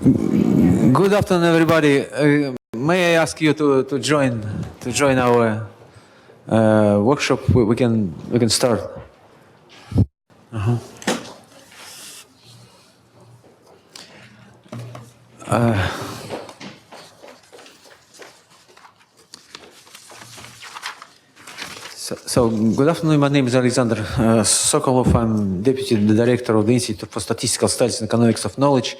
Good afternoon, everybody. May I ask you to join our workshop? We can start. So, good afternoon. My name is Alexander Sokolov. I'm Deputy Director of the Institute for Statistical Studies and Economics of Knowledge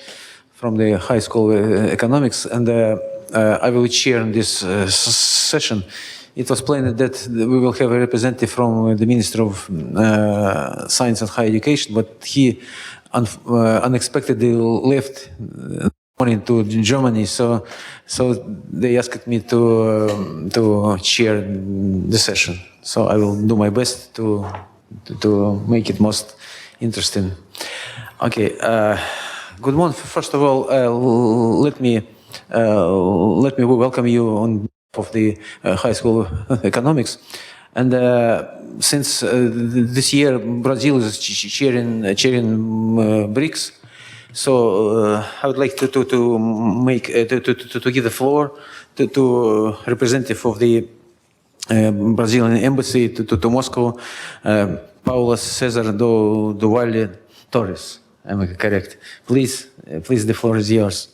from the High School of Economics, and I will chair in this session. It was planned that we will have a representative from the Minister of Science and Higher Education, but he unexpectedly left morning to Germany, so they asked me to chair the session. So I will do my best to make it most interesting. Okay. Good morning. First of all, let me welcome you on behalf of the High School of Economics. And since this year Brazil is chairing BRICS, so I would like to give the floor to representative of the Brazilian embassy to Moscow, Paulo Cesar do Valle Torres. Am I correct? Please, the floor is yours.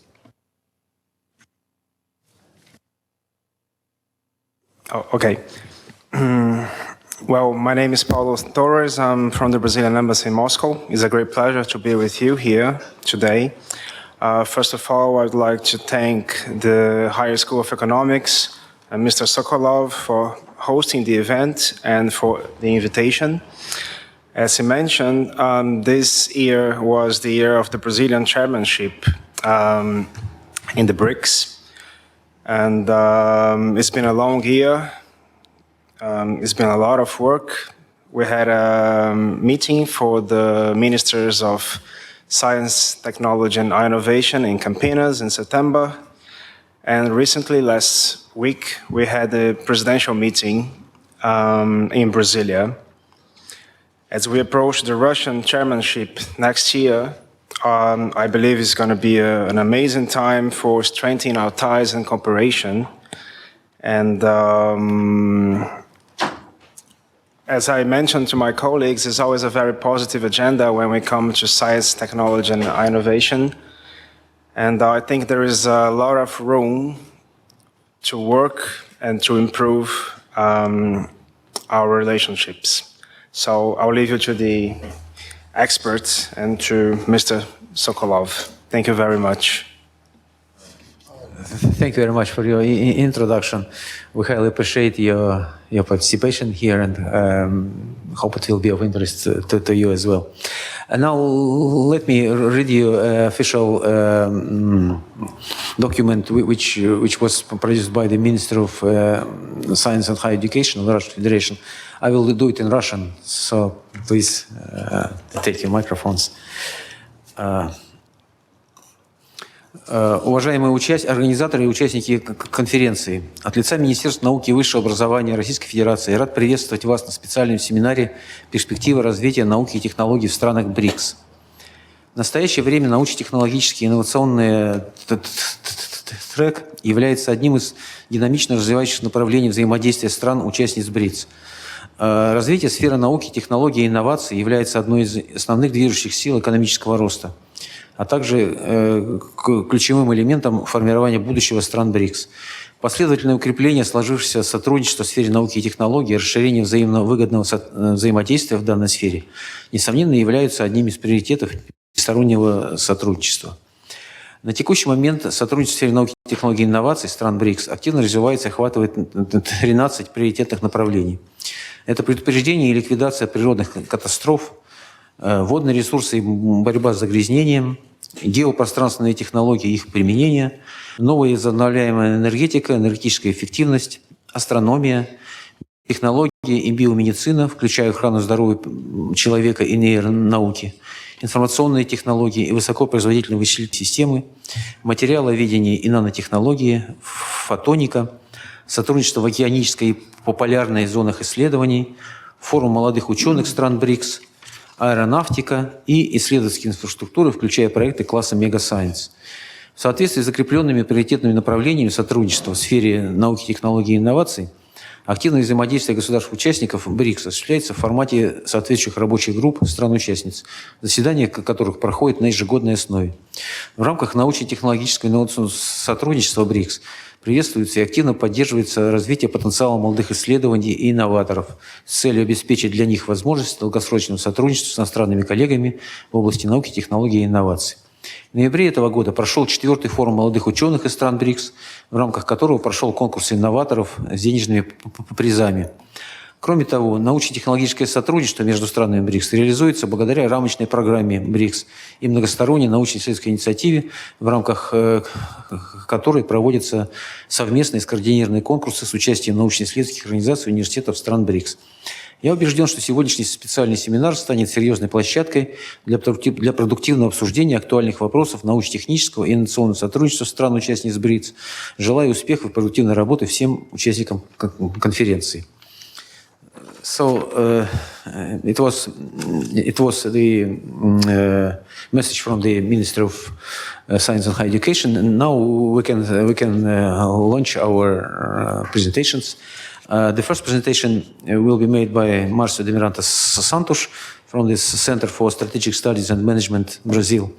Oh, okay. Well, my name is Paulo Torres. I'm from the Brazilian Embassy in Moscow. It's a great pleasure to be with you here today. First of all, I'd like to thank the Higher School of Economics and Mr. Sokolov for hosting the event and for the invitation. As he mentioned, this year was the year of the Brazilian chairmanship in the BRICS. And it's been a long year. It's been a lot of work. We had a meeting for the ministers of science, technology, and innovation in Campinas in September. And recently, last week, we had a presidential meeting in Brasilia. As we approach the Russian chairmanship next year, I believe it's going to be an amazing time for strengthening our ties and cooperation. And as I mentioned to my colleagues, it's always a very positive agenda when we come to science, technology, and innovation. And I think there is a lot of room to work and to improve our relationships. So I'll leave you to the experts and to Mr. Sokolov. Thank you very much. Thank you very much for your introduction. We highly appreciate your participation here, and hope it will be of interest to you as well. And now let me read you an official document which was produced by the Minister of Science and Higher Education of the Russian Federation. I will do it in Russian, so please take your microphones. Уважаемые организаторы и участники конференции, от лица Министерства науки и высшего образования Российской Федерации я рад приветствовать вас на специальном семинаре «Перспективы, развития, науки и технологий в странах БРИКС». В настоящее время научно-технологический инновационный трек является одним из динамично развивающихся направлений взаимодействия стран-участниц БРИКС. Развитие сферы науки, технологий и инноваций является одной из основных движущих сил экономического роста, а также ключевым элементом формирования будущего стран БРИКС. Последовательное укрепление сложившегося сотрудничества в сфере науки и технологий и расширение взаимно выгодного взаимодействия в данной сфере, несомненно, являются одним из приоритетов всестороннего сотрудничества. На текущий момент сотрудничество в сфере науки, технологий и инноваций стран БРИКС активно развивается и охватывает 13 приоритетных направлений. Это предупреждение и ликвидация природных катастроф, водные ресурсы и борьба с загрязнением, геопространственные технологии и их применение, новая возобновляемая энергетика, энергетическая эффективность, астрономия, технологии и биомедицина, включая охрану здоровья человека и нейронауки, информационные технологии и высокопроизводительные вычислительные системы, материаловедение и нанотехнологии, фотоника, сотрудничество в океанической и полярной зонах исследований, форум молодых ученых стран БРИКС, аэронавтика и исследовательские инфраструктуры, включая проекты класса Мегасайенс. В В соответствии с закрепленными приоритетными направлениями сотрудничества в сфере науки, технологий и инноваций, активное взаимодействие государств-участников БРИКС осуществляется в формате соответствующих рабочих групп стран-участниц, заседания которых проходят на ежегодной основе. В рамках научно-технологического и инновационного сотрудничества БРИКС приветствуется и активно поддерживается развитие потенциала молодых исследований и инноваторов с целью обеспечить для них возможность долгосрочного сотрудничества с иностранными коллегами в области науки, технологий и инноваций. В ноябре этого года прошел 4-й форум молодых ученых из стран БРИКС, в рамках которого прошел конкурс инноваторов с денежными призами. Кроме того, научно-технологическое сотрудничество между странами БРИКС реализуется благодаря рамочной программе БРИКС и многосторонней научно-исследовательской инициативе, в рамках которой проводятся совместные скоординированные конкурсы с участием научно-исследовательских организаций и университетов стран БРИКС. Я убежден, что сегодняшний специальный семинар станет серьезной площадкой для продуктивного обсуждения актуальных вопросов научно-технического и инновационного сотрудничества стран-участниц БРИКС. Желаю успехов и продуктивной работы всем участникам конференции. So it was the message from the Minister of Science and Higher Education. And now we can launch our presentations. The first presentation will be made by Márcio de Miranda Santos from the Center for Strategic Studies and Management, Brazil.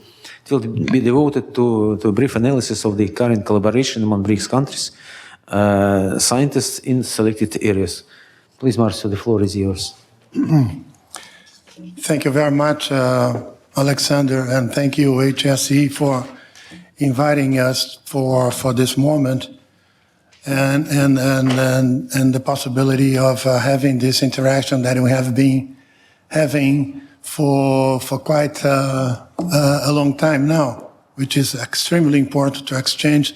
It will be devoted to a brief analysis of the current collaboration among BRICS countries, scientists in selected areas. Please, Márcio, the floor is yours. Thank you very much, Alexander, and thank you, HSE, for inviting us for this moment and the possibility of having this interaction that we have been having for quite a long time now, which is extremely important to exchange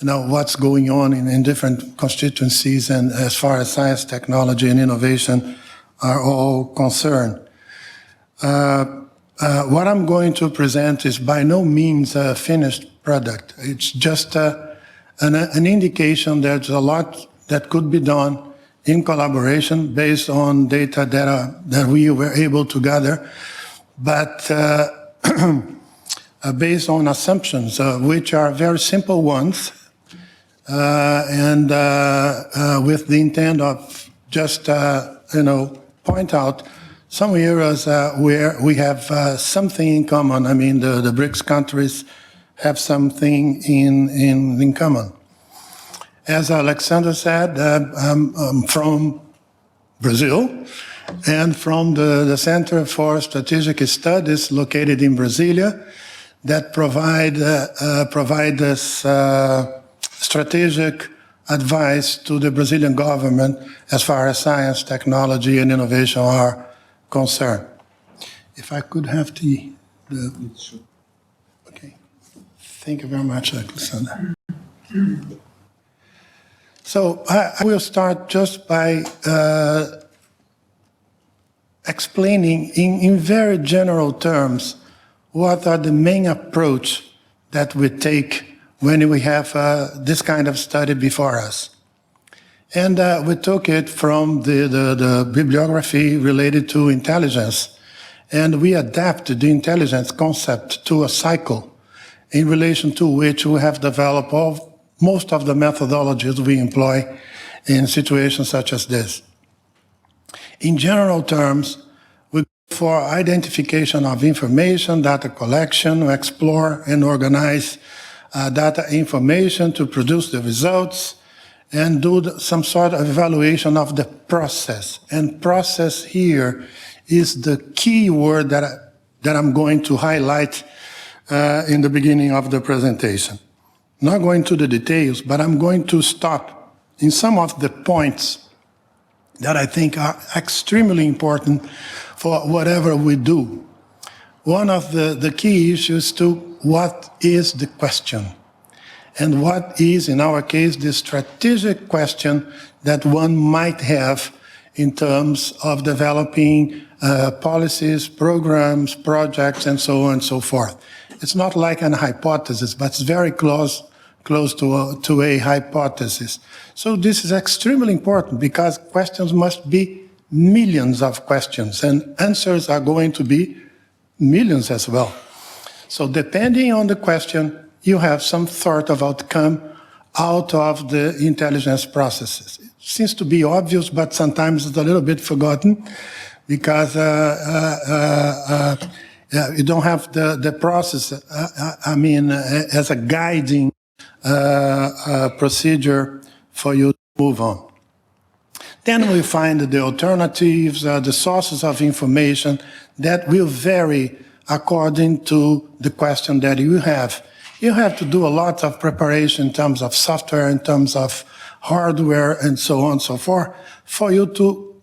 what's going on in different constituencies and as far as science, technology, and innovation are all concerned. What I'm going to present is by no means a finished product. It's just an indication there's a lot that could be done in collaboration based on data that we were able to gather, but based on assumptions, which are very simple ones, and with the intent of just, point out some areas where we have something in common. I mean, the BRICS countries have something in common. As Alexander said, I'm from Brazil and from the Center for Strategic Studies located in Brasilia that provide us strategic advice to the Brazilian government as far as science, technology, and innovation are concerned. If I could have the okay. Thank you very much, Alexander. So I will start just by explaining in very general terms what are the main approach that we take when we have this kind of study before us. And we took it from the bibliography related to intelligence, and we adapted the intelligence concept to a cycle in relation to which we have developed most of the methodologies we employ in situations such as this. In general terms, we go for identification of information, data collection, explore and organize data information to produce the results, and do some sort of evaluation of the process. And process here is the key word that I'm going to highlight in the beginning of the presentation. Not going to the details, but I'm going to stop in some of the points that I think are extremely important for whatever we do. One of the key issues to what is the question, and what is, in our case, the strategic question that one might have in terms of developing policies, programs, projects, and so on and so forth. It's not like an hypothesis, but it's very close to a hypothesis. So this is extremely important because questions must be millions of questions, and answers are going to be millions as well. So depending on the question, you have some sort of outcome out of the intelligence processes. It seems to be obvious, but sometimes it's a little bit forgotten because you don't have the process, as a guiding procedure for you to move on. Then we find the alternatives, the sources of information that will vary according to the question that you have. You have to do a lot of preparation in terms of software, in terms of hardware, and so on and so forth, for you to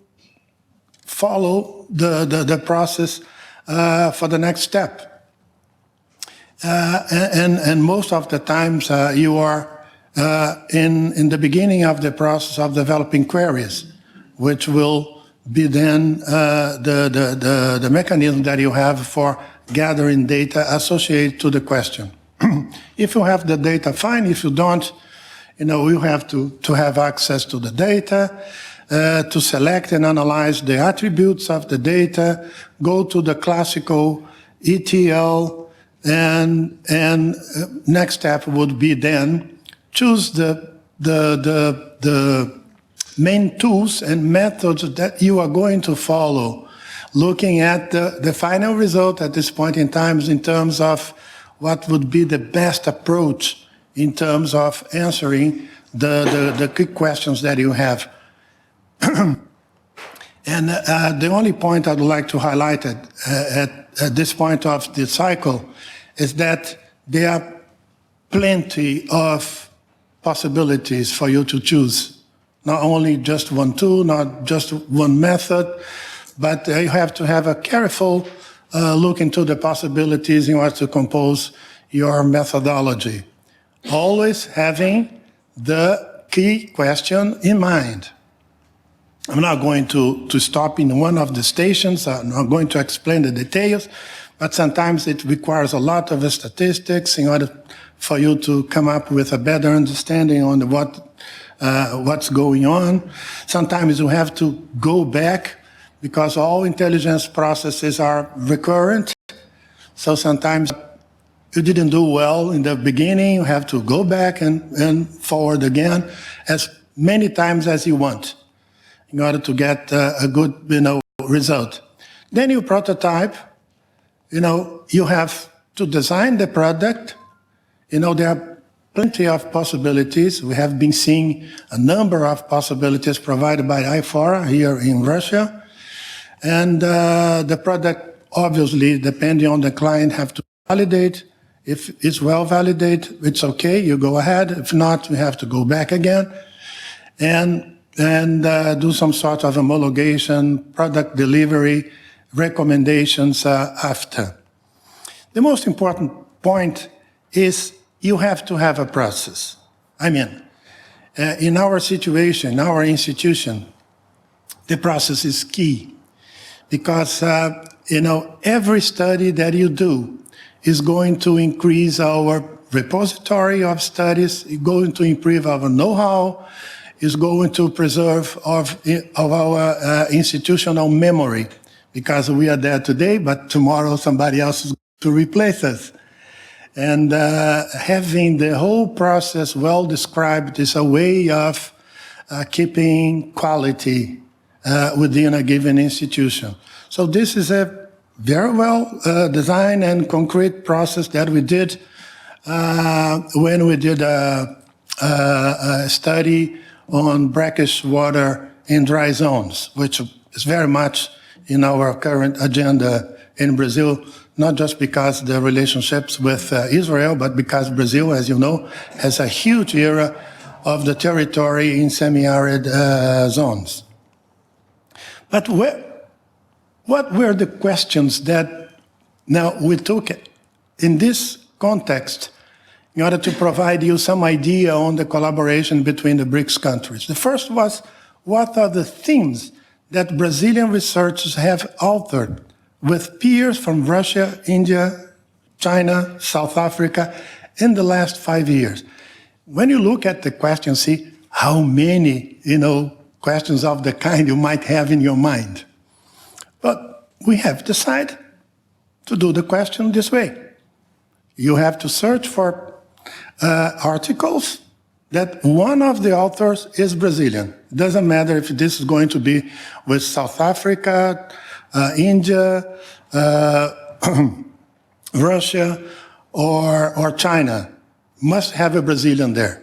follow the process for the next step. And most of the times you are in the beginning of the process of developing queries, which will be then the mechanism that you have for gathering data associated to the question. If you have the data, fine. If you don't, you have to have access to the data, to select and analyze the attributes of the data, go to the classical ETL, and next step would be then choose the main tools and methods that you are going to follow, looking at the final result at this point in time in terms of what would be the best approach in terms of answering the key questions that you have. And the only point I'd like to highlight at this point of the cycle is that there are plenty of possibilities for you to choose. Not only just one tool, not just one method, but you have to have a careful look into the possibilities in order to compose your methodology. Always having the key question in mind. I'm not going to stop in one of the stations. I'm not going to explain the details, but sometimes it requires a lot of statistics in order for you to come up with a better understanding on what's going on. Sometimes you have to go back because all intelligence processes are recurrent. So sometimes you didn't do well in the beginning. You have to go back and forward again as many times as you want in order to get a good, result. Then you prototype. You have to design the product. There are plenty of possibilities. We have been seeing a number of possibilities provided by IFORA here in Russia. And the product, obviously, depending on the client, have to validate. If it's well validated, it's okay, you go ahead. If not, we have to go back again and do some sort of homologation, product delivery, recommendations after. The most important point is you have to have a process. In our situation, in our institution, the process is key because, every study that you do is going to increase our repository of studies, is going to improve our know-how, is going to preserve of our institutional memory, because we are there today, but tomorrow somebody else is going to replace us. And having the whole process well described is a way of keeping quality within a given institution. So this is a very well designed and concrete process that we did when we did a study on brackish water in dry zones, which is very much in our current agenda in Brazil, not just because the relationships with Israel, but because Brazil, as you know, has a huge area of the territory in semi-arid zones. But what were the questions that now we took in this context in order to provide you some idea on the collaboration between the BRICS countries? The first was, what are the themes that Brazilian researchers have authored with peers from Russia, India, China, South Africa in the last 5 years? When you look at the question, see how many, questions of the kind you might have in your mind. But we have decided to do the question this way. You have to search for articles that one of the authors is Brazilian. Doesn't matter if this is going to be with South Africa, India, Russia, or China. Must have a Brazilian there.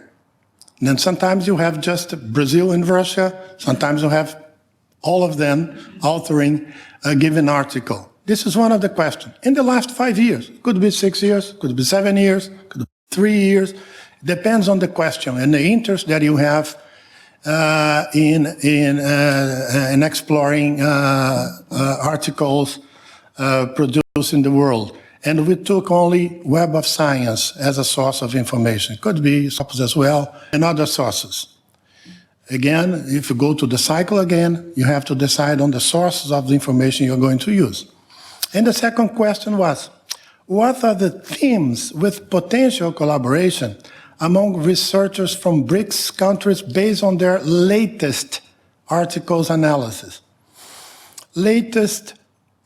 And then sometimes you have just Brazil and Russia. Sometimes you have all of them authoring a given article. This is one of the questions. In the last 5 years, could be 6 years, could be 7 years, could be 3 years. Depends on the question and the interest that you have in exploring articles produced in the world. And we took only Web of Science as a source of information. It could be sources as well and other sources. Again, if you go to the cycle again, you have to decide on the sources of the information you're going to use. And the second question was, what are the themes with potential collaboration among researchers from BRICS countries based on their latest articles analysis? Latest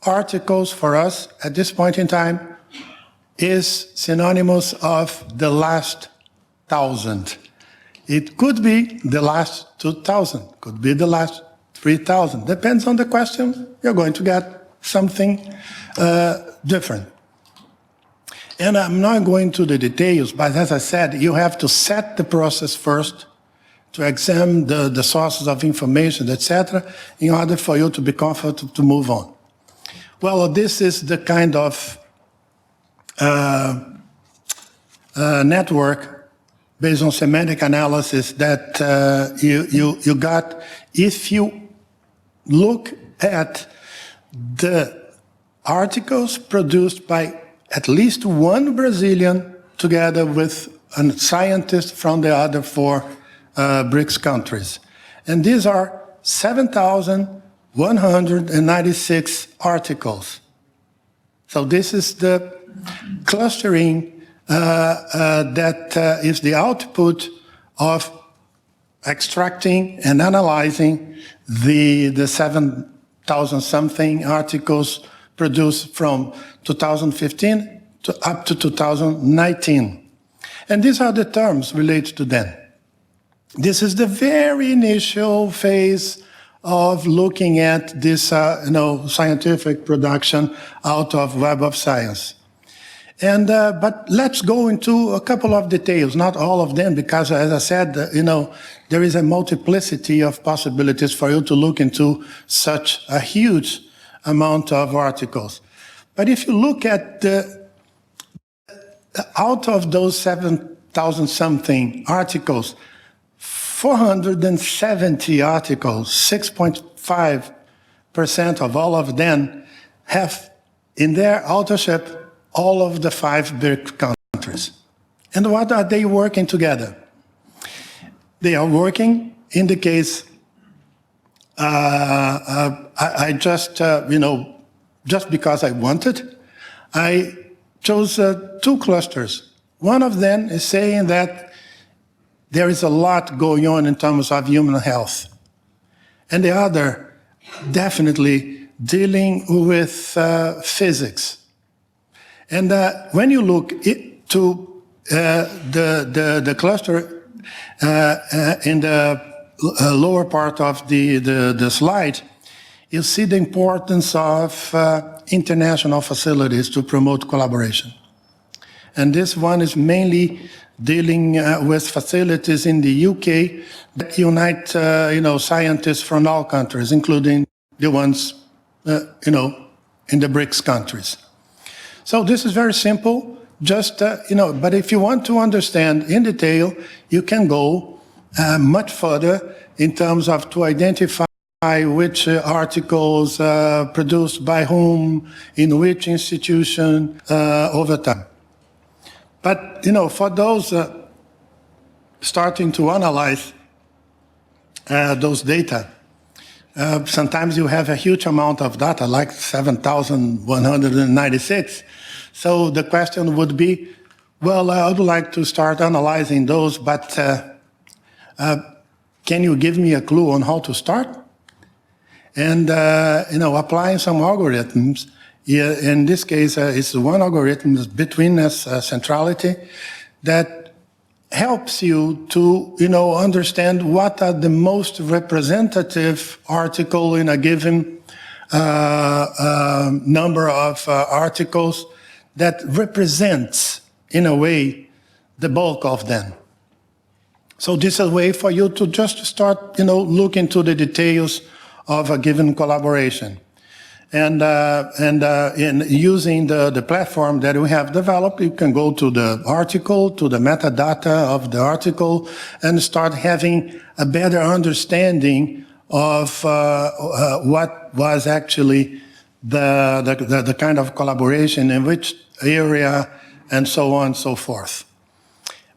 articles for us at this point in time is synonymous of the last 1,000. It could be the last 2,000, could be the last 3,000. Depends on the question, you're going to get something different. And I'm not going to the details, but as I said, you have to set the process first to examine the sources of information, etc., in order for you to be comfortable to move on. Well, this is the kind of network based on semantic analysis that you got if you look at the articles produced by at least one Brazilian together with a scientist from the other 4 BRICS countries. And these are 7,196 articles. So this is the clustering that is the output of extracting and analyzing the 7,000-something articles produced from 2015 to up to 2019. And these are the terms related to them. This is the very initial phase of looking at this scientific production out of Web of Science. And but let's go into a couple of details, not all of them, because as I said, there is a multiplicity of possibilities for you to look into such a huge amount of articles. But if you look at out of those 7,000-something articles, 470 articles, 6.5% of all of them, have in their authorship all of the 5 BRICS countries. And what are they working together? They are working, in the case, I just, just because I wanted, I chose 2 clusters. One of them is saying that there is a lot going on in terms of human health. And the other, definitely dealing with physics. And when you look to the cluster in the lower part of the slide, you see the importance of international facilities to promote collaboration. And this one is mainly dealing with facilities in the UK that unite, scientists from all countries, including the ones, in the BRICS countries. So this is very simple, just, but if you want to understand in detail, you can go much further in terms of to identify which articles produced by whom, in which institution, over time. But, for those starting to analyze those data, sometimes you have a huge amount of data, like 7,196. So the question would be, well, I would like to start analyzing those, but can you give me a clue on how to start? And, applying some algorithms. In this case, it's one algorithm between centrality that helps you to, understand what are the most representative article in a given number of articles that represents, in a way, the bulk of them. So this is a way for you to just start, look into the details of a given collaboration. And in using the platform that we have developed, you can go to the article, to the metadata of the article, and start having a better understanding of what was actually the kind of collaboration in which area, and so on and so forth.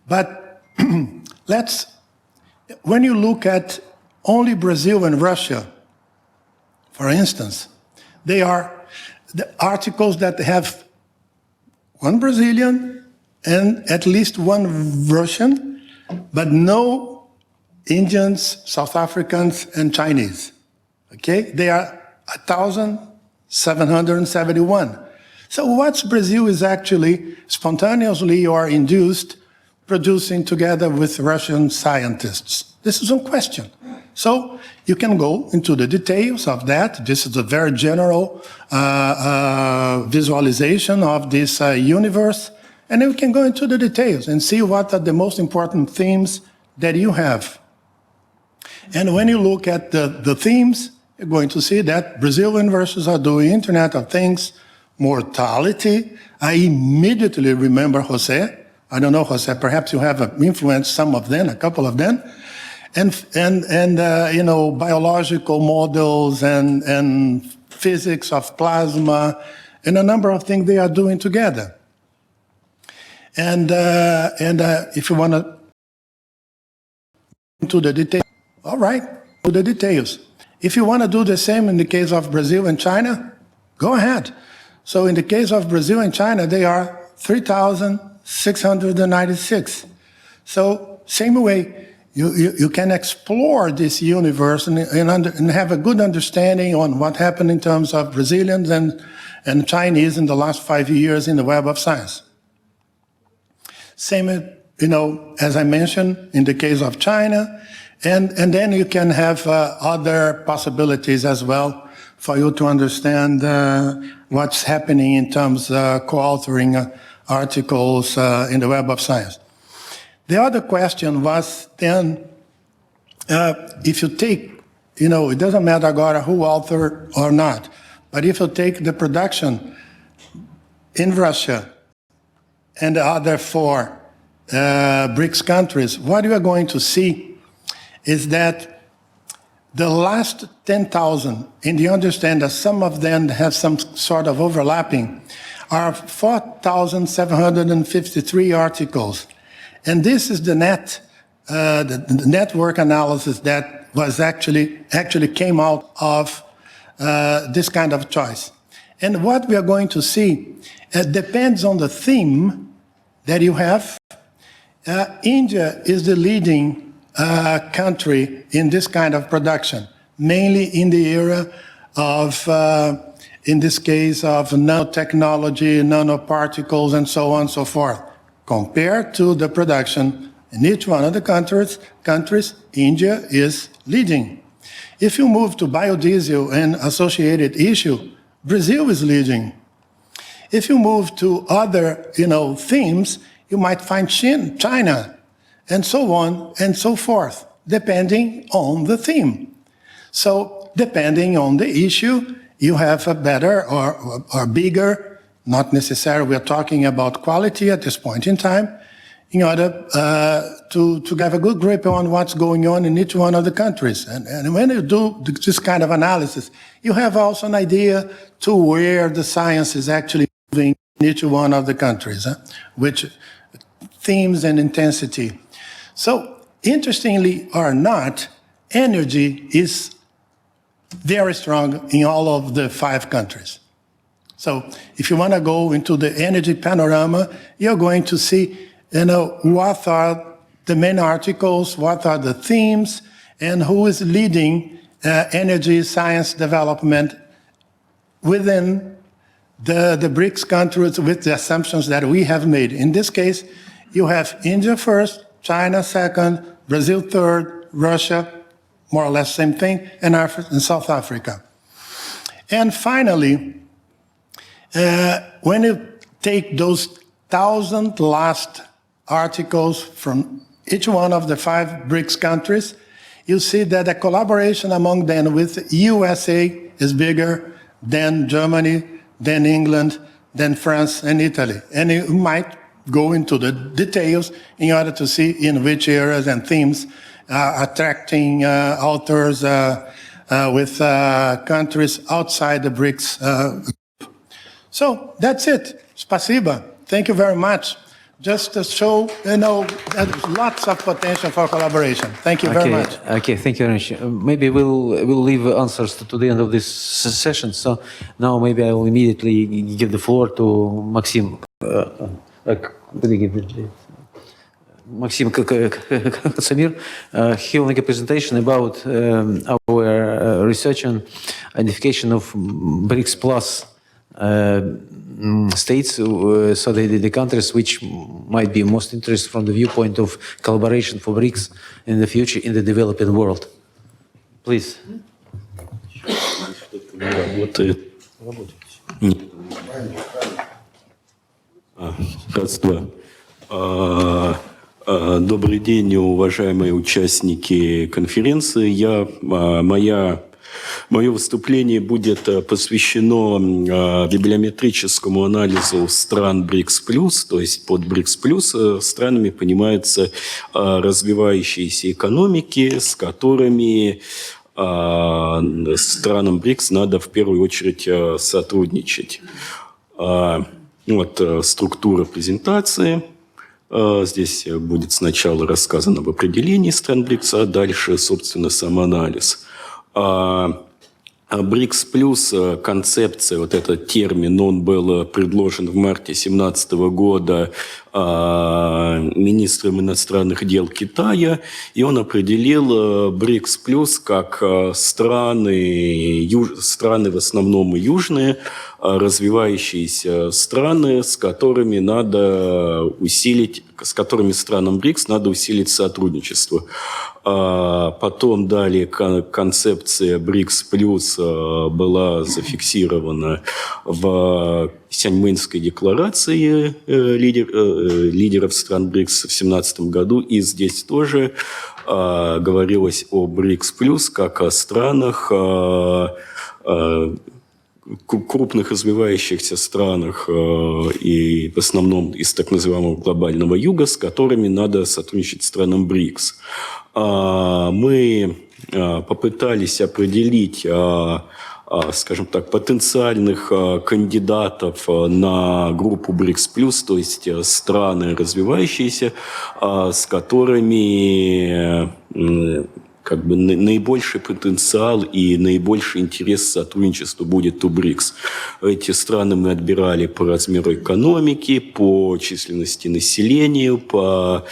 But when you look at only Brazil and Russia, for instance, they are the articles that have one Brazilian and at least one Russian, but no Indians, South Africans, and Chinese. Okay? They are 1,771. So what's Brazil is actually spontaneously or induced producing together with Russian scientists? This is a question. So you can go into the details of that. This is a very general visualization of this universe. And then we can go into the details and see what are the most important themes that you have. And when you look at the themes, you're going to see that Brazil universities are doing Internet of Things, mortality. I immediately remember Jose. I don't know, Jose, perhaps you have influenced some of them, a couple of them. And biological models and physics of plasma and a number of things they are doing together. And if you want to into the details, all right, to the details. If you want to do the same in the case of Brazil and China, go ahead. So in the case of Brazil and China, they are 3,696. So same way. You can explore this universe and have a good understanding on what happened in terms of Brazilians and Chinese in the last 5 years in the web of science. Same, as I mentioned, in the case of China. And then you can have other possibilities as well for you to understand what's happening in terms of co-authoring articles in the web of science. The other question was then, if you take, it doesn't matter agora who authored or not, but if you take the production in Russia and the other four BRICS countries, what you are going to see is that the last 10,000, and you understand that some of them have some sort of overlapping, are 4,753 articles. And this is the network analysis that was actually came out of this kind of choice. And what we are going to see, it depends on the theme that you have. India is the leading country in this kind of production, mainly in the area of, in this case, of nanotechnology, nanoparticles, and so on and so forth. Compared to the production in each one of the countries, India is leading. If you move to biodiesel and associated issue, Brazil is leading. If you move to other, themes, you might find China, and so on and so forth, depending on the theme. So, depending on the issue, you have a better or bigger. Not necessarily we're talking about quality at this point in time, in order to have a good grip on what's going on in each one of the countries. And when you do this kind of analysis, you have also an idea to where the science is actually moving in each one of the countries, which themes and intensity. So, interestingly or not, energy is very strong in all of the 5 countries. So if you want to go into the energy panorama, you're going to see, what are the main articles, what are the themes, and who is leading energy science development within the BRICS countries with the assumptions that we have made. In this case, you have India first, China second, Brazil third, Russia, more or less same thing, and South Africa. And finally, when you take those 1,000 last articles from each one of the 5 BRICS countries, you see that the collaboration among them with USA is bigger than Germany, than England, than France and Italy. And you might go into the details in order to see in which areas and themes attracting authors with countries outside the BRICS group. So that's it. Spasiba. Thank you very much. Just to show, there's lots of potential for collaboration. Thank you very much. Okay, thank you very much. Maybe we'll leave answers to the end of this session. So now maybe I will immediately give the floor to Maxim. Maxim Samir. He will make a presentation about our research and identification of BRICS Plus states, so the countries which might be most interested from the viewpoint of collaboration for BRICS in the future in the developing world. Please. Раз, два. Добрый день, уважаемые участники конференции. Мое выступление будет посвящено библиометрическому анализу стран БРИКС+, то есть под БРИКС+, странами понимаются развивающиеся экономики, с которыми странам БРИКС надо в первую очередь сотрудничать. Вот структура презентации. Здесь будет сначала рассказано об определении стран БРИКС, а дальше, собственно, самоанализ. БРИКС плюс концепция, вот этот термин, он был предложен в марте 2017 года министром иностранных дел Китая, и он определил БРИКС плюс как страны в основном южные, развивающиеся страны, с которыми странам БРИКС надо усилить сотрудничество. Потом далее концепция БРИКС плюс была зафиксирована в Сяньмэньской декларации лидеров стран БРИКС в 2017 году. И здесь тоже говорилось о БРИКС плюс как о странах, крупных развивающихся странах и в основном из так называемого глобального юга, с которыми надо сотрудничать странам БРИКС. Мы попытались определить, скажем так, потенциальных кандидатов на группу БРИКС+, то есть страны развивающиеся, с которыми как бы наибольший потенциал и наибольший интерес к сотрудничеству будет у БРИКС. Эти страны мы отбирали по размеру экономики, по численности населения, по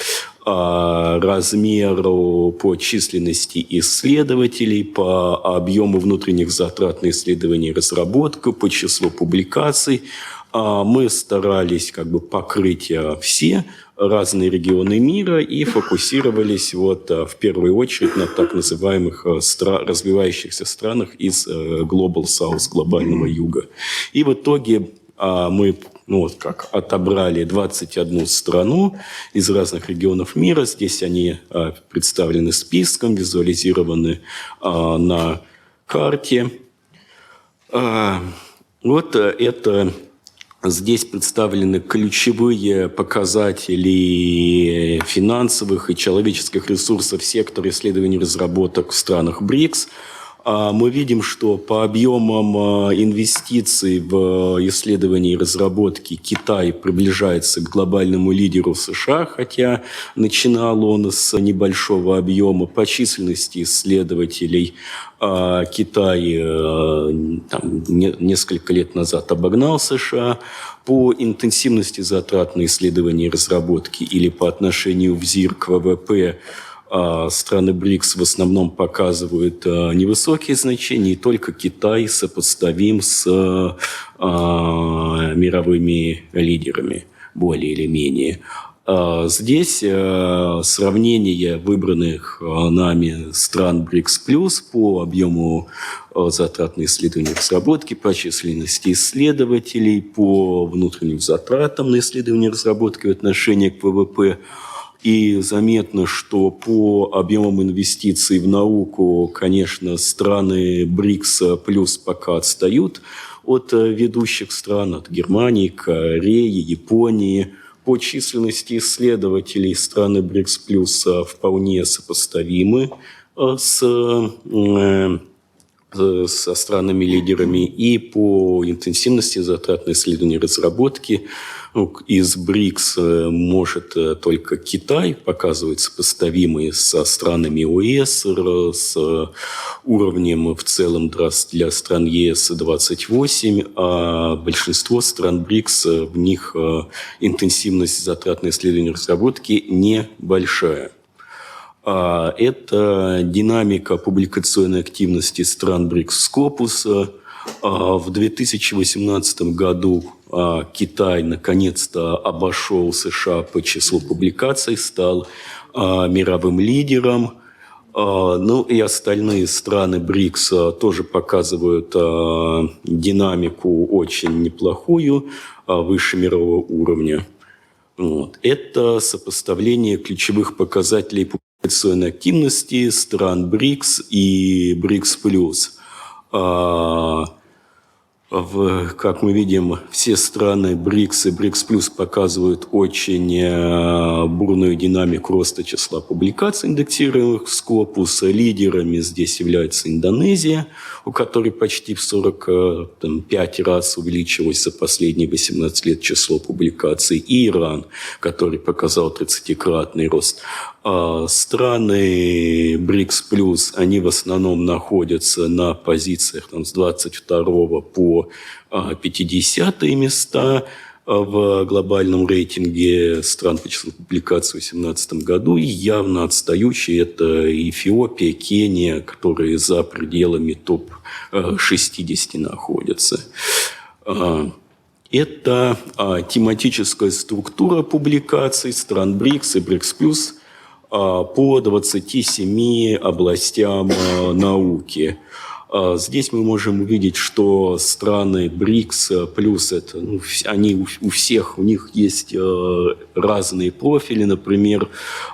размеру, по численности исследователей, по объему внутренних затрат на исследование и разработку, по числу публикаций. Мы старались как бы покрыть все разные регионы мира и фокусировались в первую очередь на так называемых развивающихся странах из Global South, глобального юга. И в итоге мы отобрали 21 страну из разных регионов мира. Здесь они представлены списком, визуализированы на карте. Здесь представлены ключевые показатели финансовых и человеческих ресурсов сектора исследований и разработок в странах БРИКС. Мы видим, что по объемам инвестиций в исследования и разработки Китай приближается к глобальному лидеру США, хотя начинал он с небольшого объема. По численности исследователей Китай несколько лет назад обогнал США. По интенсивности затрат на исследования и разработки или по отношению в ЗИР к ВВП страны БРИКС в основном показывают невысокие значения, и только Китай сопоставим с мировыми лидерами, более или менее. Здесь сравнение выбранных нами стран БРИКС+, по объему затрат на исследования и разработки, по численности исследователей, по внутренним затратам на исследования и разработки в отношении к ВВП. И заметно, что по объемам инвестиций в науку, конечно, страны БРИКС+ пока отстают от ведущих стран, от Германии, Кореи, Японии. По численности исследователей страны БРИКС+ вполне сопоставимы со странами-лидерами. И по интенсивности затрат на исследования и разработки из БРИКС может только Китай показывать сопоставимые со странами ОЕС, с уровнем в целом для стран ЕС 28, а большинство стран БРИКС, в них интенсивность затрат на исследования и разработки небольшая. Это динамика публикационной активности стран БРИКС-Скопуса. В 2018 году Китай наконец-то обошел США по числу публикаций, стал мировым лидером. Ну и остальные страны БРИКС тоже показывают динамику очень неплохую, выше мирового уровня. Это сопоставление ключевых показателей публикационной активности стран БРИКС и БРИКС+. Как мы видим, все страны БРИКС и БРИКС+ показывают очень бурную динамику роста числа публикаций, индексируемых в Скопус. Лидерами здесь является Индонезия, у которой почти в 45 раз увеличилось за последние 18 лет число публикаций, и Иран, который показал 30-кратный рост. Страны БРИКС+, они в основном находятся на позициях с 22 по 50 места в глобальном рейтинге стран по числу публикаций в 2018 году. И явно отстающие – это Эфиопия, Кения, которые за пределами топ-60 находятся. Это тематическая структура публикаций стран БРИКС и БРИКС+, по 27 областям науки. Здесь мы можем увидеть, что страны БРИКС плюс это, они у всех, у них есть разные профили. Например,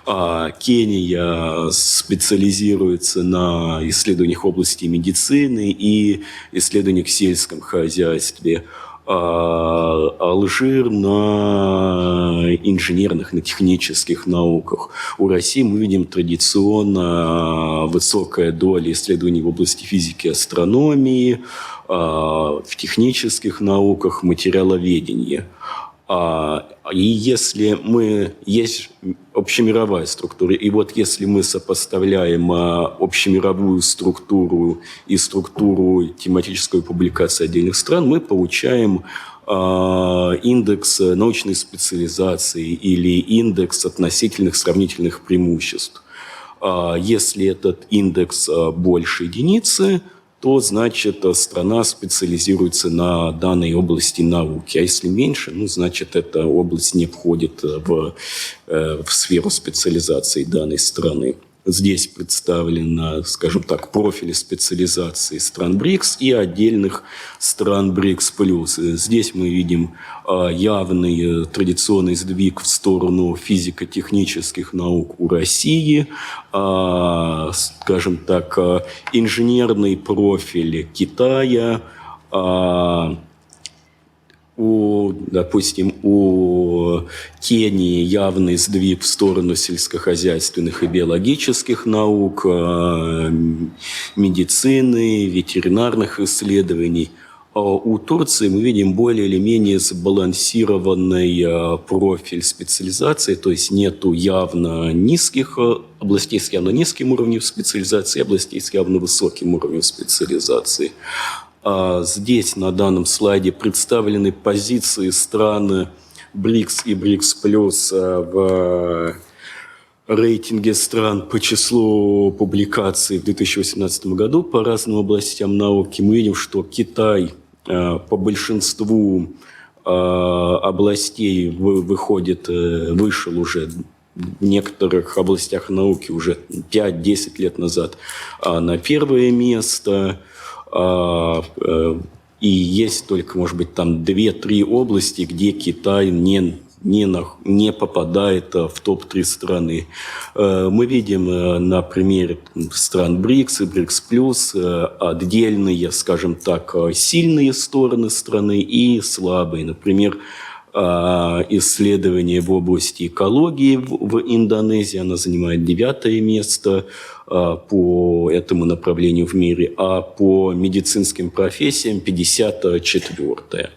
Кения специализируется на исследованиях в области медицины и исследованиях в сельском хозяйстве. Алжир на инженерных, на технических науках. У России мы видим традиционно высокая доля исследований в области физики и астрономии, в технических науках, материаловедении. И если мы... Есть общемировая структура, и вот если мы сопоставляем общемировую структуру и структуру тематической публикации отдельных стран, мы получаем индекс научной специализации или индекс относительных сравнительных преимуществ. Если этот индекс больше единицы, то, значит, страна специализируется на данной области науки. А если меньше, значит, эта область не входит в сферу специализации данной страны. Здесь представлены, скажем так, профили специализации стран БРИКС и отдельных стран БРИКС+. Здесь мы видим явный традиционный сдвиг в сторону физико-технических наук у России, скажем так, инженерный профиль Китая, допустим, у Кении явный сдвиг в сторону сельскохозяйственных и биологических наук, медицины, ветеринарных исследований. У Турции мы видим более или менее сбалансированный профиль специализации, то есть нету явно низких областей с явно низким уровнем специализации, областей с явно высоким уровнем специализации. Здесь на данном слайде представлены позиции стран БРИКС и БРИКС+ в рейтинге стран по числу публикаций в 2018 году по разным областям науки. Мы видим, что Китай по большинству областей вышел уже в некоторых областях науки уже 5-10 лет назад на первое место. И есть только, может быть, там 2-3 области, где Китай не попадает в топ-3 страны. Мы видим на примере стран БРИКС и БРИКС+, отдельные, скажем так, сильные стороны страны и слабые. Например, исследования в области экологии в Индонезии, она занимает 9 место по этому направлению в мире, а по медицинским профессиям 54-е.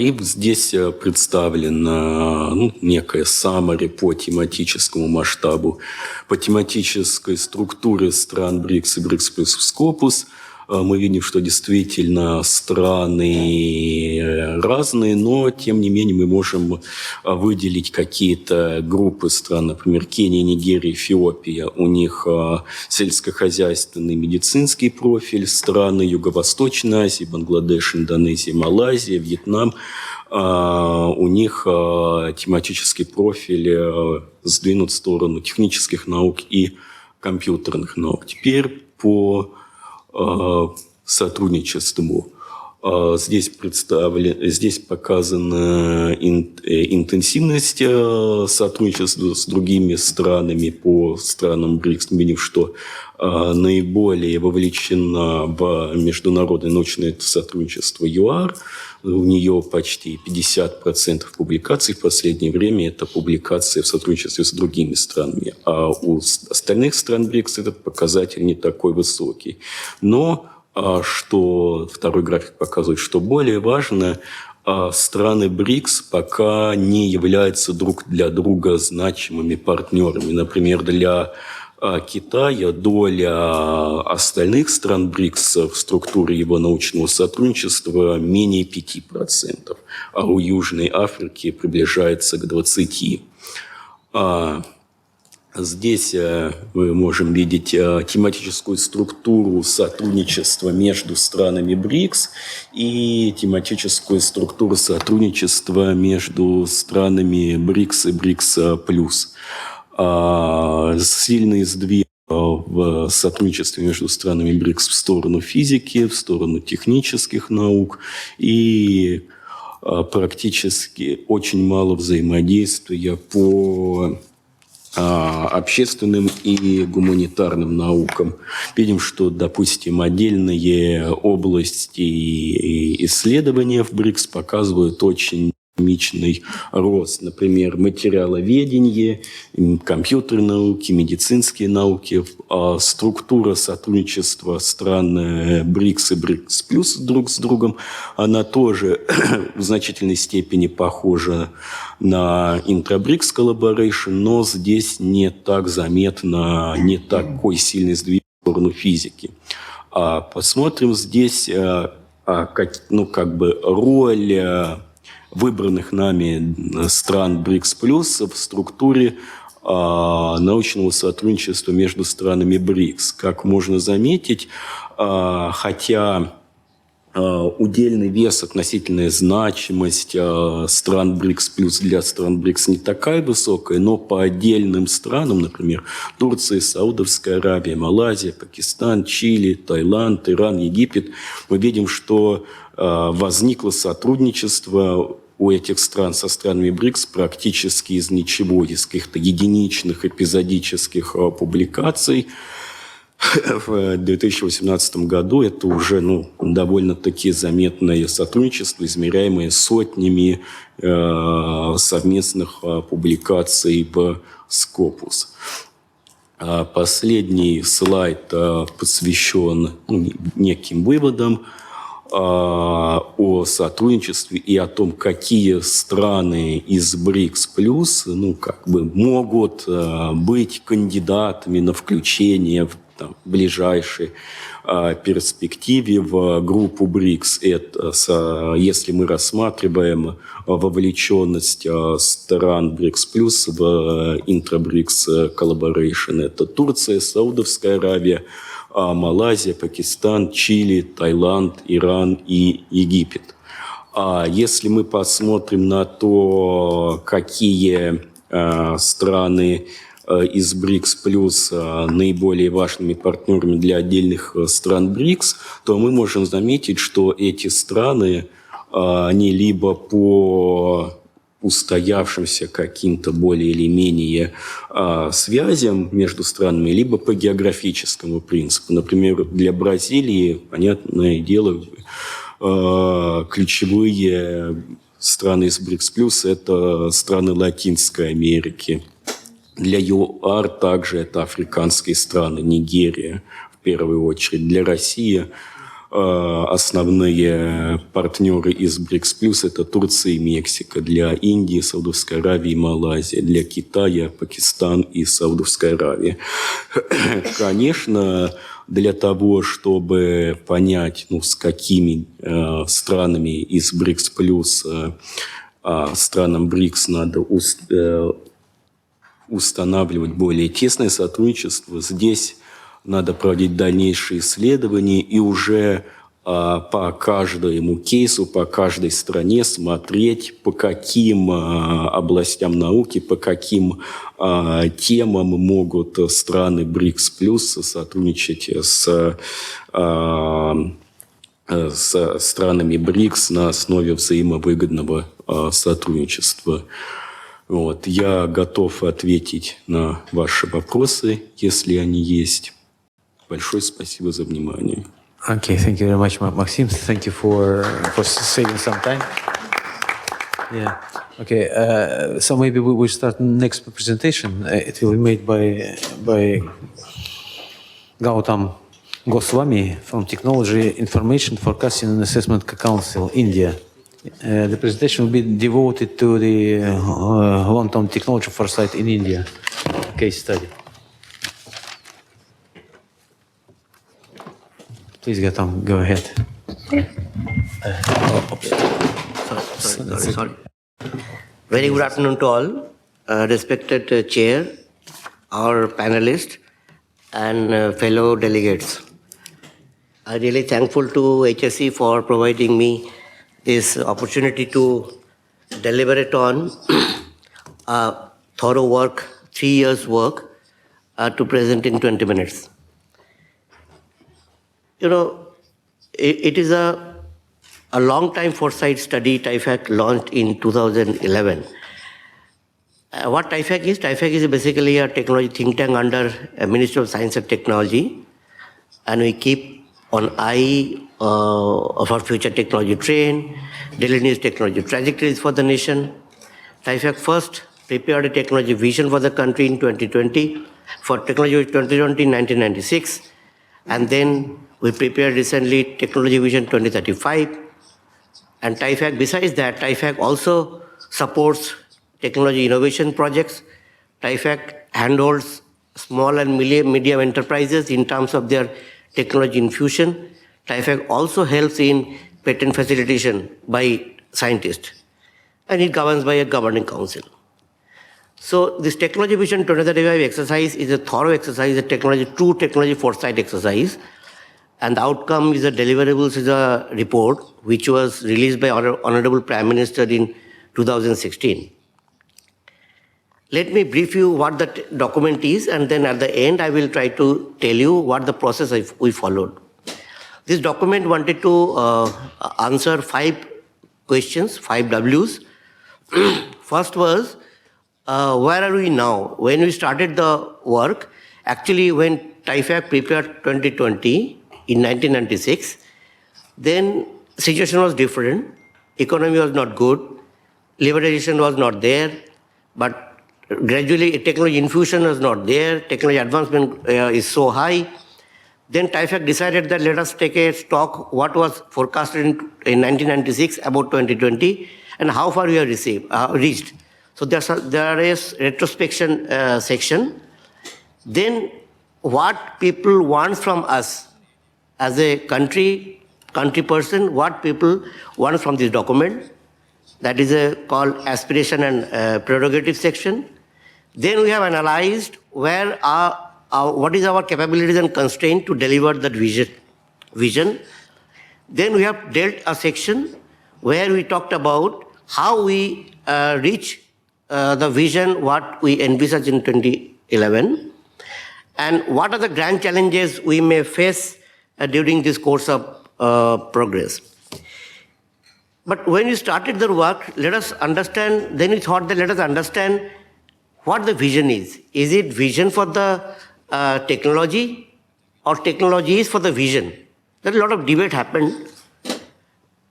И здесь представлена некая summary по тематическому масштабу, по тематической структуре стран БРИКС и БРИКС плюс в Scopus. Мы видим, что действительно страны разные, но тем не менее мы можем выделить какие-то группы стран, например, Кения, Нигерия, Эфиопия. У них сельскохозяйственный медицинский профиль, страны Юго-Восточной Азии, Бангладеш, Индонезия, Малайзия, Вьетнам. У них тематический профиль сдвинут в сторону технических наук и компьютерных наук. Теперь по сотрудничеству. Здесь показана интенсивность сотрудничества с другими странами по странам БРИКС. Мы видим, что наиболее вовлечена в международное научное сотрудничество ЮАР. У нее почти 50% публикаций в последнее время – это публикации в сотрудничестве с другими странами. А у остальных стран БРИКС этот показатель не такой высокий. Но что второй график показывает, что более важно, страны БРИКС пока не являются друг для друга значимыми партнерами. Например, для Китая доля остальных стран БРИКС в структуре его научного сотрудничества менее 5%, а у Южной Африки приближается к 20%. Здесь мы можем видеть тематическую структуру сотрудничества между странами БРИКС и тематическую структуру сотрудничества между странами БРИКС и БРИКС+. Сильный сдвиг в сотрудничестве между странами БРИКС в сторону физики, в сторону технических наук и практически очень мало взаимодействия по общественным и гуманитарным наукам. Видим, что, допустим, отдельные области исследования в БРИКС показывают очень динамичный рост. Например, материаловедение, компьютерные науки, медицинские науки. Структура сотрудничества стран БРИКС и БРИКС плюс друг с другом, она тоже в значительной степени похожа на интра-БРИКС collaboration, но здесь не так заметно, не такой сильный сдвиг в сторону физики. Посмотрим здесь роль выбранных нами стран БРИКС плюс в структуре научного сотрудничества между странами БРИКС. Как можно заметить, хотя удельный вес, относительная значимость стран БРИКС плюс для стран БРИКС не такая высокая, но по отдельным странам, например, Турция, Саудовская Аравия, Малайзия, Пакистан, Чили, Таиланд, Иран, Египет, мы видим, что возникло сотрудничество у этих стран со странами БРИКС практически из ничего, из каких-то единичных эпизодических публикаций. В 2018 году это уже довольно-таки заметное сотрудничество, измеряемое сотнями совместных публикаций в Scopus. Последний слайд посвящен неким выводам о сотрудничестве и о том, какие страны из БРИКС плюс могут быть кандидатами на включение в ближайшей перспективе в группу БРИКС. Это, если мы рассматриваем вовлеченность стран БРИКС плюс в интра-БРИКС collaboration, это Турция, Саудовская Аравия, Малайзия, Пакистан, Чили, Таиланд, Иран и Египет. Если мы посмотрим на то, какие страны из БРИКС плюс наиболее важными партнерами для отдельных стран БРИКС, то мы можем заметить, что эти страны, они либо по устоявшимся каким-то более или менее связям между странами, либо по географическому принципу. Например, для Бразилии, понятное дело, ключевые страны из БРИКС плюс – это страны Латинской Америки. Для ЮАР также это африканские страны, Нигерия в первую очередь. Для России основные партнеры из БРИКС плюс это Турция и Мексика. Для Индии, Саудовской Аравии и Малайзия. Для Китая, Пакистан и Саудовская Аравия. Конечно, для того, чтобы понять, с какими странами из БРИКС плюс странам БРИКС надо устанавливать более тесное сотрудничество, здесь надо проводить дальнейшие исследования и уже по каждому кейсу, по каждой стране смотреть, по каким областям науки, по каким темам могут страны БРИКС плюс сотрудничать с странами БРИКС на основе взаимовыгодного сотрудничества. Я готов ответить на ваши вопросы, если они есть. Большое спасибо за внимание. Okay, thank you very much, Maxim. Thank you for saving some time. Yeah. Okay. So maybe we will start next presentation. It will be made by Gautam Goswami from Technology Information Forecasting and Assessment Council, India. The presentation will be devoted to the long-term technology foresight in India case study. Please, Gautam, go ahead. Sorry. Very good afternoon to all. Respected chair, our panelists, and fellow delegates. I'm really thankful to HSC for providing me this opportunity to deliberate on thorough work, 3 years' work, to present in 20 minutes. It is a long-time foresight study TIFAC launched in 2011. What TIFAC is? TIFAC is basically a technology think tank under Ministry of Science and Technology, and we keep an eye of our future technology trend, delineates technology trajectories for the nation. TIFAC first prepared a technology vision for the country in 2020, for technology 2020 in 1996, and then we prepared recently Technology Vision 2035. And TIFAC, besides that, TIFAC also supports technology innovation projects. TIFAC handholds small and medium enterprises in terms of their technology infusion. TIFAC also helps in patent facilitation by scientists. And it governs by a governing council. So this Technology Vision 2035 exercise is a thorough exercise, a true technology foresight exercise. And the outcome is deliverables is a report which was released by Honorable Prime Minister in 2016. Let me brief you what the document is, and then at the end I will try to tell you what the process we followed. This document wanted to answer 5 questions, 5 W's. First was, where are we now? When we started the work, actually when TIFAC prepared 2020, in 1996, then situation was different. Economy was not good. Liberalization was not there. But gradually, technology infusion was not there. Technology advancement is so high. Then TIFAC decided that let us take a stock what was forecasted in 1996 about 2020 and how far we have reached. So there is retrospection section. Then what people want from us as a country person, what people want from this document. That is called aspiration and prerogative section. Then we have analyzed what is our capabilities and constraint to deliver that vision. Then we have dealt a section where we talked about how we reach the vision what we envisaged in 2011, and what are the grand challenges we may face during this course of progress. But when we started the work, let us understand, then we thought that let us understand what the vision is. Is it vision for the technology, or technology is for the vision? There a lot of debate happened.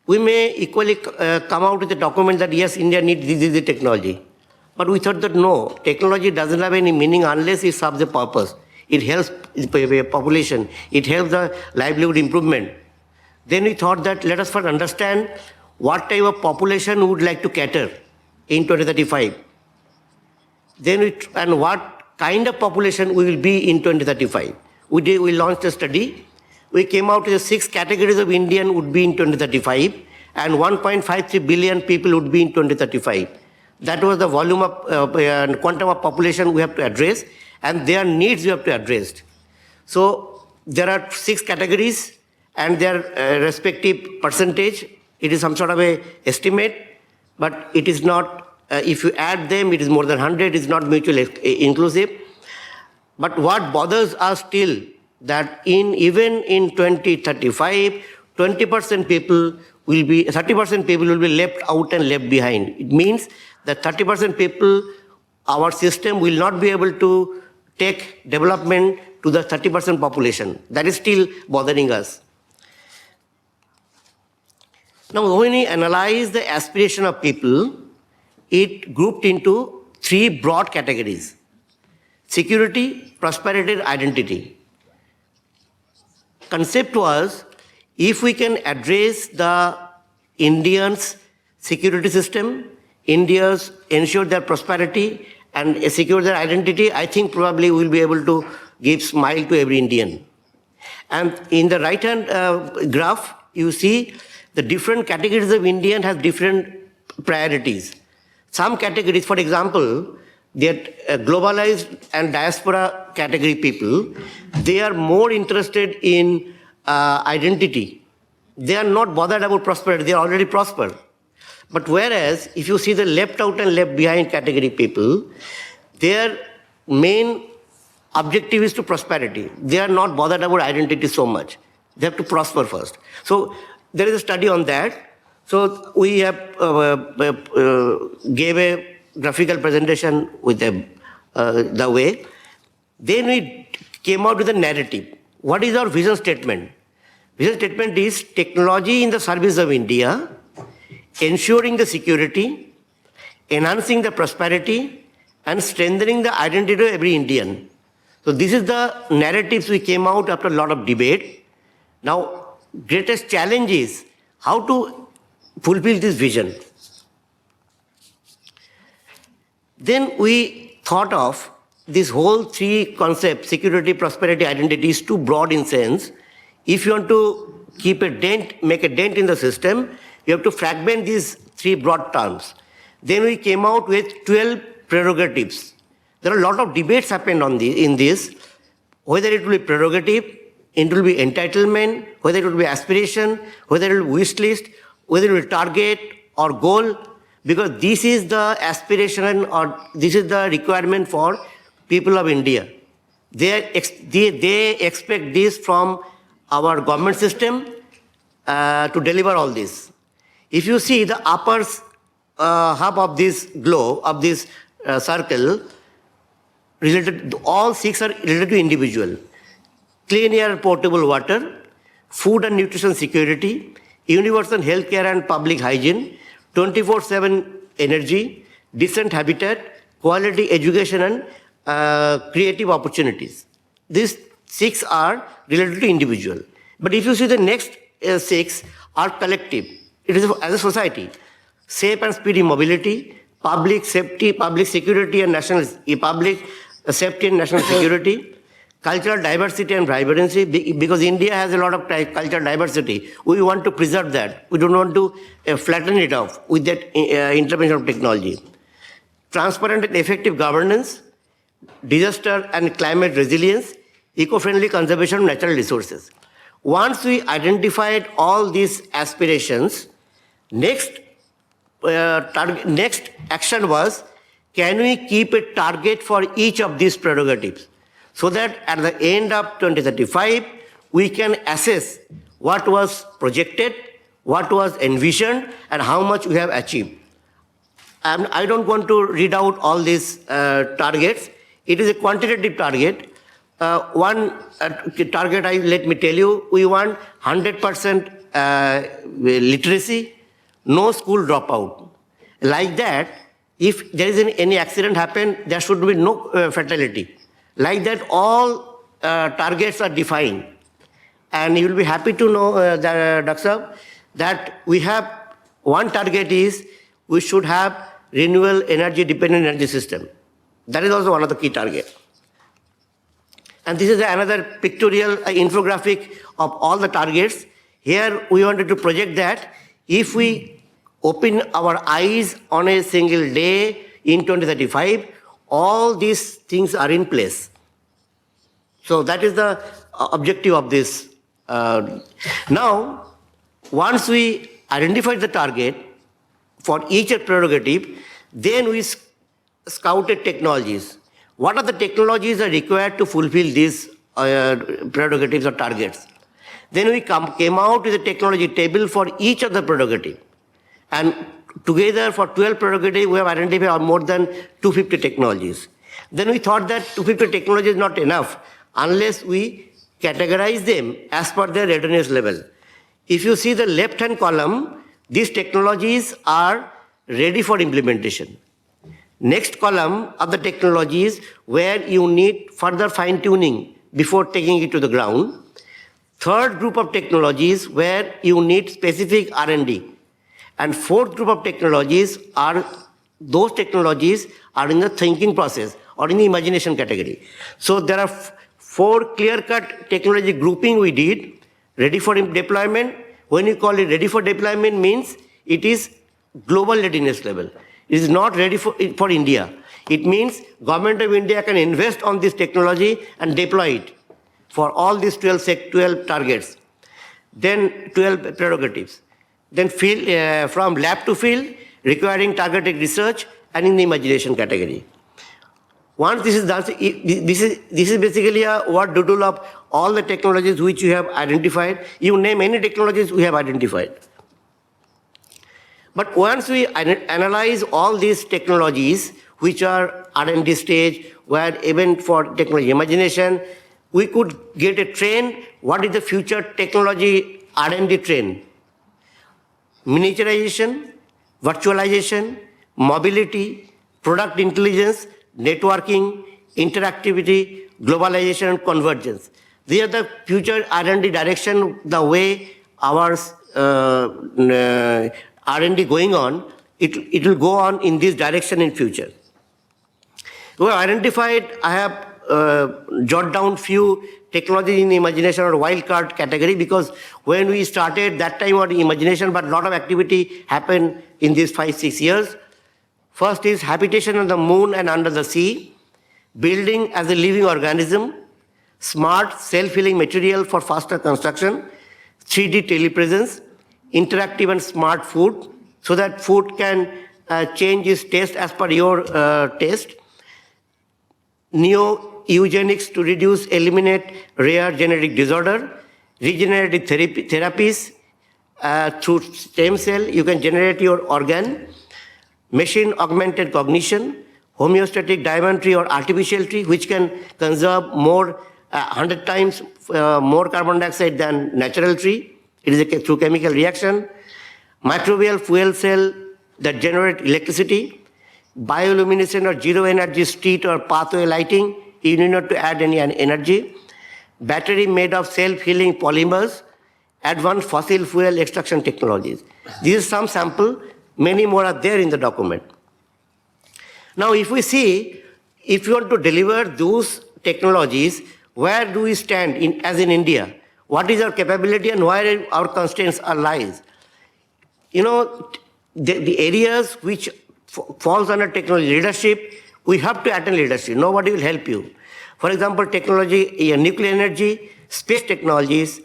We may equally come out with a document that yes, India needs this technology. But we thought that no, technology doesn't have any meaning unless it serves a purpose. It helps the population. It helps the livelihood improvement. Then we thought that let us first understand what type of population we would like to cater in 2035. Then and what kind of population we will be in 2035. We launched a study. We came out with 6 categories of Indian would be in 2035, and 1.53 billion people would be in 2035. That was the volume of quantum of population we have to address, and their needs we have to address. So there are 6 categories and their respective percentage. It is some sort of a estimate, but it is not, if you add them, it is more than 100, it is not mutually inclusive. But what bothers us still, that even in 2035, 30% people will be left out and left behind. It means that 30% people, our system will not be able to take development to the 30% population. That is still bothering us. Now, when we analyze the aspiration of people, it grouped into 3 broad categories: security, prosperity, and identity. Concept was, if we can address the Indians' security system, Indians ensure their prosperity and secure their identity, I think probably we'll be able to give smile to every Indian. And in the right-hand graph, you see the different categories of Indian have different priorities. Some categories, for example, that globalized and diaspora category people, they are more interested in identity. They are not bothered about prosperity, they are already prospered. But whereas, if you see the left out and left behind category people, their main objective is to prosperity. They are not bothered about identity so much. They have to prosper first. So there is a study on that. So we have gave a graphical presentation with the way. Then we came out with a narrative. What is our vision statement? Vision statement is technology in the service of India, ensuring the security, enhancing the prosperity, and strengthening the identity of every Indian. So this is the narratives we came out after a lot of debate. Now, greatest challenge is how to fulfill this vision. Then we thought of this whole 3 concepts, security, prosperity, identity, is too broad in sense. If you want to keep a dent, make a dent in the system, you have to fragment these 3 broad terms. Then we came out with 12 prerogatives. There are a lot of debates happened in this, whether it will be prerogative, it will be entitlement, whether it will be aspiration, whether it will be wish list, whether it will be target or goal, because this is the aspiration or this is the requirement for people of India. They expect this from our government system to deliver all this. If you see the upper half of this globe, of this circle, related, all 6 are related to individual. Clean air and potable water, food and nutrition security, universal healthcare and public hygiene, 24/7 energy, decent habitat, quality education and creative opportunities. These 6 are related to individual. But if you see the next 6 are collective. It is as a society. Safe and speedy mobility, public safety, public security and national public safety and national security, cultural diversity and vibrancy, because India has a lot of cultural diversity. We want to preserve that. We don't want to flatten it off with that intervention of technology. Transparent and effective governance, disaster and climate resilience, eco-friendly conservation of natural resources. Once we identified all these aspirations, Next action was, can we keep a target for each of these prerogatives so that at the end of 2035, we can assess what was projected, what was envisioned, and how much we have achieved. I don't want to read out all these targets. It is a quantitative target. One target, let me tell you, we want 100% literacy, no school dropout. Like that, if there is any accident happen, there should be no fatality. Like that, all targets are defined. And you will be happy to know, Dr. Saab, that we have one target is we should have renewable energy dependent energy system. That is also one of the key targets. And this is another pictorial infographic of all the targets. Here we wanted to project that if we open our eyes on a single day in 2035, all these things are in place. So that is the objective of this. Now, once we identify the target for each prerogative, then we scouted technologies. What are the technologies are required to fulfill these prerogatives or targets? Then we came out with a technology table for each of the prerogative. And together for 12 prerogatives, we have identified more than 250 technologies. Then we thought that 250 technologies is not enough unless we categorize them as per their readiness level. If you see the left-hand column, these technologies are ready for implementation. Next column are the technologies where you need further fine-tuning before taking it to the ground. Third group of technologies where you need specific R&D. And fourth group of technologies are those technologies are in the thinking process or in the imagination category. So there are four clear-cut technology grouping we did, ready for deployment. When you call it ready for deployment means it is global readiness level. It is not ready for India. It means government of India can invest on this technology and deploy it for all these 12 targets. Then 12 prerogatives. Then field, from lab to field, requiring targeted research and in the imagination category. Once this is done, this is basically a word doodle of all the technologies which you have identified. You name any technologies we have identified. But once we analyze all these technologies, which are R&D stage, where even for technology imagination, we could get a trend. What is the future technology R&D trend? Miniaturization, virtualization, mobility, product intelligence, networking, interactivity, globalization, and convergence. These are the future R&D direction, the way our R&D going on, it will go on in this direction in future. We have identified, I have jotted down few technology in imagination or wildcard category because when we started that time on imagination, but a lot of activity happened in these 5-6 years. First is habitation on the moon and under the sea, building as a living organism, smart self-healing material for faster construction, 3D telepresence, interactive and smart food, so that food can change its taste as per your taste. Neo-eugenics to eliminate rare genetic disorder. Regenerative therapies through stem cell, you can generate your organ. Machine augmented cognition, homeostatic diamond tree or artificial tree, which can conserve more 100 times more carbon dioxide than natural tree. It is through chemical reaction. Microbial fuel cell that generate electricity. Bioluminescent or zero energy street or pathway lighting, you need not to add any energy. Battery made of self-healing polymers. Advanced fossil fuel extraction technologies. This is some sample. Many more are there in the document. Now, if we see, if you want to deliver those technologies, where do we stand as in India? What is our capability and where our constraints are lies? You know, the areas which falls under technology leadership, we have to attend leadership. Nobody will help you. For example, technology, nuclear energy, space technologies,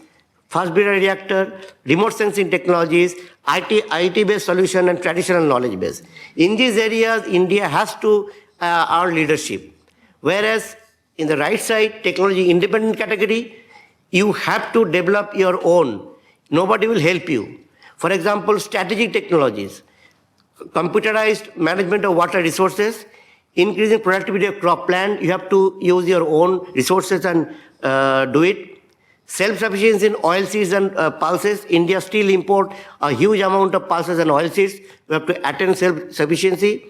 fast breeder reactor, remote sensing technologies, IT-based solution, and traditional knowledge base. In these areas, India has to earn leadership. Whereas in the right side, technology independent category, you have to develop your own. Nobody will help you. For example, strategic technologies, computerized management of water resources, increasing productivity of crop plant, you have to use your own resources and do it. Self-sufficiency in oil seeds and pulses, India still import a huge amount of pulses and oil seeds. We have to attain self-sufficiency.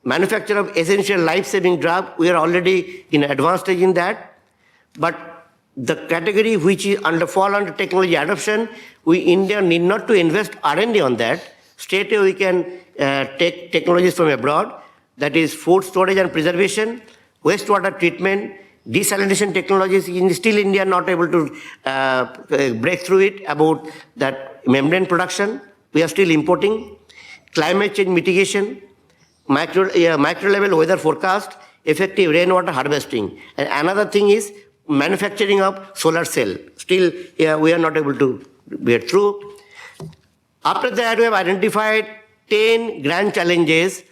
Manufacture of essential life-saving drug, we are already in advanced stage in that. But the category which is fall under technology adoption, India need not to invest R&D on that. Straight away we can take technologies from abroad, that is food storage and preservation, wastewater treatment, desalination technologies. Still India not able to break through it about that membrane production. We are still importing. Climate change mitigation, micro level weather forecast, effective rainwater harvesting. And another thing is manufacturing of solar cell. Still we are not able to get through. After that, we have identified 10 grand challenges.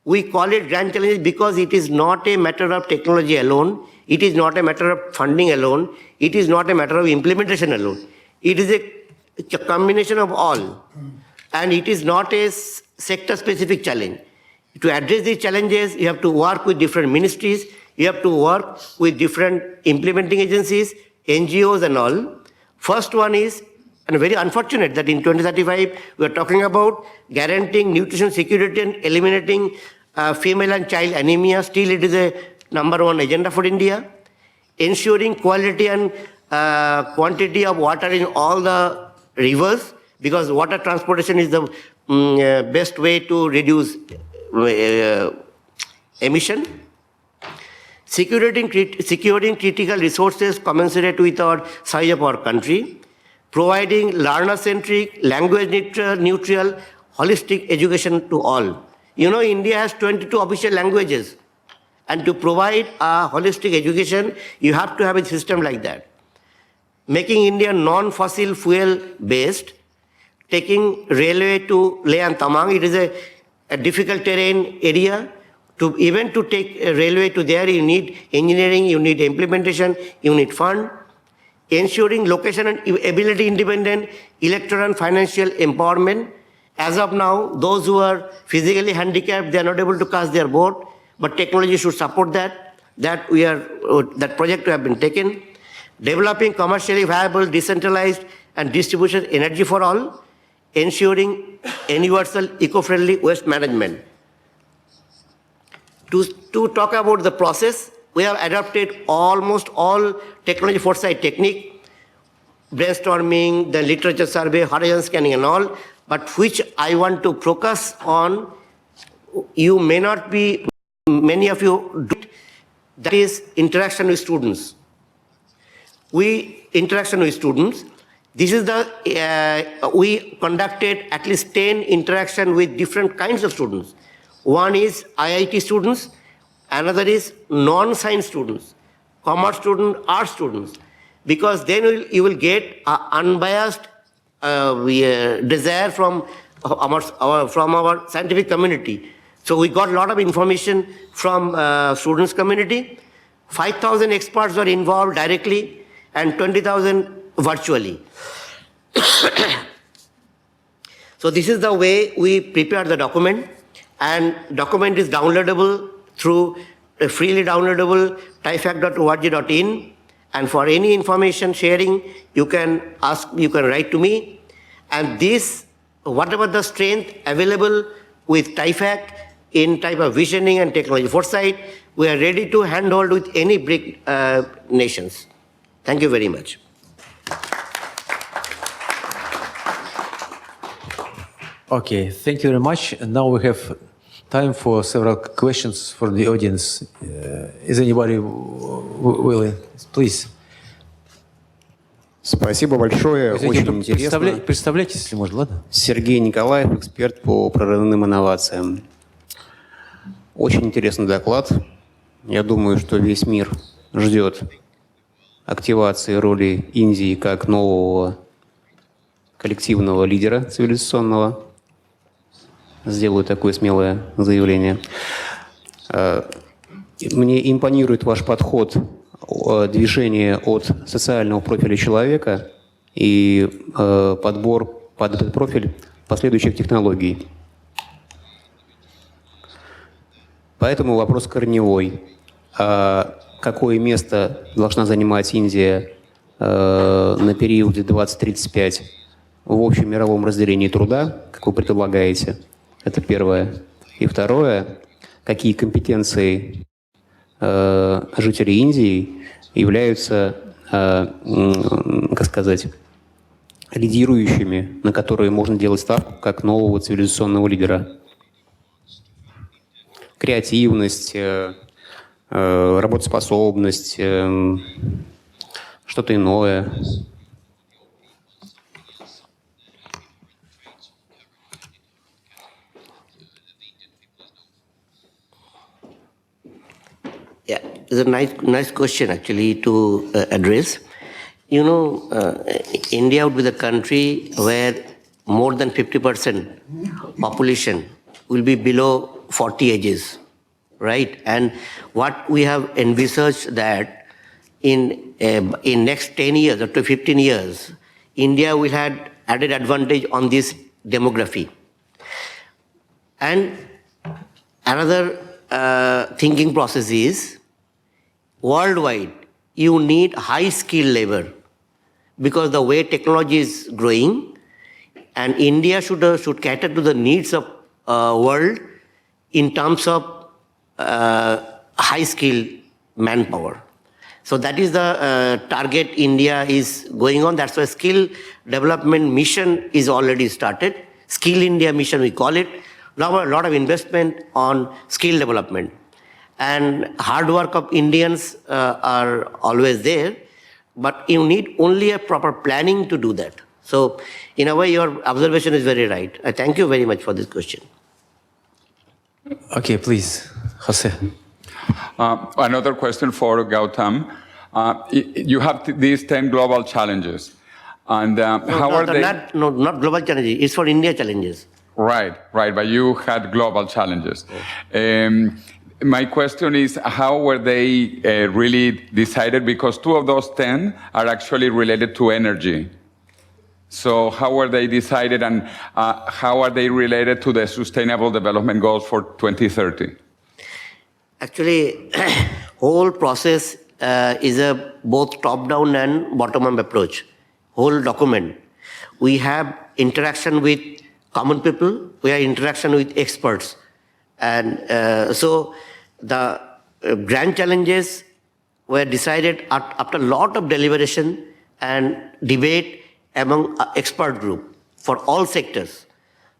We call it grand challenges because it is not a matter of technology alone. It is not a matter of funding alone. It is not a matter of implementation alone. It is a combination of all. And it is not a sector-specific challenge. To address these challenges, you have to work with different ministries. You have to work with different implementing agencies, NGOs and all. First one is, and very unfortunate that in 2035, we are talking about guaranteeing nutrition security and eliminating female and child anemia. Still, it is a #1 agenda for India. Ensuring quality and quantity of water in all the rivers, because water transportation is the best way to reduce emission. Securing critical resources commensurate with our size of our country. Providing learner-centric, language-neutral, holistic education to all. You know, India has 22 official languages. And to provide a holistic education, you have to have a system like that. Making India non-fossil fuel-based, taking railway to Leh and Tamang, it is a difficult terrain area. Even to take a railway to there, you need engineering, you need implementation, you need fund. Ensuring location and ability independent, electoral and financial empowerment. As of now, those who are physically handicapped, they are not able to cast their vote, but technology should support that. That project have been taken. Developing commercially viable, decentralized and distribution energy for all. Ensuring universal eco-friendly waste management. To talk about the process, we have adopted almost all technology foresight technique, brainstorming, the literature survey, horizon scanning and all, but which I want to focus on, you may not be, many of you do it, that is interaction with students. Interaction with students. This is we conducted at least 10 interaction with different kinds of students. One is IIT students, another is non-science students, commerce students, art students, because then you will get an unbiased desire from our scientific community. So we got a lot of information from students community. 5,000 experts were involved directly and 20,000 virtually. So this is the way we prepare the document, and document is downloadable through freely downloadable tyfact.org.in, and for any information sharing, you can write to me. And this, whatever the strength available with TIFAC in type of visioning and technology foresight, we are ready to handhold with any BRICS nations. Thank you very much. Okay, thank you very much. And now we have time for several questions for the audience. Is anybody willing? Please. Спасибо большое, очень интересно. Представляйтесь, если можно, ладно? Сергей Николаев, эксперт по прорывным инновациям. Очень интересный доклад. Я думаю, что весь мир ждет активации роли Индии как нового коллективного лидера цивилизационного. Сделаю такое смелое заявление. Мне импонирует ваш подход движения от социального профиля человека и подбор под этот профиль последующих технологий. Поэтому вопрос корневой. Какое место должна занимать Индия на периоде 2035 в общем мировом разделении труда, как вы предполагаете? Это первое. И второе, какие компетенции жителей Индии являются, как сказать, лидирующими, на которые можно делать ставку как нового цивилизационного лидера? Креативность, работоспособность, что-то иное. Yeah, it's a nice question actually to address. You know, India would be the country where more than 50% population will be below 40 ages, right? And what we have envisaged that in next 10 years or to 15 years, India will have added advantage on this demography. And another thinking process is worldwide you need high skilled labor because the way technology is growing, and India should cater to the needs of world in terms of high skilled manpower. So that is the target India is going on. That's why skill development mission is already started. Skill India mission we call it. Now a lot of investment on skill development. And hard work of Indians are always there, but you need only a proper planning to do that. So in a way your observation is very right. I thank you very much for this question. Okay, please, Jose. Another question for Gautam. You have these 10 global challenges. And how are they? Not global challenges, it's for India challenges. Right, but you had global challenges. My question is, how were they really decided? Because 2 of those 10 are actually related to energy. So how were they decided, and how are they related to the Sustainable Development Goals for 2030? Actually, whole process is a both top-down and bottom-up approach. Whole document. We have interaction with common people, we have interaction with experts. And so the grand challenges were decided after a lot of deliberation and debate among expert group for all sectors.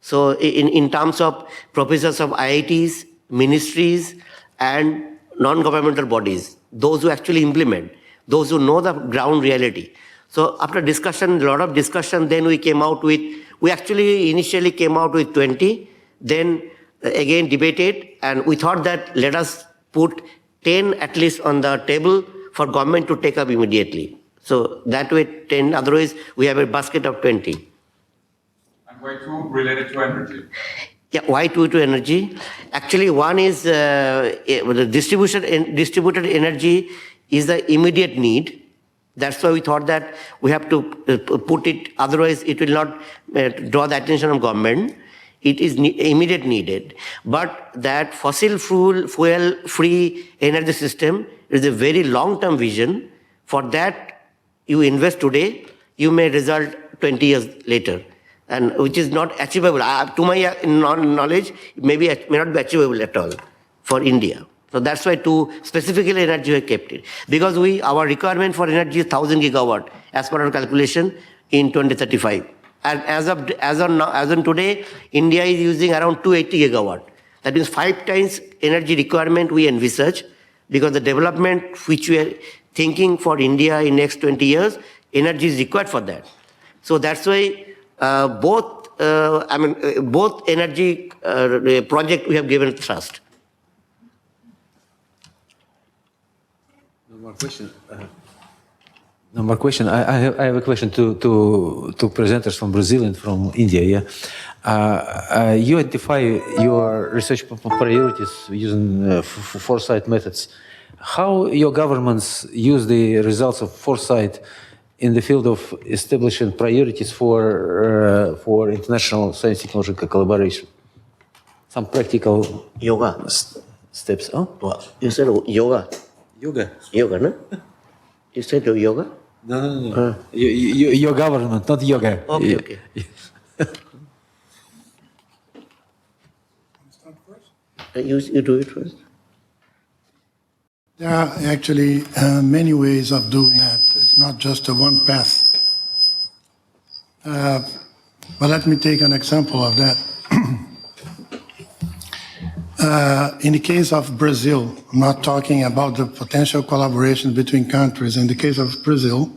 So in terms of professors of IITs, ministries, and non-governmental bodies, those who actually implement, those who know the ground reality. So after discussion, a lot of discussion, then we actually initially came out with 20, then again debated, and we thought that let us put 10 at least on the table for government to take up immediately. So that way 10, otherwise we have a basket of 20. And why 2 related to energy? Yeah, why to energy? Actually, one is the distributed energy is the immediate need. That's why we thought that we have to put it, otherwise it will not draw the attention of government. It is immediate needed. But that fossil fuel-free energy system is a very long-term vision. For that, you invest today, you may result 20 years later, and which is not achievable. To my knowledge, may not be achievable at all for India. So that's why specifically energy we kept it. Because our requirement for energy is 1,000 gigawatt as per our calculation in 2035. And as on today, India is using around 280 gigawatt. That means 5 times energy requirement we envisage, because the development which we are thinking for India in next 20 years, energy is required for that. So that's why both energy project we have given trust. No more question. No more question. I have a question to presenters from Brazil and from India. Yeah, you identify your research priorities using foresight methods. How your governments use the results of foresight in the field of establishing priorities for international science technological collaboration? Some practical Yoga. steps. Huh? Well, you said yoga. Yoga. Yoga, no? You said yoga? No. Your government, not yoga. Okay, okay. You do it first. There are actually many ways of doing that. It's not just a one path. But let me take an example of that. In the case of Brazil, I'm not talking about the potential collaboration between countries. In the case of Brazil,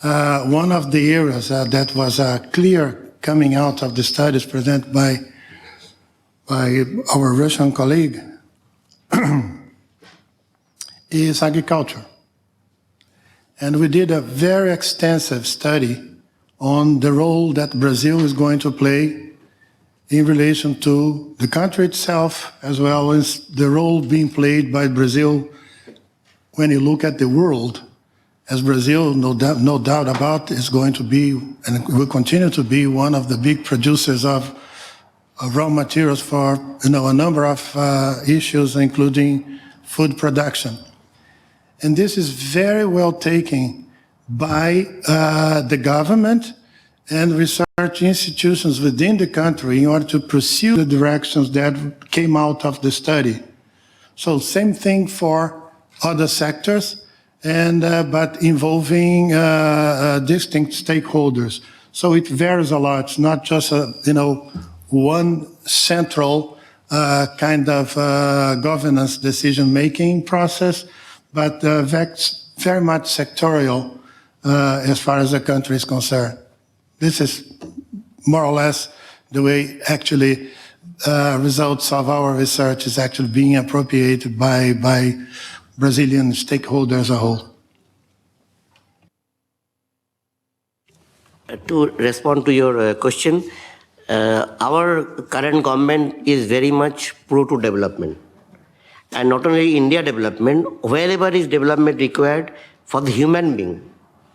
one of the areas that was clear coming out of the studies presented by our Russian colleague is agriculture. And we did a very extensive study on the role that Brazil is going to play in relation to the country itself, as well as the role being played by Brazil when you look at the world, as Brazil, no doubt about, is going to be, and will continue to be, one of the big producers of raw materials for a number of issues, including food production. And this is very well taken by the government and research institutions within the country in order to pursue the directions that came out of the study. So same thing for other sectors, and but involving distinct stakeholders. So it varies a lot. It's not just one central kind of governance decision-making process, but very much sectorial as far as the country is concerned. This is more or less the way actually results of our research is actually being appropriated by Brazilian stakeholders as a whole. To respond to your question, our current government is very much pro to development. And not only India development, wherever is development required for the human being,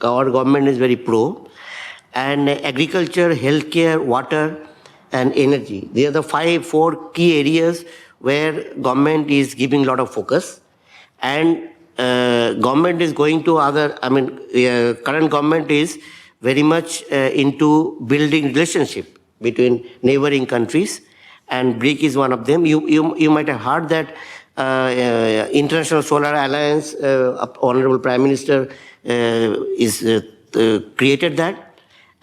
our government is very pro. And agriculture, healthcare, water, and energy. They are the four key areas where government is giving a lot of focus. And government is going to current government is very much into building relationship between neighboring countries, and BRICS is one of them. You might have heard that International Solar Alliance, Honorable Prime Minister is created that.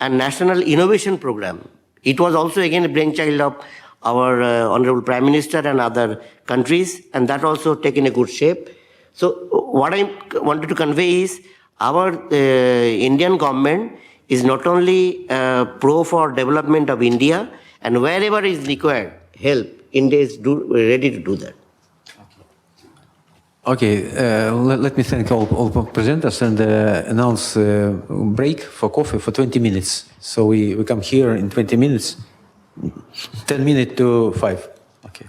And National Innovation Program. It was also again a brainchild of our Honorable Prime Minister and other countries, and that also taken a good shape. So what I wanted to convey is our Indian government is not only pro for development of India, and wherever is required help, India is ready to do that. Okay, let me thank all presenters and announce break for coffee for 20 minutes. So we come here in 20 minutes, 10 minutes to 5. Okay.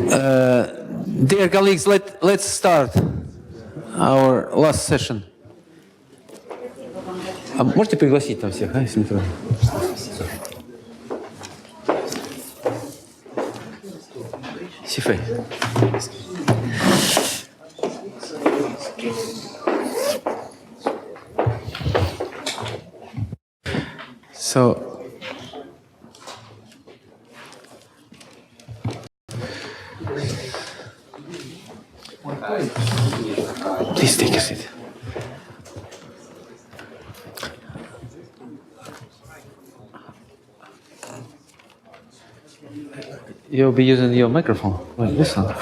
Dear colleagues, let's start our last session. А можете пригласить там всех, если не трудно? Сифей. So, please take a seat. You'll be using your microphone, like this one.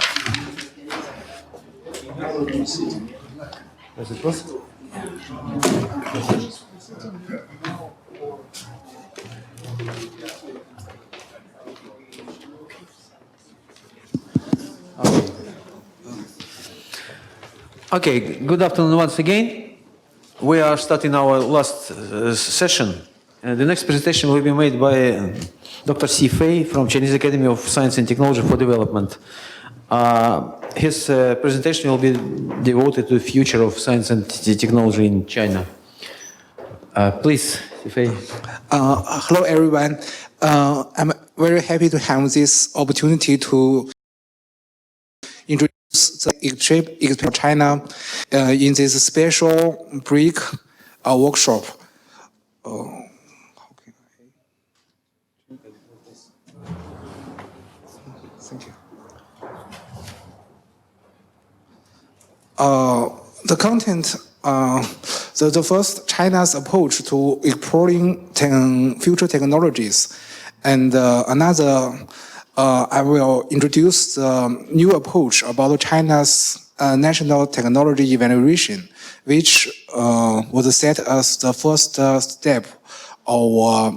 Does it work? Okay, good afternoon once again. We are starting our last session. The next presentation will be made by Dr. Xi Fei from Chinese Academy of Science and Technology for Development. His presentation will be devoted to the future of science and technology in China. Please, Xi Fei. Hello, everyone. I'm very happy to have this opportunity to introduce the experience of China in this special BRICS workshop. Thank you. The content, the first, China's approach to exploring future technologies, and another, I will introduce the new approach about China's national technology evaluation, which was set as the first step of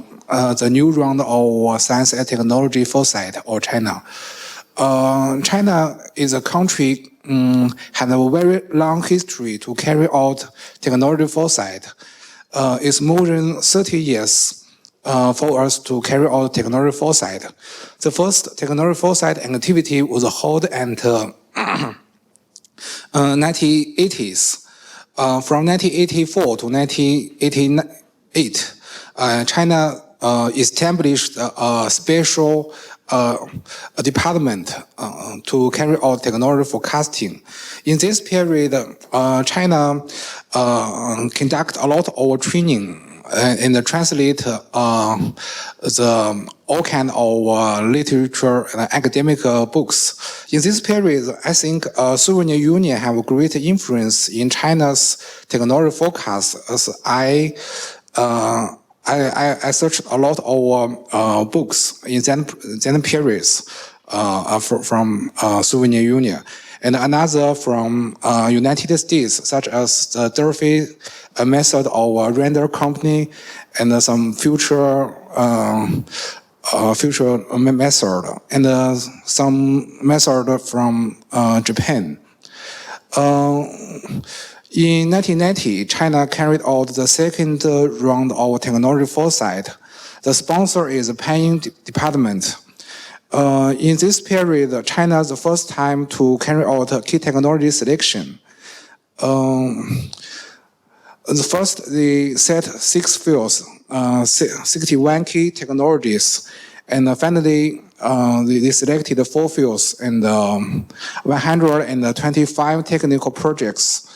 the new round of science and technology foresight or China. China is a country has a very long history to carry out technology foresight. It's more than 30 years for us to carry out technology foresight. The first technology foresight activity was held in the 1980s. From 1984 to 1988, China established a special department to carry out technology forecasting. In this period, China conduct a lot of training and translate the all kind of literature and academic books. In this period, I think Soviet Union have a great influence in China's technology forecast. As I searched a lot of books in that periods from Soviet Union, and another from United States, such as the Durfee method of render company, and some future method, and some method from Japan. In 1990, China carried out the second round of technology foresight. The sponsor is the Peiying Department. In this period, China is the first time to carry out key technology selection. First, they set 6 fields, 61 key technologies, and finally, they selected 4 fields and 125 technical projects.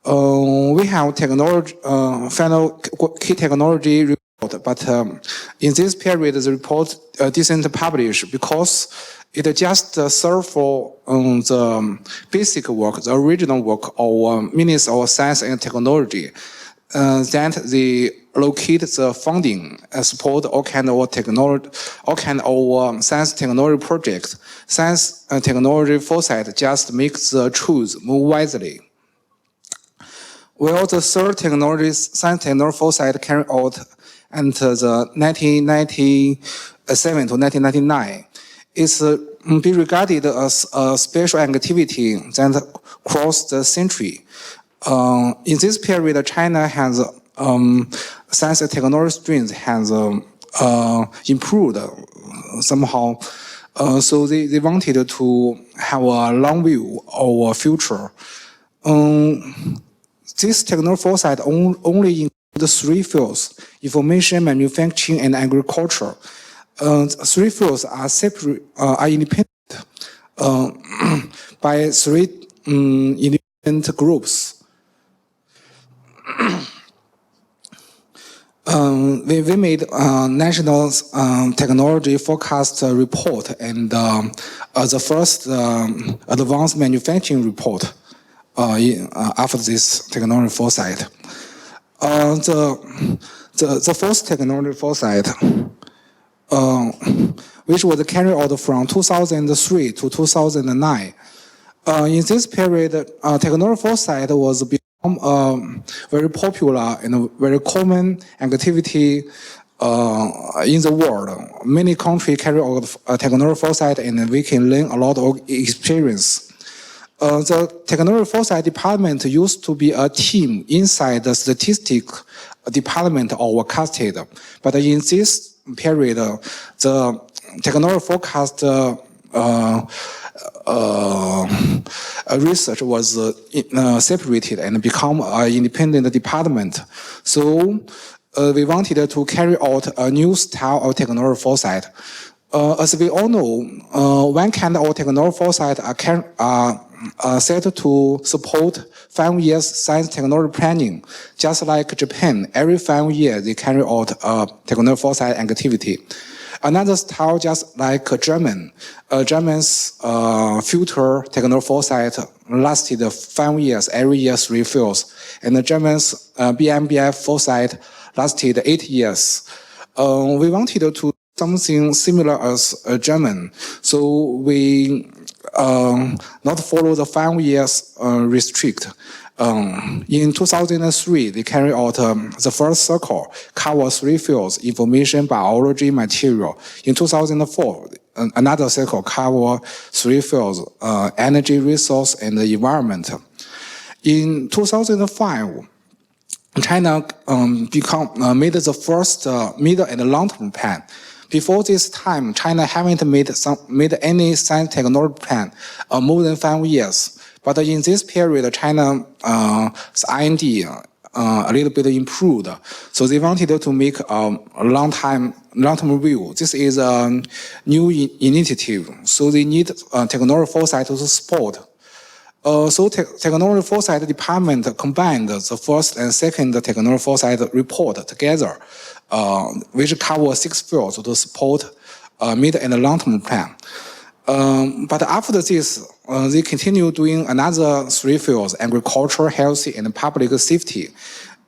We have technology, final key technology report, but in this period, the report didn't publish because it just served for the basic work, the original work of Ministry of Science and Technology. That they locate the funding and support all kind of technology, all kind of science technology projects. Science and technology foresight just makes the truth more wisely. Well, the third science technology foresight carried out until the 1997 to 1999 is be regarded as a special activity that crossed the century. In this period, China has science and technology strength has improved somehow. So they wanted to have a long view of a future. This technology foresight only includes 3 fields: information, manufacturing, and agriculture. 3 fields are separate, are independent by 3 independent groups. We made national technology forecast report and the first advanced manufacturing report after this technology foresight. The first technology foresight, which was carried out from 2003 to 2009. In this period, technology foresight was become very popular and a very common activity in the world. Many countries carry out technology foresight, and we can learn a lot of experience. The technology foresight department used to be a team inside the statistic department or casted, but in this period, the technology forecast research was separated and become an independent department. So we wanted to carry out a new style of technology foresight. As we all know, one kind of technology foresight are set to support 5 years science technology planning. Just like Japan, every 5 years they carry out a technology foresight activity. Another style, just like German's future technology foresight lasted 5 years, every year 3 fields. And the German's BMBF foresight lasted 8 years. We wanted to do something similar as German. So we not follow the 5 years restrict. In 2003, they carried out the first circle, cover 3 fields: information, biology, material. In 2004, another circle cover 3 fields: energy, resource, and the environment. In 2005, China made the first middle and long-term plan. Before this time, China haven't made any science technology plan more than 5 years. But in this period, China's R&D a little bit improved. So they wanted to make a long-term view. This is a new initiative. So they need technology foresight to support. So technology foresight department combined the first and second technology foresight report together, which cover 6 fields to support mid and long-term plan. But after this, they continue doing another 3 fields: agriculture, healthy, and public safety,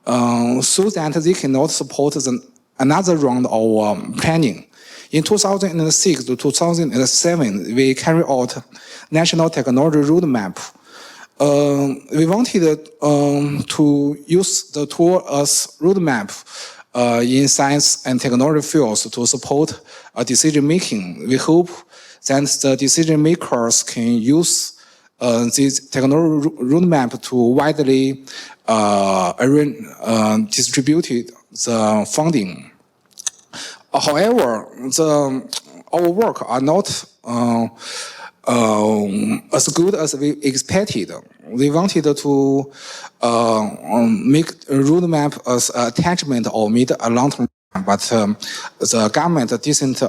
so that they cannot support another round of planning. In 2006 to 2007, we carried out national technology roadmap. We wanted to use the tool as roadmap in science and technology fields to support decision making. We hope that the decision makers can use this technology roadmap to widely distribute the funding. However, our work are not as good as we expected. We wanted to make a roadmap as attachment or mid and long-term. But the government didn't,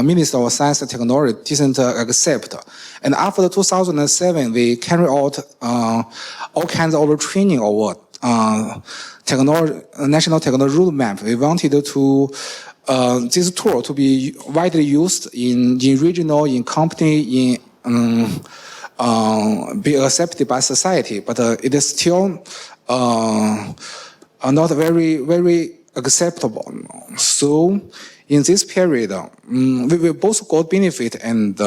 Minister of Science and Technology didn't accept. And after 2007, we carried out all kinds of training over national technology roadmap. We wanted to this tool to be widely used in regional, in company, be accepted by society. But it is still not very acceptable. So in this period, we both got benefit and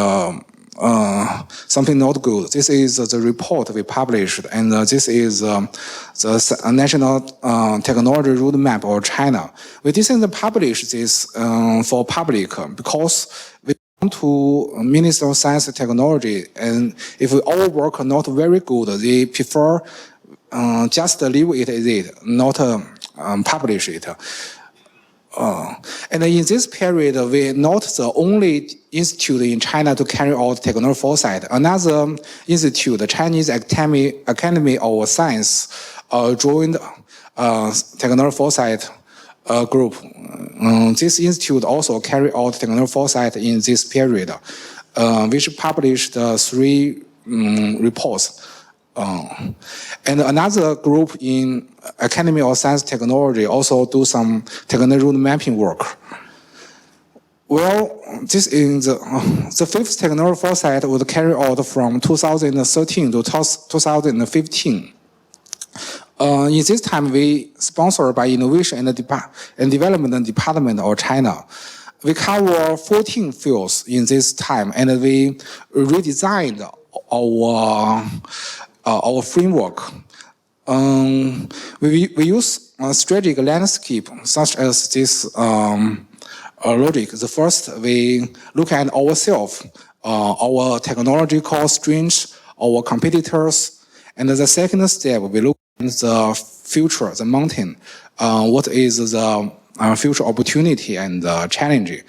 something not good. This is the report we published, and this is the National Technology Roadmap of China. We didn't publish this for public because we want to Minister of Science and Technology, and if our work not very good, they prefer just leave it as it, not publish it. And in this period, we're not the only institute in China to carry out technology foresight. Another institute, the Chinese Academy of Science, joined technology foresight group. This institute also carried out technology foresight in this period, which published 3 reports. And another group in Academy of Science Technology also do some technology road mapping work. Well, this is the 5th technology foresight was carried out from 2013 to 2015. In this time, we sponsored by Innovation and Development Department of China. We cover 14 fields in this time, and we redesigned our framework. We use a strategic landscape such as this logic. The first, we look at ourselves, our technological strengths, our competitors, and the second step, we look at the future, the mountain. What is the future opportunity and challenge?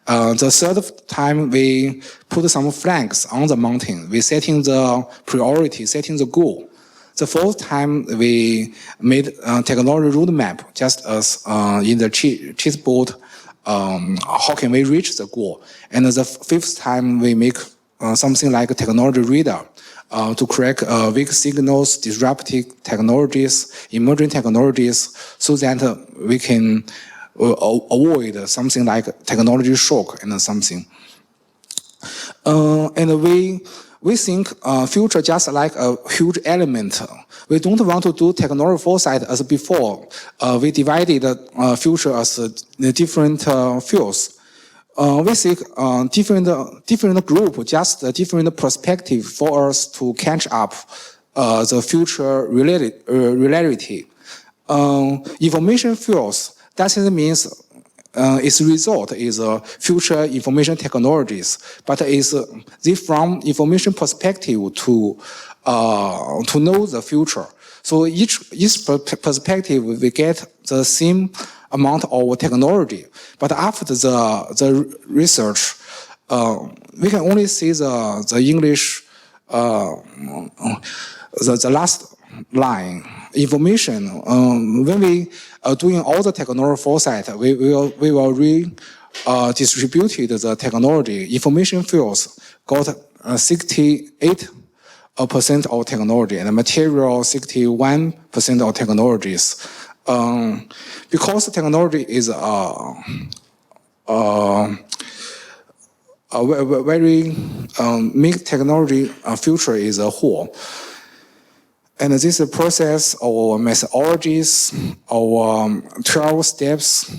The third time, we put some flags on the mountain. We setting the priority, setting the goal. The fourth time, we made a technology roadmap, just as in the chessboard, how can we reach the goal? And the fifth time, we make something like a technology radar to crack weak signals, disruptive technologies, emerging technologies, so that we can avoid something like technology shock and something. And we think future just like a huge element. We don't want to do technology foresight as before. We divided future as different fields. We think different group, just a different perspective for us to catch up the future reality. Information fields, that means its result is future information technologies, but is from information perspective to know the future. So each perspective we get the same amount of technology, but after the research, we can only see the English the last line information. When we are doing all the technology foresight, we will distribute the technology. Information fields got 68% of technology, and material 61% of technologies. Because technology is a very make technology future is a whole. And this is a process of methodologies, our 12 steps,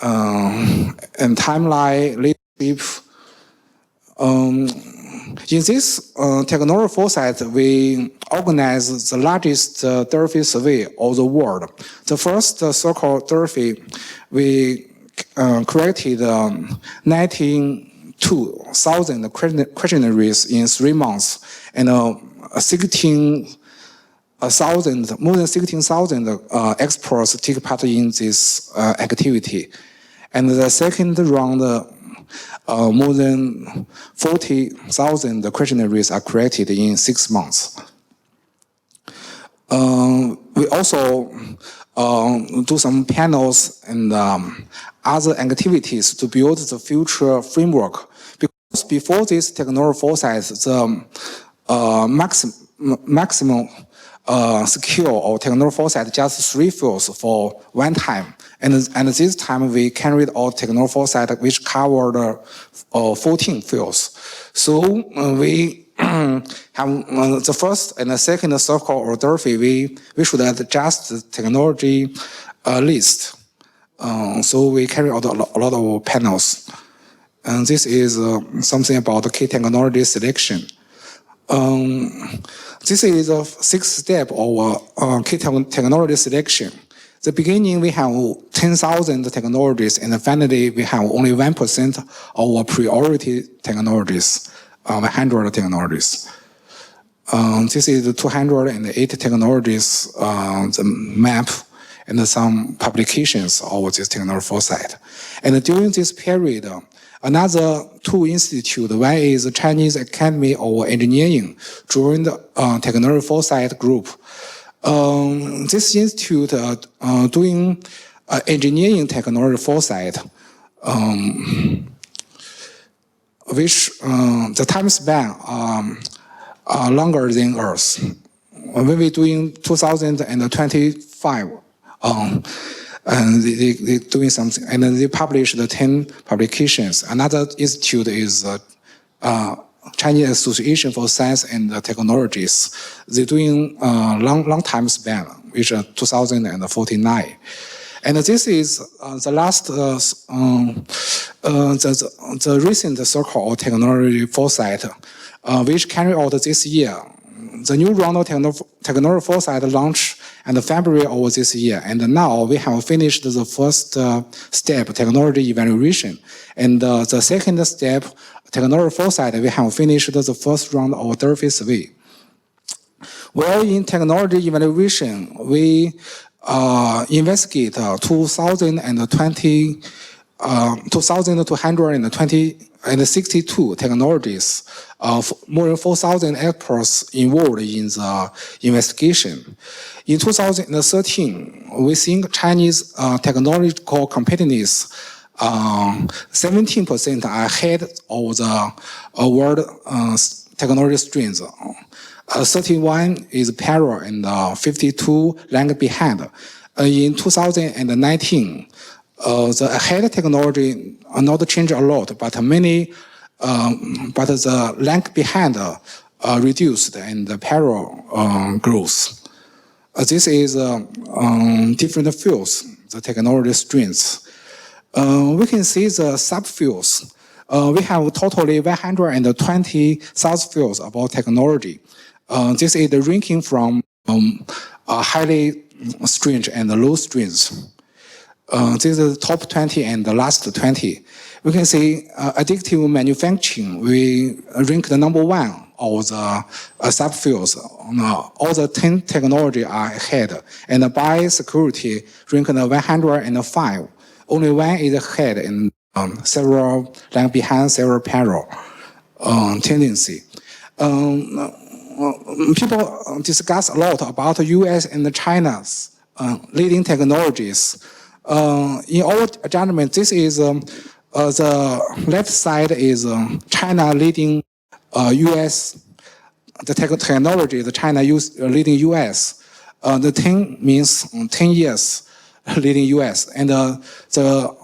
and timeline, leadership. In this technology foresight, we organize the largest Durfee survey of the world. The first so-called Durfee, we collected 92,000 questionnaires in 3 months, and more than 16,000 experts take part in this activity. And the second round, more than 40,000 questionnaires are created in 6 months. We also do some panels and other activities to build the future framework. Because before this technology foresight, the maximum skill or technology foresight just 3 fields for one time. And this time we carried out technology foresight which covered 14 fields. So we have the first and the second circle or Durfee, we should adjust the technology list. So we carry out a lot of panels. And this is something about the key technology selection. This is the 6th step of key technology selection. The beginning, we have 10,000 technologies, and finally, we have only 1% of our priority technologies, 100 technologies. This is the 208 technologies, the map, and some publications of this technology foresight. And during this period, another two institutes, one is the Chinese Academy of Engineering, joined the technology foresight group. This institute doing engineering technology foresight, which the time span are longer than ours. When we're doing 2025, and they doing something, and then they published the 10 publications. Another institute is Chinese Association for Science and Technologies. They're doing long time span, which is 2049. And this is the last, the recent circle of technology foresight, which carried out this year. The new round of technology foresight launched in February of this year. And now we have finished the first step, technology evaluation. And the second step, technology foresight, we have finished the first round of Durfee survey. Well, in technology evaluation, we investigate 2,262 technologies of more than 4,000 experts involved in the investigation. In 2013, we think Chinese technological competitiveness 17% ahead of the world technology strengths. 31 is parallel and 52 lag behind. In 2019, the ahead technology not changed a lot, but but the lag behind reduced and the parallel grows. This is different fields, the technology strengths. We can see the subfields. We have totally 120 subfields about technology. This is the ranking from highly strange and low strengths. This is the top 20 and the last 20. We can see additive manufacturing, we rank the number one of the subfields. All the 10 technology are ahead. And biosecurity ranked 105. Only one is ahead and several lag behind, several parallel tendency. People discuss a lot about US and China's leading technologies. In our judgment, this is the left side is China leading US, the technology, the China leading US. The 10 means 10 years leading US. And the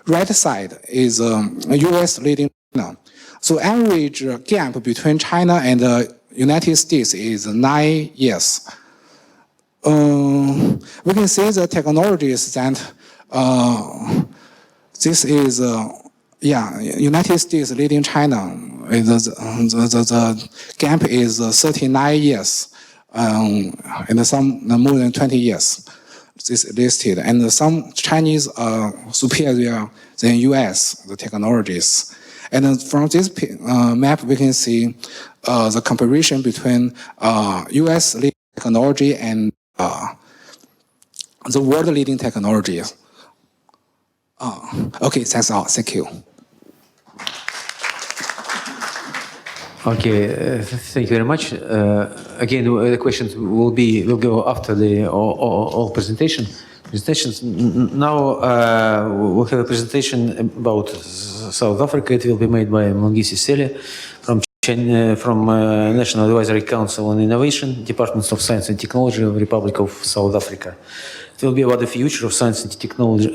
right side is US leading China. So average gap between China and the United States is 9 years. We can see the technologies that this is, United States leading China. The gap is 39 years, and some more than 20 years. This is listed, and some Chinese are superior than US, the technologies. And from this map, we can see the comparison between US leading technology and the world leading technology. Okay, that's all. Thank you. Okay, thank you very much. Again, the questions will go after the all presentations. Now we'll have a presentation about South Africa. It will be made by Mongisi Sele from National Advisory Council on Innovation, Department of Science and Technology of the Republic of South Africa. It will be about the future of science and technology.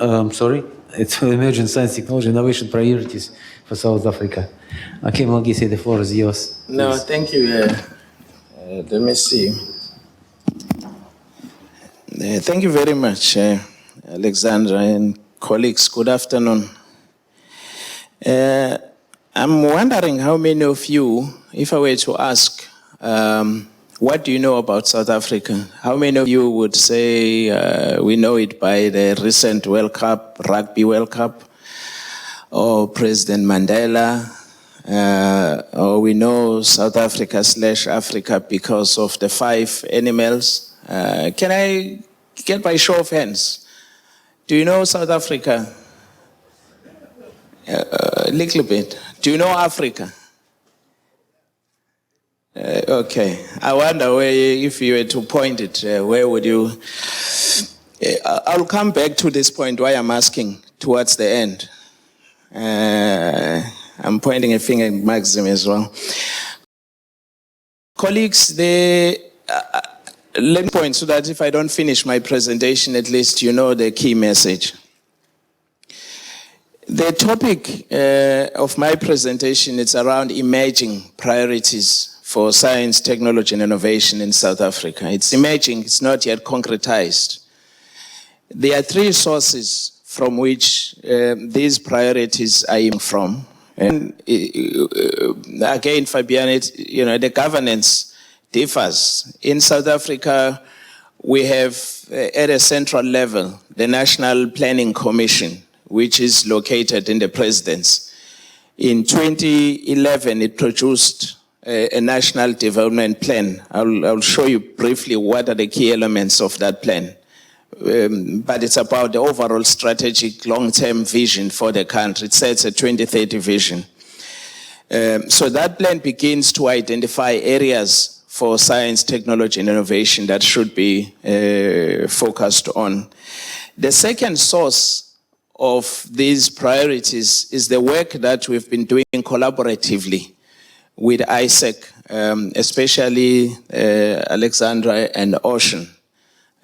It will emerging science, technology, innovation priorities for South Africa. Okay, Mongisi, the floor is yours. No, please. Thank you. Let me see. Thank you very much, Alexandra and colleagues. Good afternoon. I'm wondering how many of you, if I were to ask, what do you know about South Africa? How many of you would say we know it by the recent World Cup, Rugby World Cup, or President Mandela, or we know South Africa / Africa because of the 5 animals? Can I Get by show of hands. Do you know South Africa? A little bit. Do you know Africa? Okay. I wonder where, if you were to point it, where would you? I'll come back to this point why I'm asking towards the end. I'm pointing a finger at Maxim as well. Colleagues, let me point so that if I don't finish my presentation, at least you know the key message. The topic of my presentation is around emerging priorities for science, technology, and innovation in South Africa. It's emerging, it's not yet concretized. There are three sources from which these priorities are aimed from. And again, Fabian, the governance differs. In South Africa, we have at a central level, the National Planning Commission, which is located in the presidency. In 2011, it produced a national development plan. I'll show you briefly what are the key elements of that plan. But it's about the overall strategic long-term vision for the country. It sets a 2030 vision. So that plan begins to identify areas for science, technology, and innovation that should be focused on. The second source of these priorities is the work that we've been doing collaboratively with ISEC, especially Alexandra and Ocean.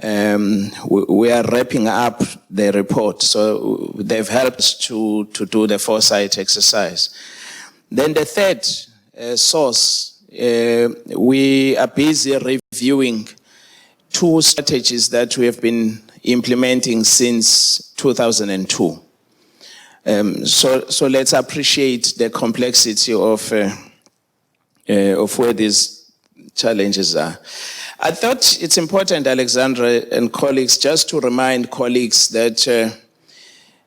We are wrapping up the report, so they've helped us to do the Foresight exercise. Then the third source, we are busy reviewing two strategies that we have been implementing since 2002. So let's appreciate the complexity of where these challenges are. I thought it's important, Alexandra and colleagues, just to remind colleagues that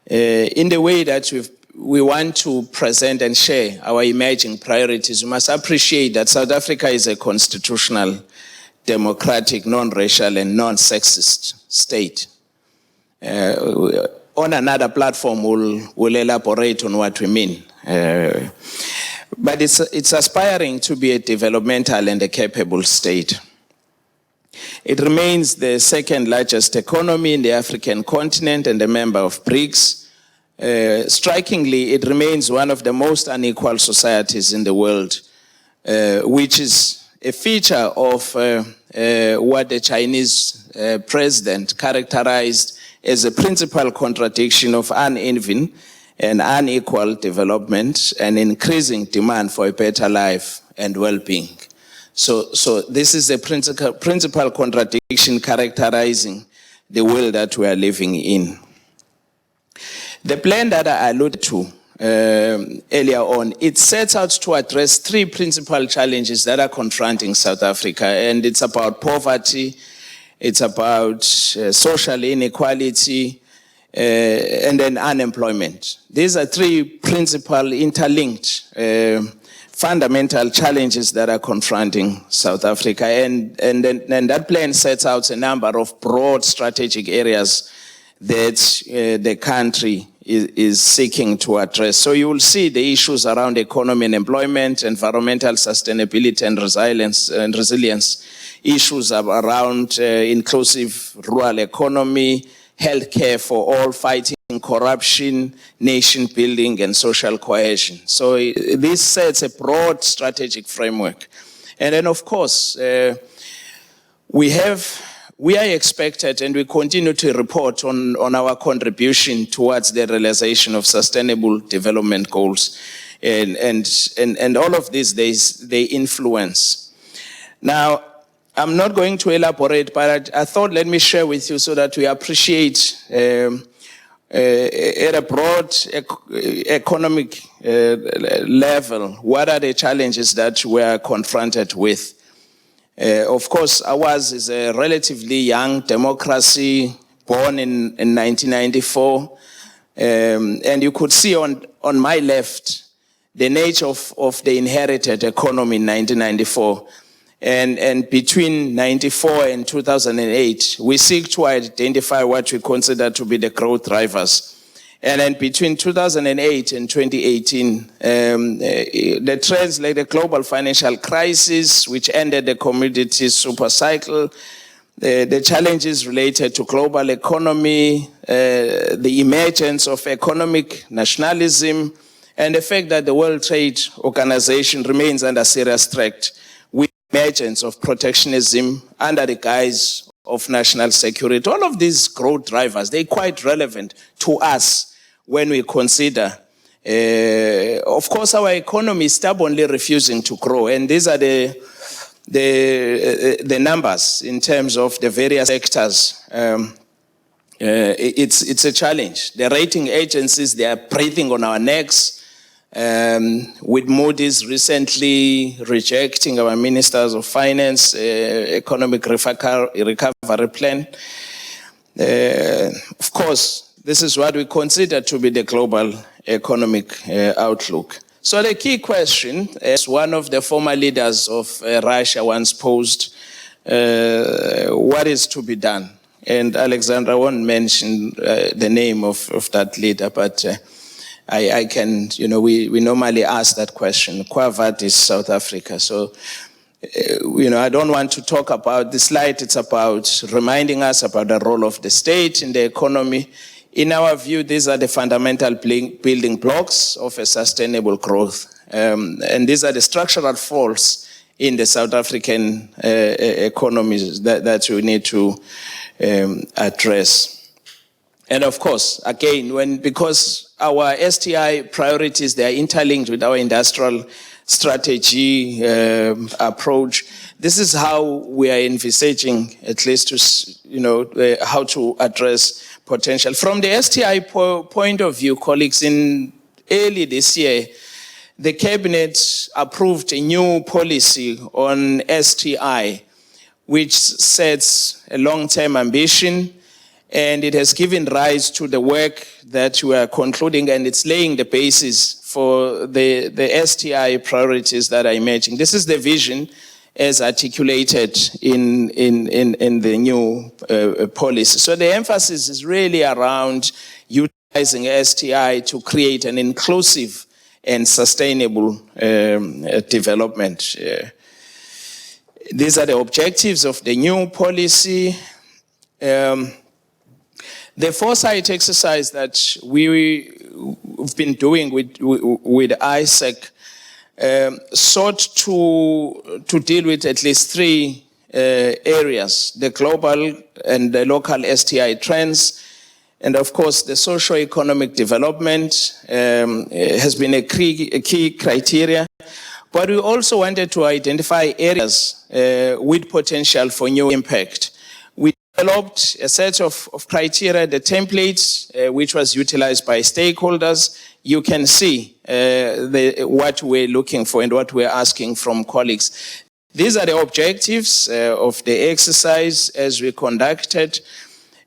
in the way that we want to present and share our emerging priorities, we must appreciate that South Africa is a constitutional, democratic, non-racial, and non-sexist state. On another platform, we'll elaborate on what we mean. But it's aspiring to be a developmental and a capable state. It remains the second largest economy in the African continent and a member of BRICS. Strikingly, it remains one of the most unequal societies in the world, which is a feature of what the Chinese president characterized as a principal contradiction of uneven and unequal development and increasing demand for a better life and well-being. So this is a principal contradiction characterizing the world that we are living in. The plan that I alluded to earlier on, it sets out to address three principal challenges that are confronting South Africa, and it's about poverty, it's about social inequality, and then unemployment. These are three principal interlinked fundamental challenges that are confronting South Africa, and that plan sets out a number of broad strategic areas that the country is seeking to address. So you will see the issues around economy and employment, environmental sustainability and resilience, issues around inclusive rural economy, healthcare for all, fighting corruption, nation building, and social cohesion. So this sets a broad strategic framework. And then, of course, we are expected, and we continue to report on our contribution towards the realization of sustainable development goals. And all of these, they influence. Now, I'm not going to elaborate, but I thought let me share with you so that we appreciate at a broad economic level, what are the challenges that we are confronted with. Of course, ours is a relatively young democracy, born in 1994. And you could see on my left the nature of the inherited economy in 1994. And between 94 and 2008, we seek to identify what we consider to be the growth drivers. And then between 2008 and 2018, the trends like the global financial crisis, which ended the commodity super cycle, the challenges related to global economy, the emergence of economic nationalism, and the fact that the World Trade Organization remains under serious threat with the emergence of protectionism under the guise of national security. All of these growth drivers, they're quite relevant to us when we consider, of course, our economy is stubbornly refusing to grow, and these are the numbers in terms of the various sectors. It's a challenge. The rating agencies, they are breathing on our necks, with Moody's recently rejecting our ministers of finance economic recovery plan. Of course, this is what we consider to be the global economic outlook. So the key question, as one of the former leaders of Russia once posed, what is to be done? And Alexandra won't mention the name of that leader, but I can, we normally ask that question. Quavat is South Africa. So, I don't want to talk about this slide. It's about reminding us about the role of the state in the economy. In our view, these are the fundamental building blocks of a sustainable growth. And these are the structural faults in the South African economies that we need to address. And of course, again, because our STI priorities, they are interlinked with our industrial strategy approach, this is how we are envisaging, at least, how to address potential. From the STI point of view, colleagues, in early this year, the Cabinet approved a new policy on STI, which sets a long-term ambition, and it has given rise to the work that we are concluding, and it's laying the basis for the STI priorities that are emerging. This is the vision as articulated in the new policy. So the emphasis is really around utilizing STI to create an inclusive and sustainable development. These are the objectives of the new policy. The Foresight exercise that we've been doing with ISEC sought to deal with at least three areas: the global and the local STI trends, and of course the socio-economic development has been a key criteria. But we also wanted to identify areas with potential for new impact. We developed a set of criteria, the templates, which was utilized by stakeholders. You can see what we're looking for and what we're asking from colleagues. These are the objectives of the exercise as we conducted.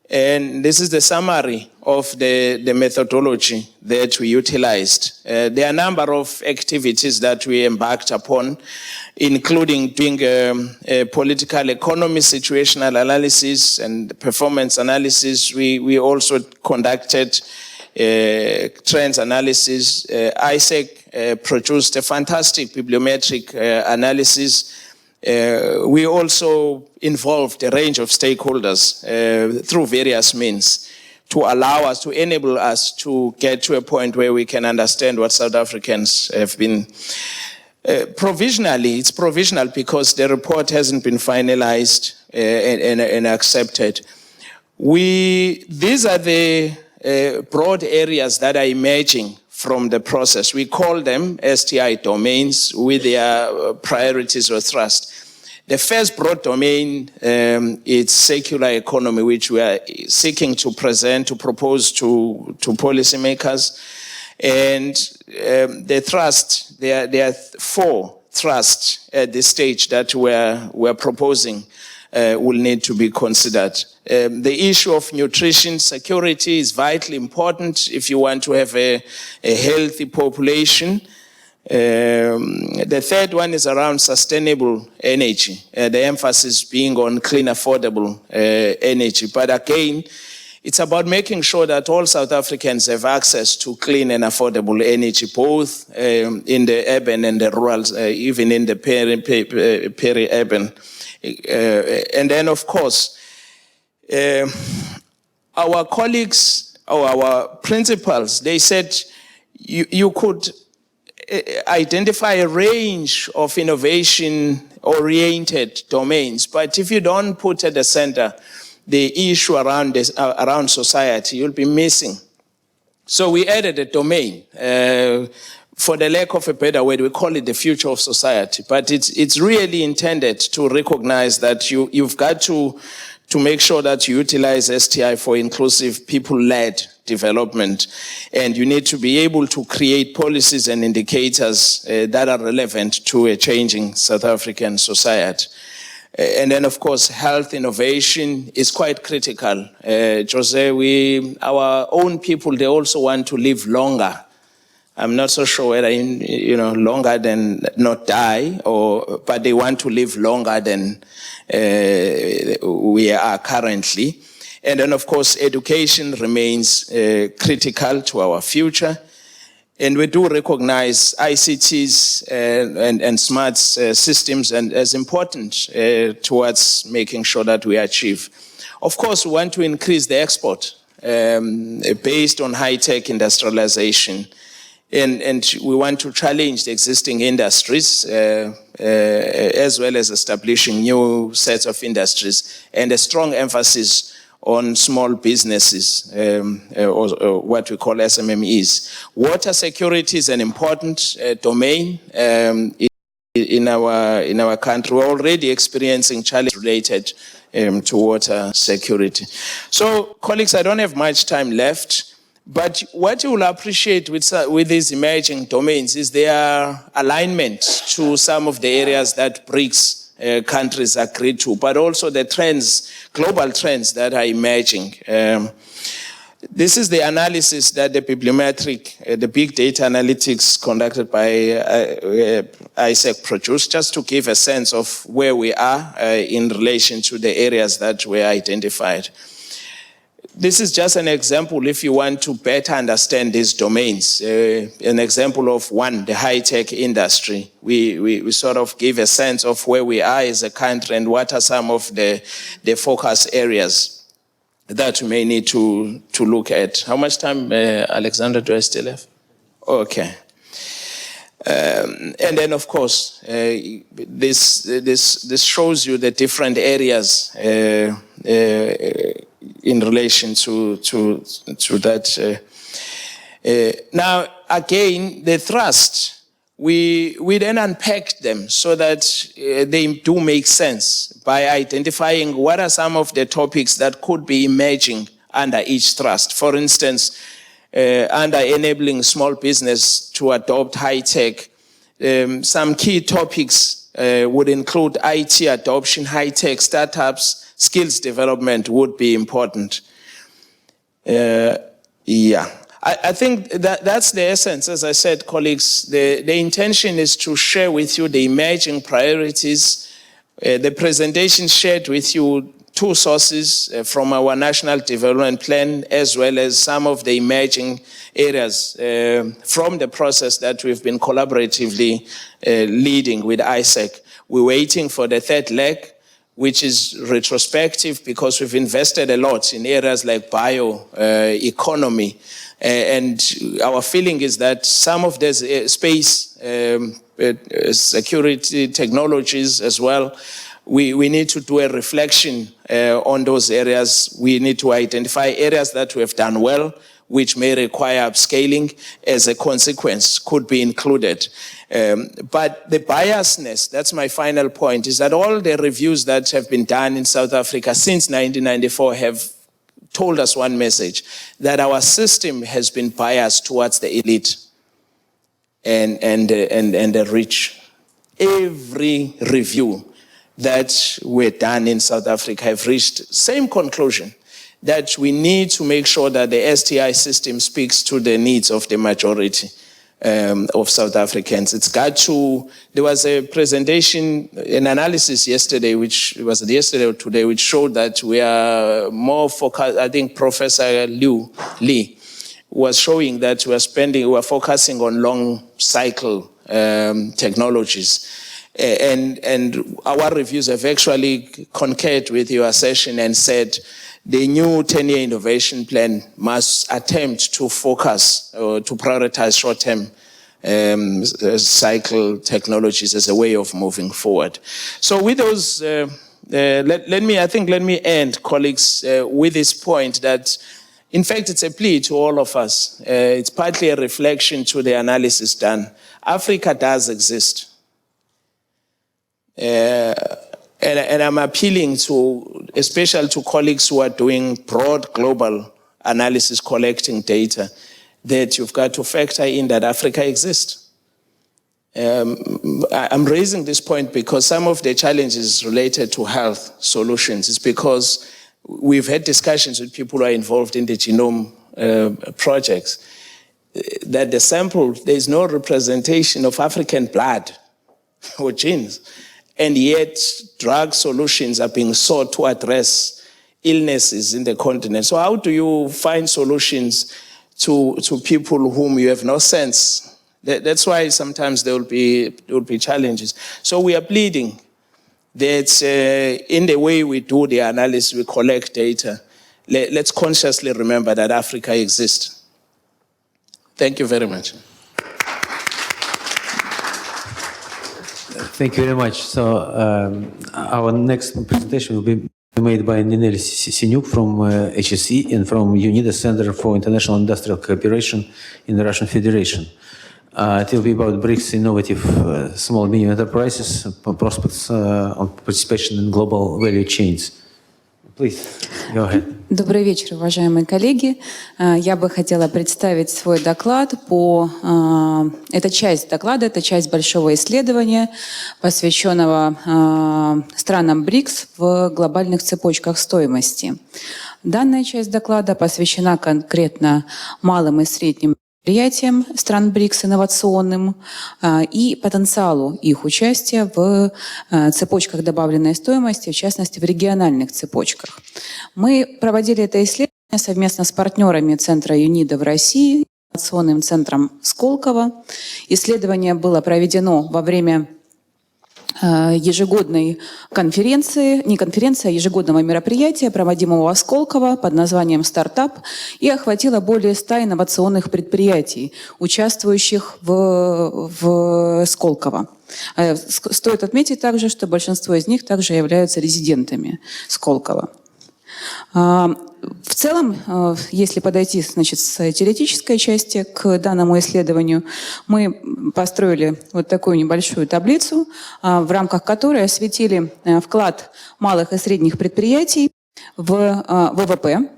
And this is the summary of the methodology that we utilized. There are a number of activities that we embarked upon, including doing a political economy situational analysis and performance analysis. We also conducted trends analysis. ISEC produced a fantastic bibliometric analysis. We also involved a range of stakeholders through various means to enable us to get to a point where we can understand what South Africans have been. Provisionally, it's provisional because the report hasn't been finalized and accepted. These are the broad areas that are emerging from the process. We call them STI domains with their priorities or thrust. The first broad domain is circular economy, which we are seeking to propose to policymakers. And the thrust, there are four thrusts at this stage that we're proposing will need to be considered. The issue of nutrition security is vitally important if you want to have a healthy population. The third one is around sustainable energy, the emphasis being on clean, affordable energy. But again, it's about making sure that all South Africans have access to clean and affordable energy, both in the urban and the rural, even in the peri-urban. And then, of course, our colleagues or our principals, they said you could identify a range of innovation-oriented domains, but if you don't put at the center the issue around society, you'll be missing. So we added a domain. For the lack of a better word, we call it the future of society. But it's really intended to recognize that you've got to make sure that you utilize STI for inclusive, people-led development. And you need to be able to create policies and indicators that are relevant to a changing South African society. And then, of course, health innovation is quite critical. Jose, our own people, they also want to live longer. I'm not so sure whether, longer than not die, but they want to live longer than we are currently. And then, of course, education remains critical to our future. And we do recognize ICTs and smart systems as important towards making sure that we achieve. Of course, we want to increase the export based on high-tech industrialization. And we want to challenge the existing industries as well as establishing new sets of industries, and a strong emphasis on small businesses, or what we call SMMEs. Water security is an important domain in our country. We're already experiencing challenges related to water security. So, colleagues, I don't have much time left. But what you will appreciate with these emerging domains is their alignment to some of the areas that BRICS countries agreed to, but also the trends, global trends that are emerging. This is the analysis that the bibliometric, the big data analytics conducted by ISEC produced, just to give a sense of where we are in relation to the areas that were identified. This is just an example if you want to better understand these domains. An example of one, the high-tech industry. We sort of give a sense of where we are as a country and what are some of the focus areas that we may need to look at. How much time, Alexander, do I still have? Okay. And then, of course, this shows you the different areas in relation to that. Now, again, the thrust, we then unpack them so that they do make sense by identifying what are some of the topics that could be emerging under each thrust. For instance, under enabling small business to adopt high-tech, some key topics would include IT adoption, high-tech startups, skills development would be important. I think that's the essence. As I said, colleagues, the intention is to share with you the emerging priorities. The presentation shared with you two sources from our National Development Plan, as well as some of the emerging areas from the process that we've been collaboratively leading with ISEC. We're waiting for the third leg, which is retrospective because we've invested a lot in areas like bioeconomy. And our feeling is that some of this space security technologies as well, we need to do a reflection on those areas. We need to identify areas that we have done well, which may require upscaling as a consequence, could be included. But the biasness, that's my final point, is that all the reviews that have been done in South Africa since 1994 have told us one message, that our system has been biased towards the elite and the rich. Every review that were done in South Africa have reached same conclusion, that we need to make sure that the STI system speaks to the needs of the majority. of South Africans. It's got to, there was a presentation, an analysis yesterday, which was it yesterday or today, which showed that we are more focused, I think Professor Lee was showing that we are focusing on long cycle technologies. And our reviews have actually concurred with your session and said the new 10-year innovation plan must attempt to focus or to prioritize short-term cycle technologies as a way of moving forward. So with those, let me end, colleagues, with this point that, in fact, it's a plea to all of us. It's partly a reflection to the analysis done. Africa does exist. And I'm appealing to, especially to colleagues who are doing broad global analysis, collecting data, that you've got to factor in that Africa exists. I'm raising this point because some of the challenges related to health solutions is because we've had discussions with people who are involved in the genome projects, that the sample, there's no representation of African blood or genes. And yet, drug solutions are being sought to address illnesses in the continent. So how do you find solutions to people whom you have no sense? That's why sometimes there will be challenges. So we are pleading that in the way we do the analysis, we collect data, let's consciously remember that Africa exists. Thank you very much. Thank you very much. So our next presentation will be made by Ninel Sinyuk from HSE and from UNIDA Center for International Industrial Cooperation in the Russian Federation. It will be about BRICS innovative small and medium enterprises, prospects on participation in global value chains. Please, go ahead. Добрый вечер, уважаемые коллеги. Я бы хотела представить свой доклад по... Это часть доклада, это часть большого исследования, посвященного странам БРИКС в глобальных цепочках стоимости. Данная часть доклада посвящена конкретно малым и средним предприятиям стран БРИКС инновационным и потенциалу их участия в цепочках добавленной стоимости, в частности, в региональных цепочках. Мы проводили это исследование совместно с партнерами Центра ЮНИДа в России, инновационным центром Сколково. Исследование было проведено во время ежегодной конференции, не конференции, а ежегодного мероприятия, проводимого в Сколково под названием «Стартап», и охватило более 100 инновационных предприятий, участвующих в Сколково. Стоит отметить также, что большинство из них также являются резидентами Сколково. В целом, если подойти, значит, с теоретической части к данному исследованию, мы построили вот такую небольшую таблицу, в рамках которой осветили вклад малых и средних предприятий в ВВП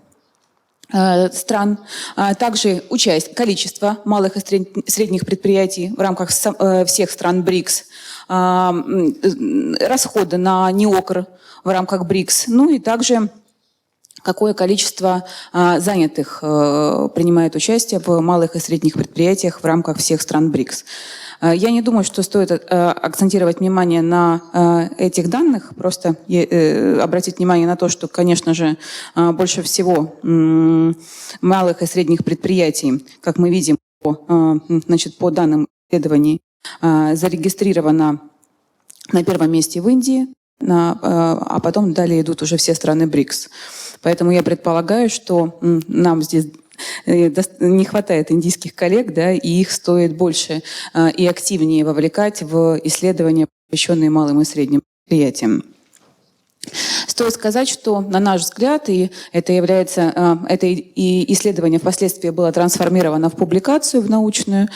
стран, также количество малых и средних предприятий в рамках всех стран БРИКС, расходы на НИОКР в рамках БРИКС, ну и также какое количество занятых принимает участие в малых и средних предприятиях в рамках всех стран БРИКС. Я не думаю, что стоит акцентировать внимание на этих данных, просто обратить внимание на то, что, конечно же, больше всего малых и средних предприятий, как мы видим, значит, по данным исследований, зарегистрировано на первом месте в Индии, а потом далее идут уже все страны БРИКС. Поэтому я предполагаю, что нам здесь не хватает индийских коллег, да, и их стоит больше и активнее вовлекать в исследования, посвященные малым и средним предприятиям. Стоит сказать, что, на наш взгляд, и это исследование впоследствии было трансформировано в публикацию, в научную,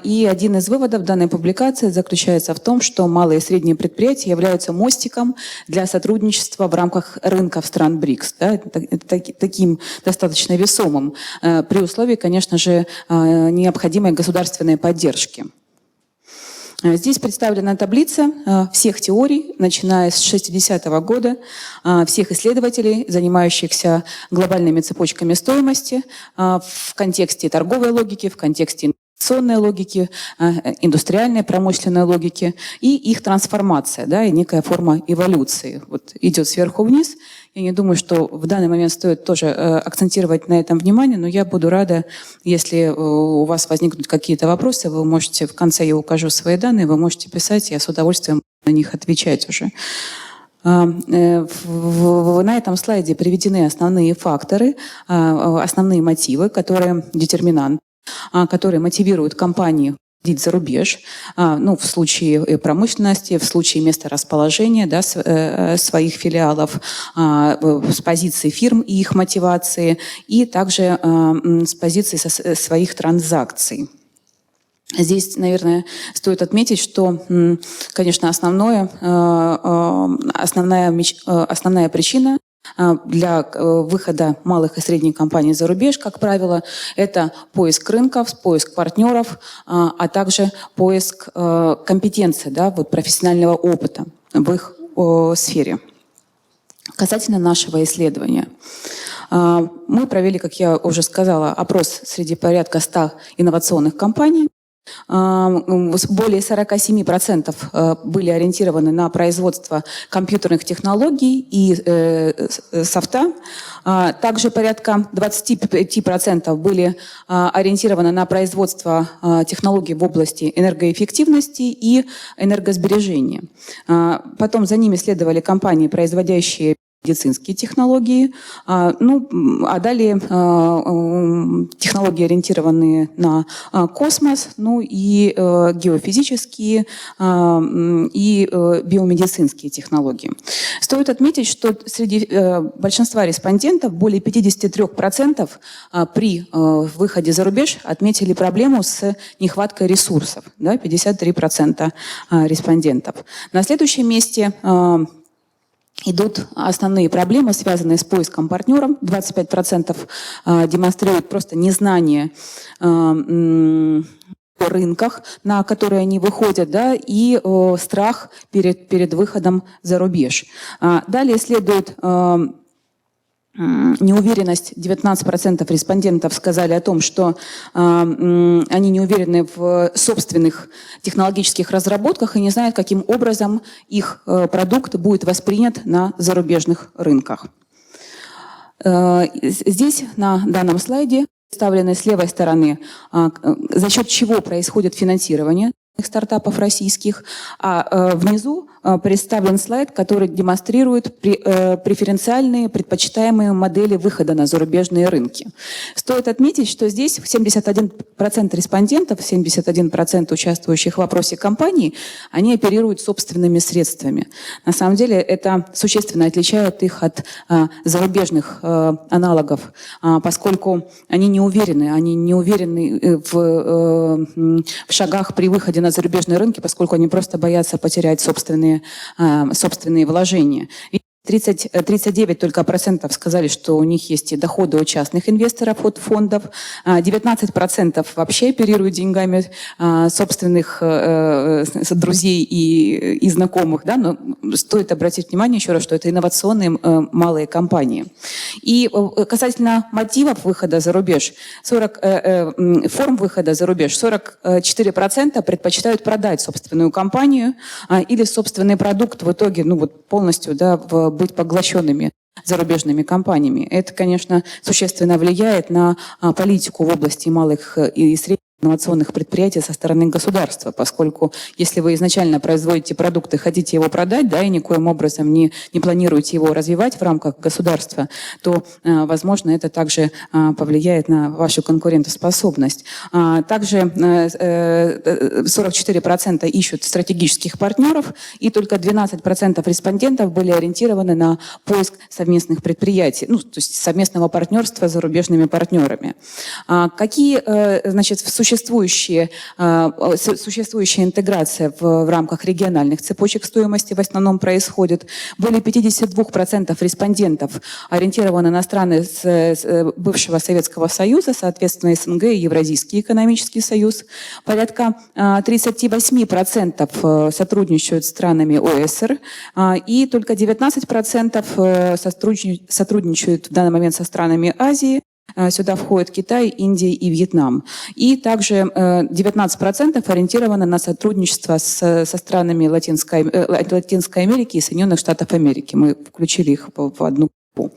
и один из выводов данной публикации заключается в том, что малые и средние предприятия являются мостиком для сотрудничества в рамках рынков стран БРИКС, да, таким достаточно весомым, при условии, конечно же, необходимой государственной поддержки. Здесь представлена таблица всех теорий, начиная с 60-го года, всех исследователей, занимающихся глобальными цепочками стоимости в контексте торговой логики, в контексте инновационной логики, индустриальной промышленной логики и их трансформация, да, и некая форма эволюции. Вот идет сверху вниз. Я не думаю, что в данный момент стоит тоже акцентировать на этом внимание, но я буду рада, если у вас возникнут какие-то вопросы, вы можете, в конце я укажу свои данные, вы можете писать, я с удовольствием на них отвечать уже. На этом слайде приведены основные факторы, основные мотивы, детерминанты, которые мотивируют компании ходить за рубеж, в случае промышленности, в случае места расположения, да, своих филиалов, с позиции фирм и их мотивации, и также с позиции своих транзакций. Здесь, наверное, стоит отметить, что, конечно, основная причина для выхода малых и средних компаний за рубеж, как правило, это поиск рынков, поиск партнеров, а также поиск компетенций, да, профессионального опыта в их сфере. Касательно нашего исследования. Мы провели, как я уже сказала, опрос среди порядка 100 инновационных компаний. Более 47% были ориентированы на производство компьютерных технологий и софта. Также порядка 25% были ориентированы на производство технологий в области энергоэффективности и энергосбережения. Потом за ними следовали компании, производящие медицинские технологии, а далее технологии, ориентированные на космос, и геофизические и биомедицинские технологии. Стоит отметить, что среди большинства респондентов, более 53% при выходе за рубеж отметили проблему с нехваткой ресурсов, да, 53% респондентов. На следующем месте идут основные проблемы, связанные с поиском партнеров. 25% демонстрируют просто незнание о рынках, на которые они выходят, да, и страх перед выходом за рубеж. Далее следует неуверенность. 19% респондентов сказали о том, что они не уверены в собственных технологических разработках и не знают, каким образом их продукт будет воспринят на зарубежных рынках. Здесь на данном слайде представлены с левой стороны, за счет чего происходит финансирование стартапов российских, а внизу представлен слайд, который демонстрирует преференциальные предпочитаемые модели выхода на зарубежные рынки. Стоит отметить, что здесь 71% респондентов, 71% участвующих в опросе компаний, они оперируют собственными средствами. На самом деле это существенно отличает их от зарубежных аналогов, поскольку они не уверены в шагах при выходе на зарубежные рынки, поскольку они просто боятся потерять собственные вложения. 39 только процентов сказали, что у них есть и доходы у частных инвесторов от фондов. 19% вообще оперируют деньгами собственных друзей и знакомых. Да? Но стоит обратить внимание еще раз, что это инновационные малые компании. И касательно мотивов выхода за рубеж, форм выхода за рубеж, 44% предпочитают продать собственную компанию или собственный продукт в итоге полностью, да, быть поглощенными зарубежными компаниями. Это, конечно, существенно влияет на политику в области малых и средних инновационных предприятий со стороны государства, поскольку если вы изначально производите продукт и хотите его продать, да, и никоим образом не планируете его развивать в рамках государства, то, возможно, это также повлияет на вашу конкурентоспособность. Также 44% ищут стратегических партнеров, и только 12% респондентов были ориентированы на поиск совместных предприятий, то есть совместного партнерства с зарубежными партнерами. Какие, существующая интеграция в рамках региональных цепочек стоимости в основном происходит. Более 52% респондентов ориентированы на страны бывшего Советского Союза, соответственно, СНГ и Евразийский экономический союз. Порядка 38% сотрудничают с странами ОСР, и только 19% сотрудничают в данный момент со странами Азии, Сюда входят Китай, Индия и Вьетнам. И также 19% ориентировано на сотрудничество со странами Латинской Америки и Соединенных Штатов Америки. Мы включили их в одну группу.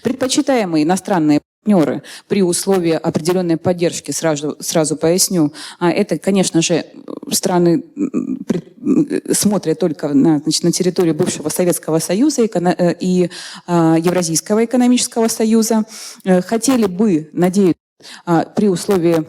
Предпочитаемые иностранные партнеры при условии определенной поддержки, сразу поясню, это, конечно же, страны смотрят только на территорию бывшего Советского Союза и Евразийского экономического союза. Хотели бы, надеюсь, при условии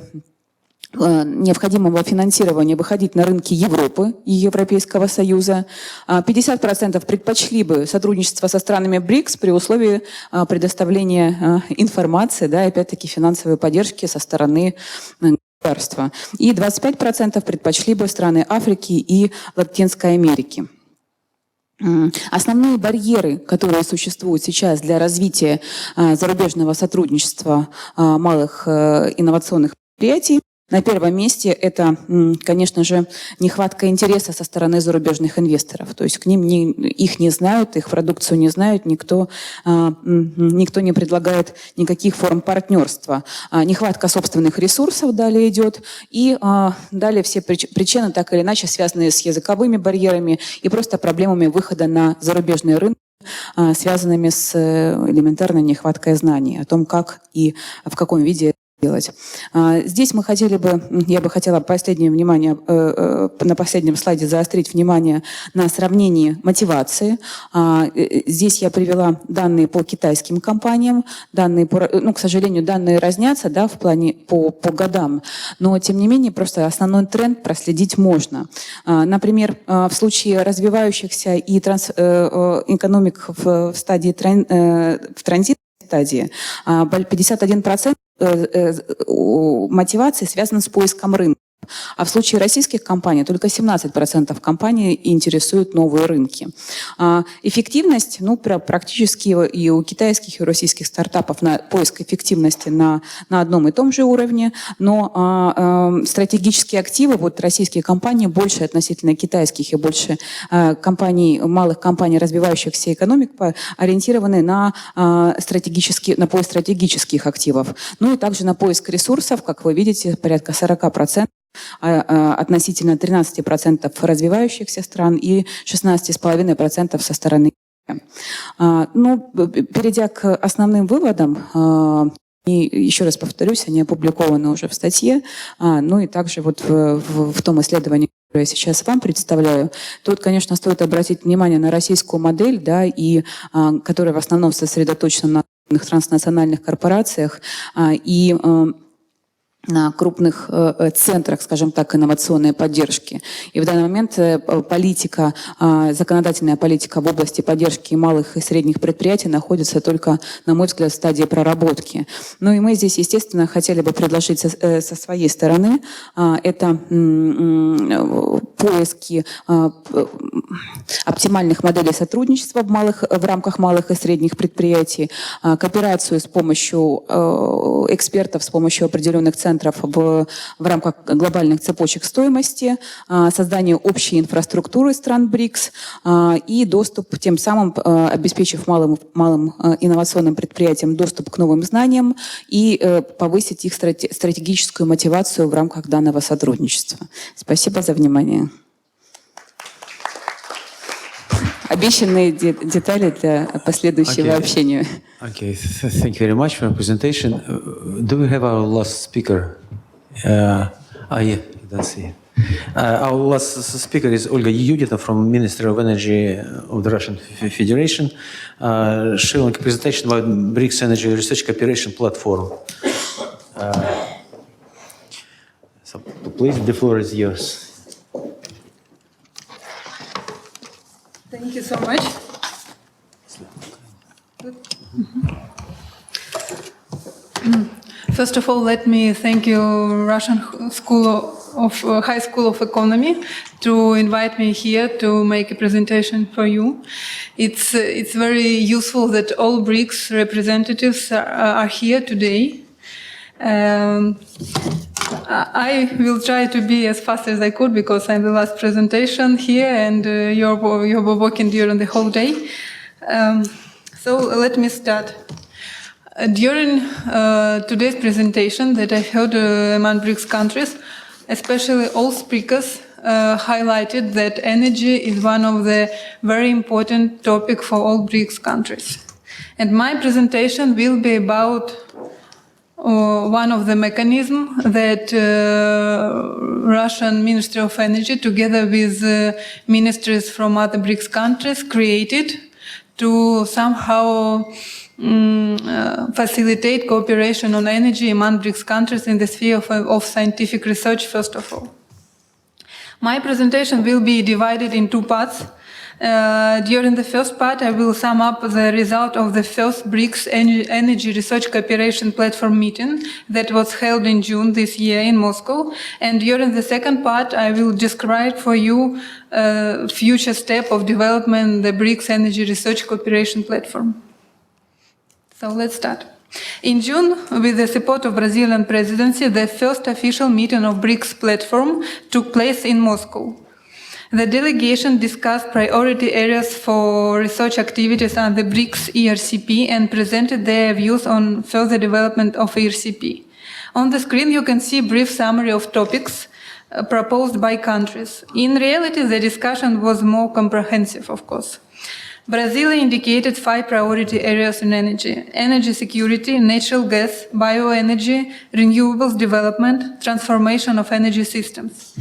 необходимого финансирования выходить на рынки Европы и Европейского Союза. 50% предпочли бы сотрудничество со странами БРИКС при условии предоставления информации, да, и опять-таки финансовой поддержки со стороны государства. И 25% предпочли бы страны Африки и Латинской Америки. Основные барьеры, которые существуют сейчас для развития зарубежного сотрудничества малых инновационных предприятий, на первом месте это, конечно же, нехватка интереса со стороны зарубежных инвесторов. То есть к ним их не знают, их продукцию не знают, никто не предлагает никаких форм партнерства. Нехватка собственных ресурсов далее идет. И далее все причины, так или иначе, связанные с языковыми барьерами и просто проблемами выхода на зарубежные рынки, связанными с элементарной нехваткой знаний о том, как и в каком виде делать. Здесь я бы хотела на последнем слайде заострить внимание на сравнении мотивации. Здесь я привела данные по китайским компаниям, к сожалению, данные разнятся, да, в плане по годам, но тем не менее просто основной тренд проследить можно. Например, в случае развивающихся и экономик в стадии в транзитной стадии 51% мотивации связана с поиском рынка. А в случае российских компаний только 17% компаний интересуют новые рынки. Эффективность, практически и у китайских, и у российских стартапов на поиск эффективности на одном и том же уровне, но стратегические активы, российские компании больше относительно китайских и больше малых компаний, развивающихся экономик, ориентированы на поиск стратегических активов. Ну и также на поиск ресурсов, как вы видите, порядка 40%. Относительно 13% развивающихся стран и 16,5% со стороны Китая. Перейдя к основным выводам, и еще раз повторюсь, они опубликованы уже в статье, и также в том исследовании, которое я сейчас вам представляю. Тут, конечно, стоит обратить внимание на российскую модель, да, и которая в основном сосредоточена на транснациональных корпорациях и на крупных центрах, скажем так, инновационной поддержки. И в данный момент законодательная политика в области поддержки малых и средних предприятий находится только, на мой взгляд, в стадии проработки. И мы здесь, естественно, хотели бы предложить со своей стороны это поиски оптимальных моделей сотрудничества в рамках малых и средних предприятий, кооперацию с помощью экспертов, с помощью определенных центров в рамках глобальных цепочек стоимости, создание общей инфраструктуры стран БРИКС и доступ, тем самым обеспечив малым инновационным предприятиям доступ к новым знаниям и повысить их стратегическую мотивацию в рамках данного сотрудничества. Спасибо за внимание. Обещанные детали для последующего общения. Okay, thank you very much for your presentation. Do we have our last speaker? Yeah, you don't see it. Our last speaker is Olga Yudina from Ministry of Energy of the Russian Federation. She will make a presentation about BRICS Energy Research Cooperation Platform. So please, the floor is yours. Thank you so much. First of all, let me thank you, Russian High School of Economy, to invite me here to make a presentation for you. It's very useful that all BRICS representatives are here today. I will try to be as fast as I could because I'm the last presentation here and you're working during the whole day. So let me start. During today's presentation that I held among BRICS countries, especially all speakers highlighted that energy is one of the very important topics for all BRICS countries. And my presentation will be about one of the mechanisms that Russian Ministry of Energy, together with ministries from other BRICS countries, created to somehow facilitate cooperation on energy among BRICS countries in the sphere of scientific research, first of all. My presentation will be divided in two parts. During the first part, I will sum up the result of the first BRICS Energy Research Cooperation Platform meeting that was held in June this year in Moscow. And during the second part, I will describe for you future step of development the BRICS Energy Research Cooperation Platform. So let's start. In June, with the support of Brazilian presidency, the first official meeting of BRICS platform took place in Moscow. The delegation discussed priority areas for research activities under BRICS ERCP and presented their views on further development of ERCP. On the screen, you can see a brief summary of topics proposed by countries. In reality, the discussion was more comprehensive, of course. Brazil indicated 5 priority areas in energy: energy security, natural gas, bioenergy, renewables development, transformation of energy systems.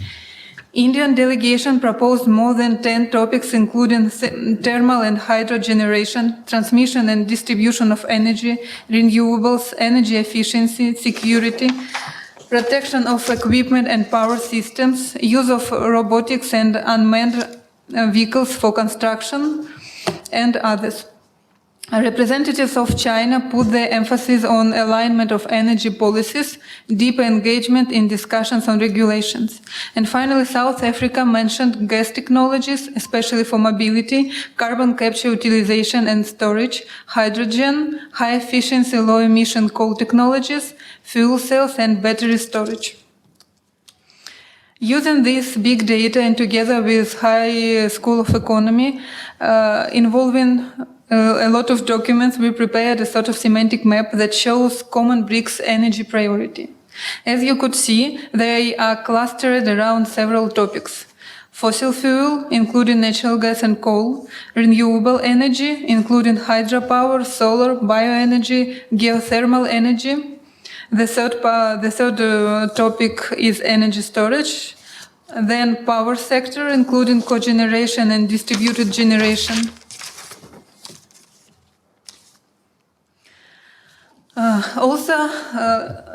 Indian delegation proposed more than 10 topics, including thermal and hydro generation, transmission and distribution of energy, renewables, energy efficiency, security, protection of equipment and power systems, use of robotics and unmanned vehicles for construction, and others. Representatives of China put their emphasis on alignment of energy policies, deeper engagement in discussions on regulations. And finally, South Africa mentioned gas technologies, especially for mobility, carbon capture utilization and storage, hydrogen, high efficiency, low emission coal technologies, fuel cells, and battery storage. Using this big data and together with High School of Economy, involving a lot of documents, we prepared a sort of semantic map that shows common BRICS energy priority. As you could see, they are clustered around several topics: fossil fuel, including natural gas and coal; renewable energy, including hydropower, solar, bioenergy, geothermal energy. The third topic is energy storage. Then power sector, including cogeneration and distributed generation.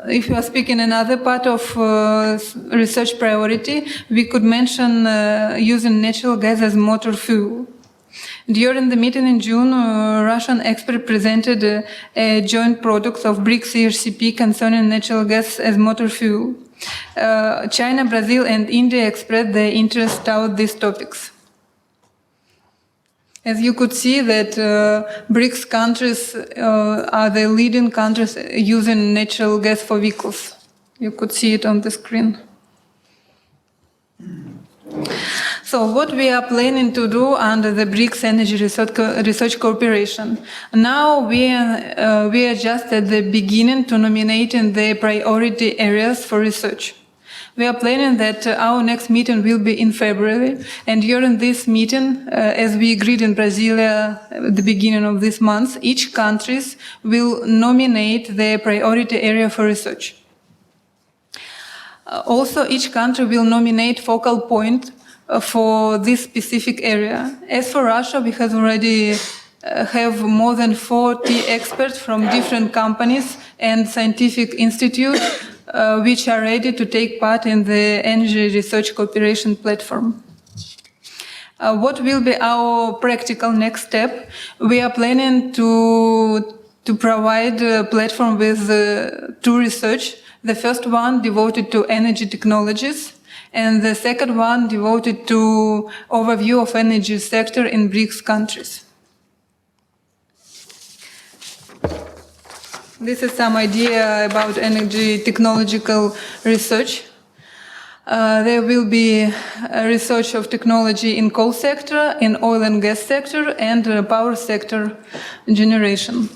If you are speaking another part of research priority, we could mention using natural gas as motor fuel. During the meeting in June, Russian expert presented a joint product of BRICS ERCP concerning natural gas as motor fuel. China, Brazil, and India expressed their interest toward these topics. As you could see that BRICS countries are the leading countries using natural gas for vehicles. You could see it on the screen. So what we are planning to do under the BRICS Energy Research Cooperation. Now we are just at the beginning to nominating the priority areas for research. We are planning that our next meeting will be in February, and during this meeting, as we agreed in Brasilia at the beginning of this month, each country will nominate their priority area for research. Also, each country will nominate focal point for this specific area. As for Russia, we have already have more than 40 experts from different companies and scientific institutes which are ready to take part in the Energy Research Cooperation Platform. What will be our practical next step? We are planning to provide a platform with two research. The first one devoted to energy technologies, and the second one devoted to overview of energy sector in BRICS countries. This is some idea about energy technological research. There will be research of technology in coal sector, in oil and gas sector, and power sector generation.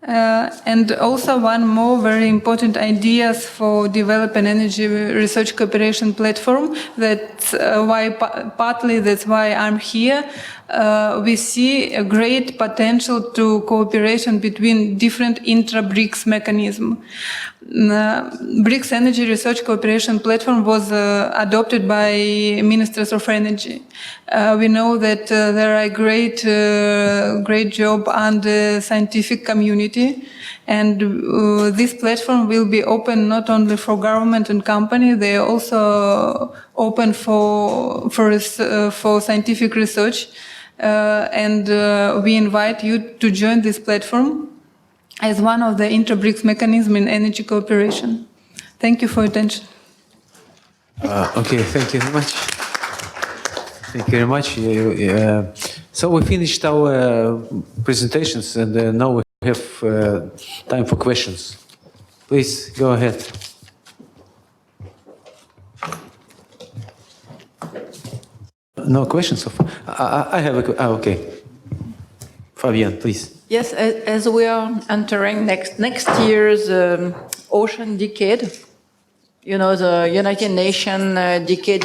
And also one more very important ideas for develop an energy research cooperation platform. That's partly that's why I'm here. We see a great potential to cooperation between different intra-BRICS mechanisms. BRICS Energy Research Cooperation Platform was adopted by Ministers of Energy. We know that there are great job under scientific community, and this platform will be open not only for government and company, they are also open for scientific research. And we invite you to join this platform as one of the intra-BRICS mechanism in energy cooperation. Thank you for your attention. Okay, thank you very much. Thank you very much. So we finished our presentations, and now we have time for questions. Please go ahead. No questions? I have a okay. Fabienne, please. Yes, as we are entering next year's ocean decade, you know, the United Nations decade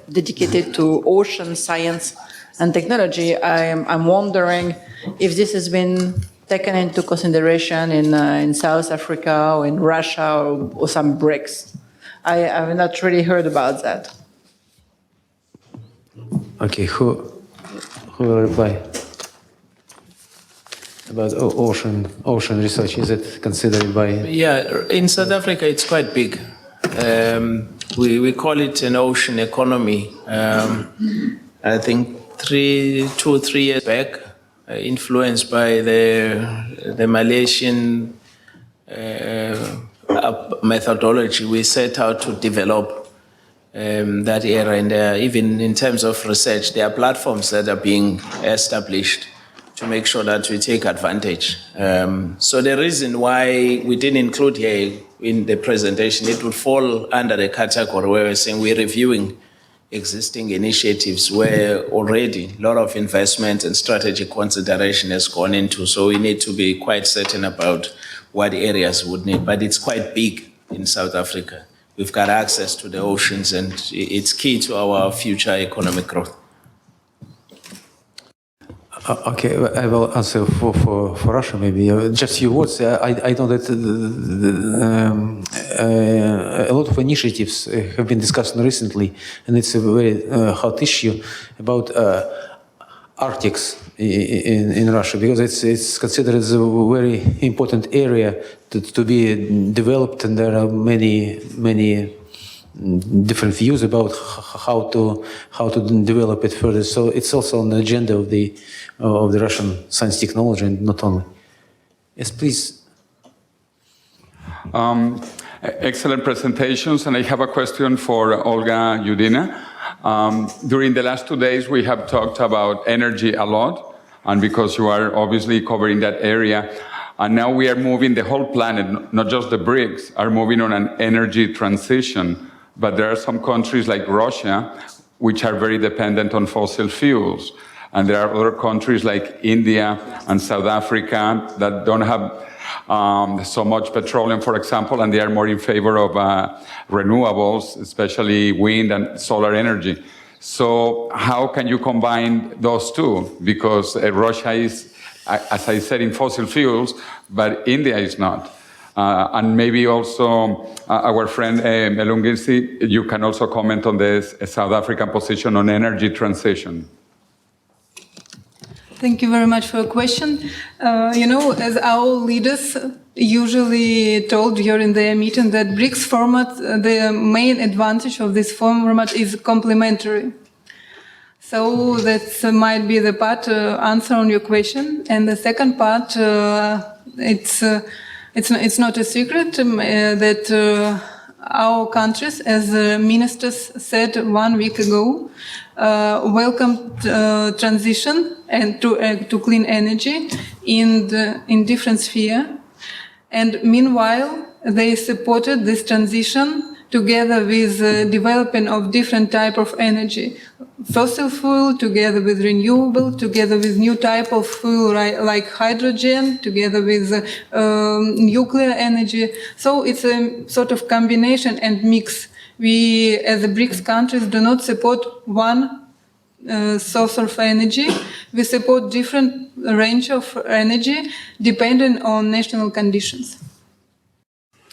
dedicated to ocean science and technology. I'm wondering if this has been taken into consideration in South Africa or in Russia or some BRICS. I have not really heard about that. Okay, who will reply? About ocean research, is it considered by? Yeah, in South Africa it's quite big. We call it an ocean economy. I think 2 or 3 years back, influenced by the Malaysian methodology, we set out to develop that area. And even in terms of research, there are platforms that are being established to make sure that we take advantage. So the reason why we didn't include here in the presentation, it would fall under the category where we're saying we're reviewing existing initiatives where already a lot of investment and strategic consideration has gone into. So we need to be quite certain about what areas would need. But it's quite big in South Africa. We've got access to the oceans, and it's key to our future economic growth. Okay, I will answer for Russia maybe. Just a few words. I know that a lot of initiatives have been discussed recently, and it's a very hot issue about Arctics in Russia, because it's considered as a very important area to be developed, and there are many different views about how to develop it further. So it's also on the agenda of the Russian science technology, and not only. Yes, please. Excellent presentations, and I have a question for Olga Yudina. During the last 2 days, we have talked about energy a lot, and because you are obviously covering that area, and now we are moving, the whole planet, not just the BRICS, are moving on an energy transition. But there are some countries like Russia, which are very dependent on fossil fuels. And there are other countries like India and South Africa that don't have so much petroleum, for example, and they are more in favor of renewables, especially wind and solar energy. So how can you combine those two? Because Russia is, as I said, in fossil fuels, but India is not. And maybe also our friend Melungisi, you can also comment on this South African position on energy transition. Thank you very much for your question. You know, as our leaders usually told during their meeting, that BRICS format, the main advantage of this format is complementary. So that might be the part answer on your question. And the second part, it's not a secret that our countries, as ministers said 1 week ago, welcome transition and to clean energy in different spheres. And meanwhile, they supported this transition together with development of different type of energy. Fossil fuel together with renewable, together with new type of fuel like hydrogen, together with nuclear energy. So it's a sort of combination and mix. We, as the BRICS countries, do not support one source of energy. We support different range of energy depending on national conditions.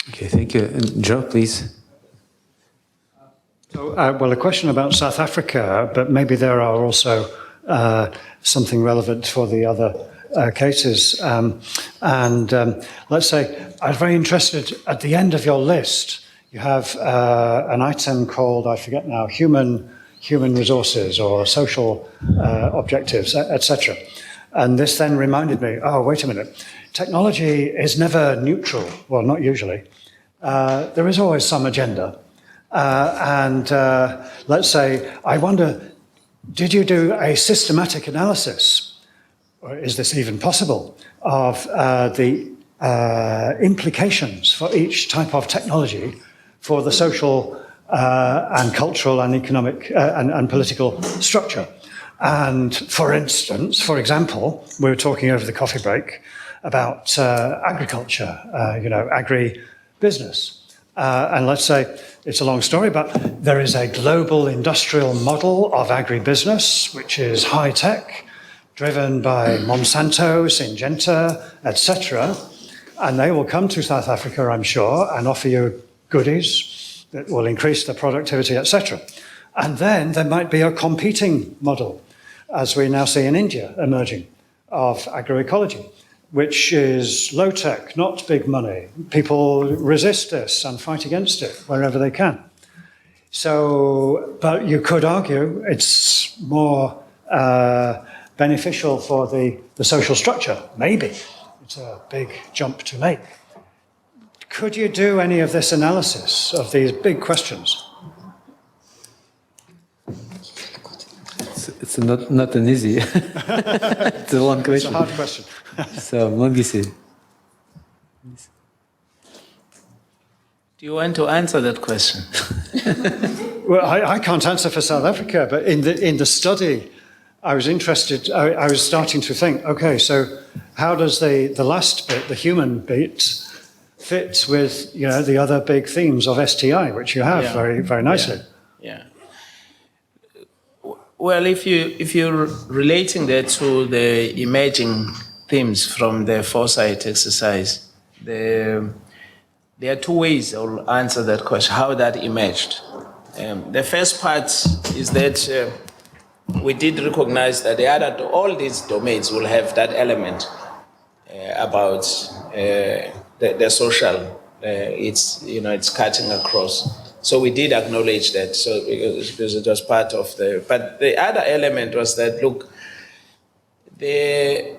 Okay, thank you. And Joe, please. So, well, a question about South Africa, but maybe there are also something relevant for the other cases. Let's say, I'm very interested, at the end of your list, you have an item called, I forget now, human resources or social objectives, etc. And this then reminded me, oh, wait a minute, technology is never neutral, well, not usually. There is always some agenda. Let's say, I wonder, did you do a systematic analysis, or is this even possible, of the implications for each type of technology for the social and cultural and economic and political structure? And for instance, for example, we were talking over the coffee break about agriculture, agri-business. And let's say, it's a long story, but there is a global industrial model of agribusiness, which is high-tech, driven by Monsanto, Syngenta, etc. And they will come to South Africa, I'm sure, and offer you goodies that will increase the productivity, etc. And then there might be a competing model, as we now see in India emerging, of agroecology, which is low-tech, not big money. People resist this and fight against it wherever they can. So, but you could argue it's more beneficial for the social structure. Maybe. It's a big jump to make. Could you do any of this analysis of these big questions? It's not an easy. It's a long question. It's a hard question. So, Mongisi. Do you want to answer that question? Well, I can't answer for South Africa, but in the study, I was interested. I was starting to think. Okay, so how does the last bit, the human bit, fit with the other big themes of STI, which you have very very nicely? Yeah. Well, if you're relating that to the emerging themes from the Foresight exercise, there are two ways I'll answer that question, how that emerged. The first part is that we did recognize that all these domains will have that element about the social. It's cutting across. So we did acknowledge that. So because it was part of but the other element was that, look, the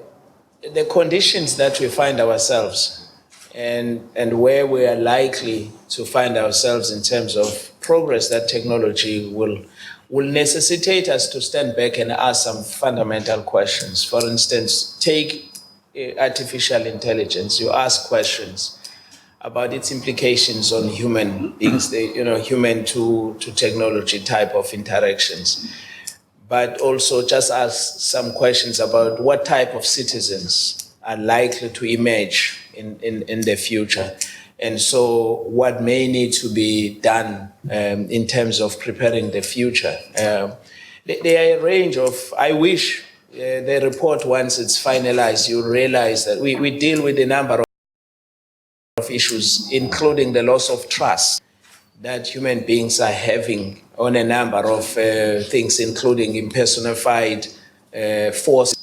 conditions that we find ourselves and where we are likely to find ourselves in terms of progress that technology will necessitate us to stand back and ask some fundamental questions. For instance, take artificial intelligence. You ask questions about its implications on human beings, human to technology type of interactions. But also just ask some questions about what type of citizens are likely to emerge in the future. And so what may need to be done in terms of preparing the future. There are a range of, I wish the report, once it's finalized, you realize that we deal with a number of issues, including the loss of trust that human beings are having on a number of things, including impersonified forces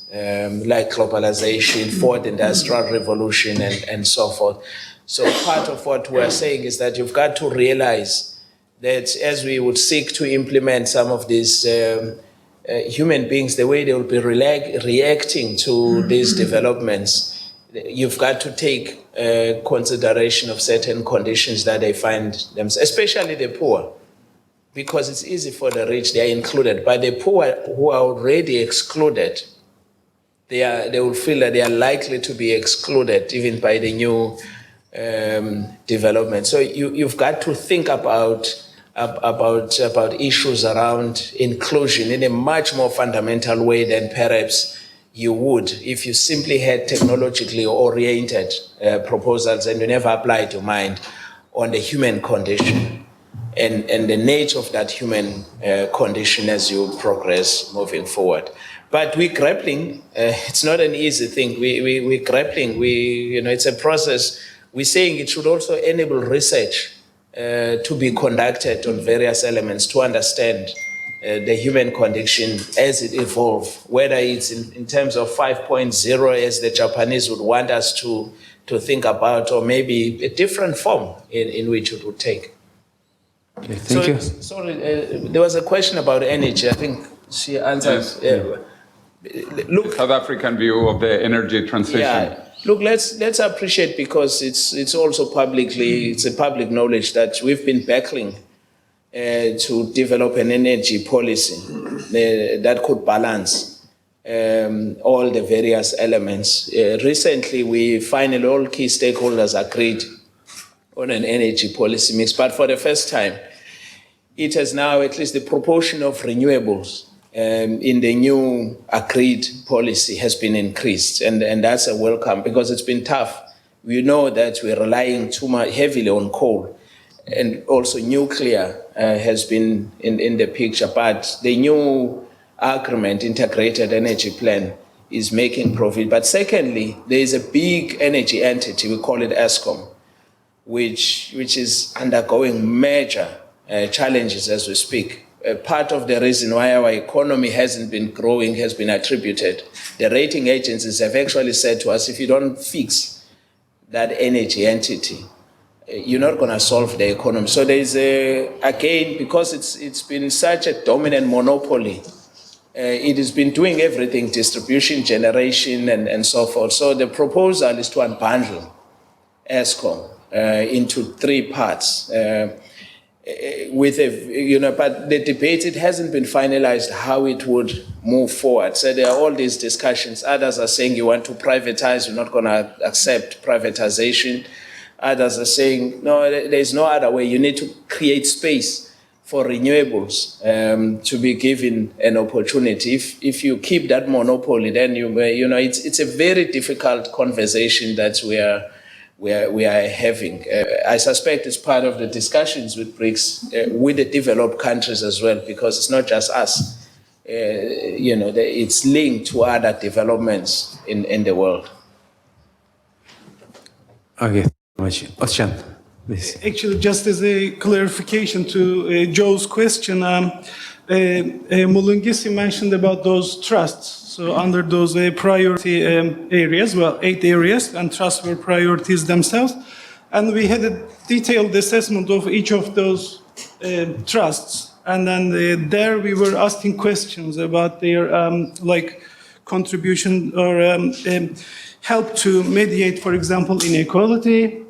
like globalization, fourth industrial revolution, and so forth. So part of what we're saying is that you've got to realize that as we would seek to implement some of these human beings, the way they will be reacting to these developments, you've got to take consideration of certain conditions that they find themselves, especially the poor, because it's easy for the rich, they are included, but the poor who are already excluded, they will feel that they are likely to be excluded even by the new development. So you've got to think about issues around inclusion in a much more fundamental way than perhaps you would if you simply had technologically oriented proposals and you never applied your mind on the human condition and the nature of that human condition as you progress moving forward. But we're grappling. It's not an easy thing. We're grappling. It's a process. We're saying it should also enable research to be conducted on various elements to understand the human condition as it evolves, whether it's in terms of 5.0 as the Japanese would want us to think about, or maybe a different form in which it would take. Okay, thank you. Sorry, there was a question about energy. I think she answered. Yes. Look, South African view of the energy transition. yeah. Look, let's appreciate, because it's also it's a public knowledge that we've been battling to develop an energy policy that could balance all the various elements. Recently, we finally, all key stakeholders agreed on an energy policy mix, but for the first time, it has now, at least the proportion of renewables in the new agreed policy has been increased, and that's a welcome, because it's been tough. We know that we're relying too much heavily on coal, and also nuclear has been in the picture, but the new agreement, integrated energy plan, is making profit. But secondly, there is a big energy entity, we call it ESCOM, which is undergoing major challenges as we speak. Part of the reason why our economy hasn't been growing has been attributed. The rating agencies have actually said to us, if you don't fix that energy entity, you're not going to solve the economy. So there's again, because it's been such a dominant monopoly, it has been doing everything, distribution, generation, and so forth. So the proposal is to unbundle ESCOM into three parts. With but the debate, it hasn't been finalized how it would move forward. So there are all these discussions. Others are saying you want to privatize, you're not going to accept privatization. Others are saying, no, there's no other way. You need to create space for renewables to be given an opportunity. If you keep that monopoly, then it's a very difficult conversation that we are having. I suspect it's part of the discussions with BRICS, with the developed countries as well, because it's not just us. It's linked to other developments in the world. Okay, much. Oshan, please. Actually, just as a clarification to Joe's question, Mulungisi mentioned about those trusts. So under those priority areas, 8 areas, and trusts were priorities themselves. And we had a detailed assessment of each of those trusts. And then there we were asking questions about their contribution or help to mediate, for example, inequality,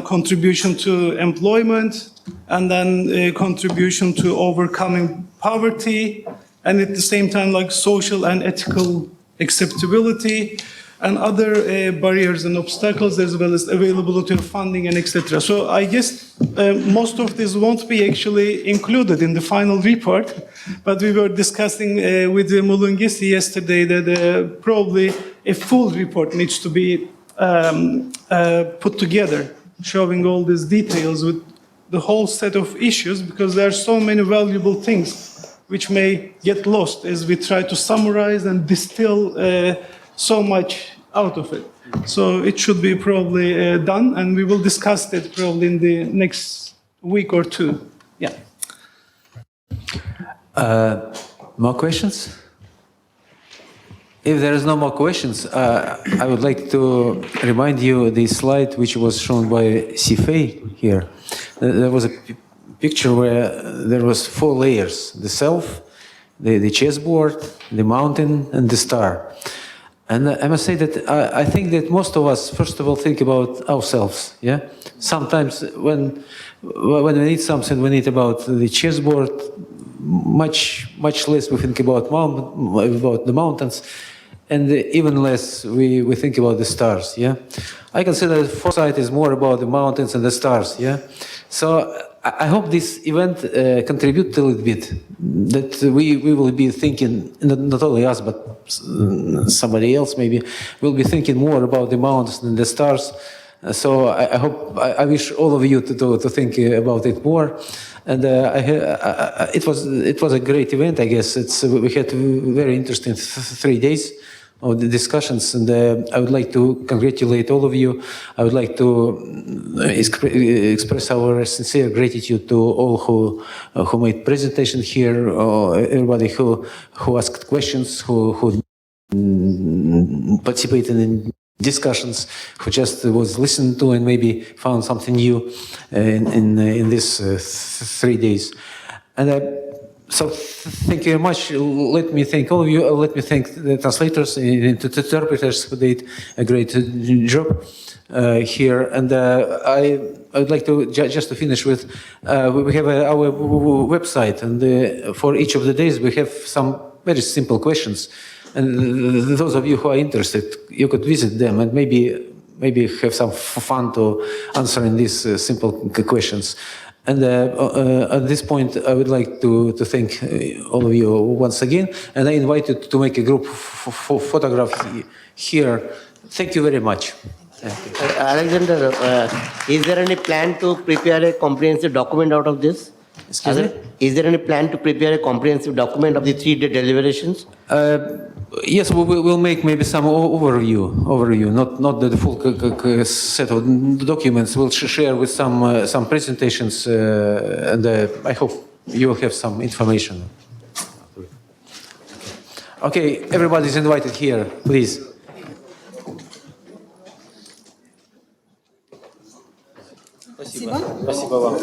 contribution to employment, and then contribution to overcoming poverty, and at the same time, social and ethical acceptability, and other barriers and obstacles, as well as availability of funding and etc. So I guess most of this won't be actually included in the final report, but we were discussing with Mulungisi yesterday that probably a full report needs to be put together, showing all these details with the whole set of issues, because there are so many valuable things which may get lost as we try to summarize and distill so much out of it. So it should be probably done, and we will discuss that probably in the next week or two. Yeah. More questions? If there is no more questions, I would like to remind you the slide which was shown by Sifei here. There was a picture where there was 4 layers: the self, the chessboard, the mountain, and the star. And I must say that I think that most of us, first of all, think about ourselves. Yeah. Sometimes when we need something, we need about the chessboard. Much less we think about the mountains. and even less we think about the stars. Yeah, I consider that Foresight is more about the mountains and the stars. Yeah, so I hope this event contributes a little bit, that we will be thinking, not only us, but somebody else maybe, will be thinking more about the mountains and the stars. So I wish all of you to think about it more. And it was a great event, I guess. We had very interesting 3 days of the discussions, and I would like to congratulate all of you. I would like to express our sincere gratitude to all who made presentation here, everybody who asked questions, who participated in discussions, who just was listened to and maybe found something new in these 3 days. And so thank you very much. Let me thank all of you. Let me thank the translators and the interpreters who did a great job here. And I would like to just to finish with, we have our website, and for each of the days we have some very simple questions. And those of you who are interested, you could visit them and maybe have some fun to answering these simple questions. And at this point, I would like to thank all of you once again, and I invite you to make a group photograph here. Thank you very much. Alexander, is there any plan to prepare a comprehensive document out of this? Excuse me? Is there any plan to prepare a comprehensive document of the 3-day deliberations? Yes, we'll make maybe some overview, not the full set of documents. We'll share with some presentations, and I hope you will have some information. Okay, everybody's invited here, please. Спасибо. Спасибо вам.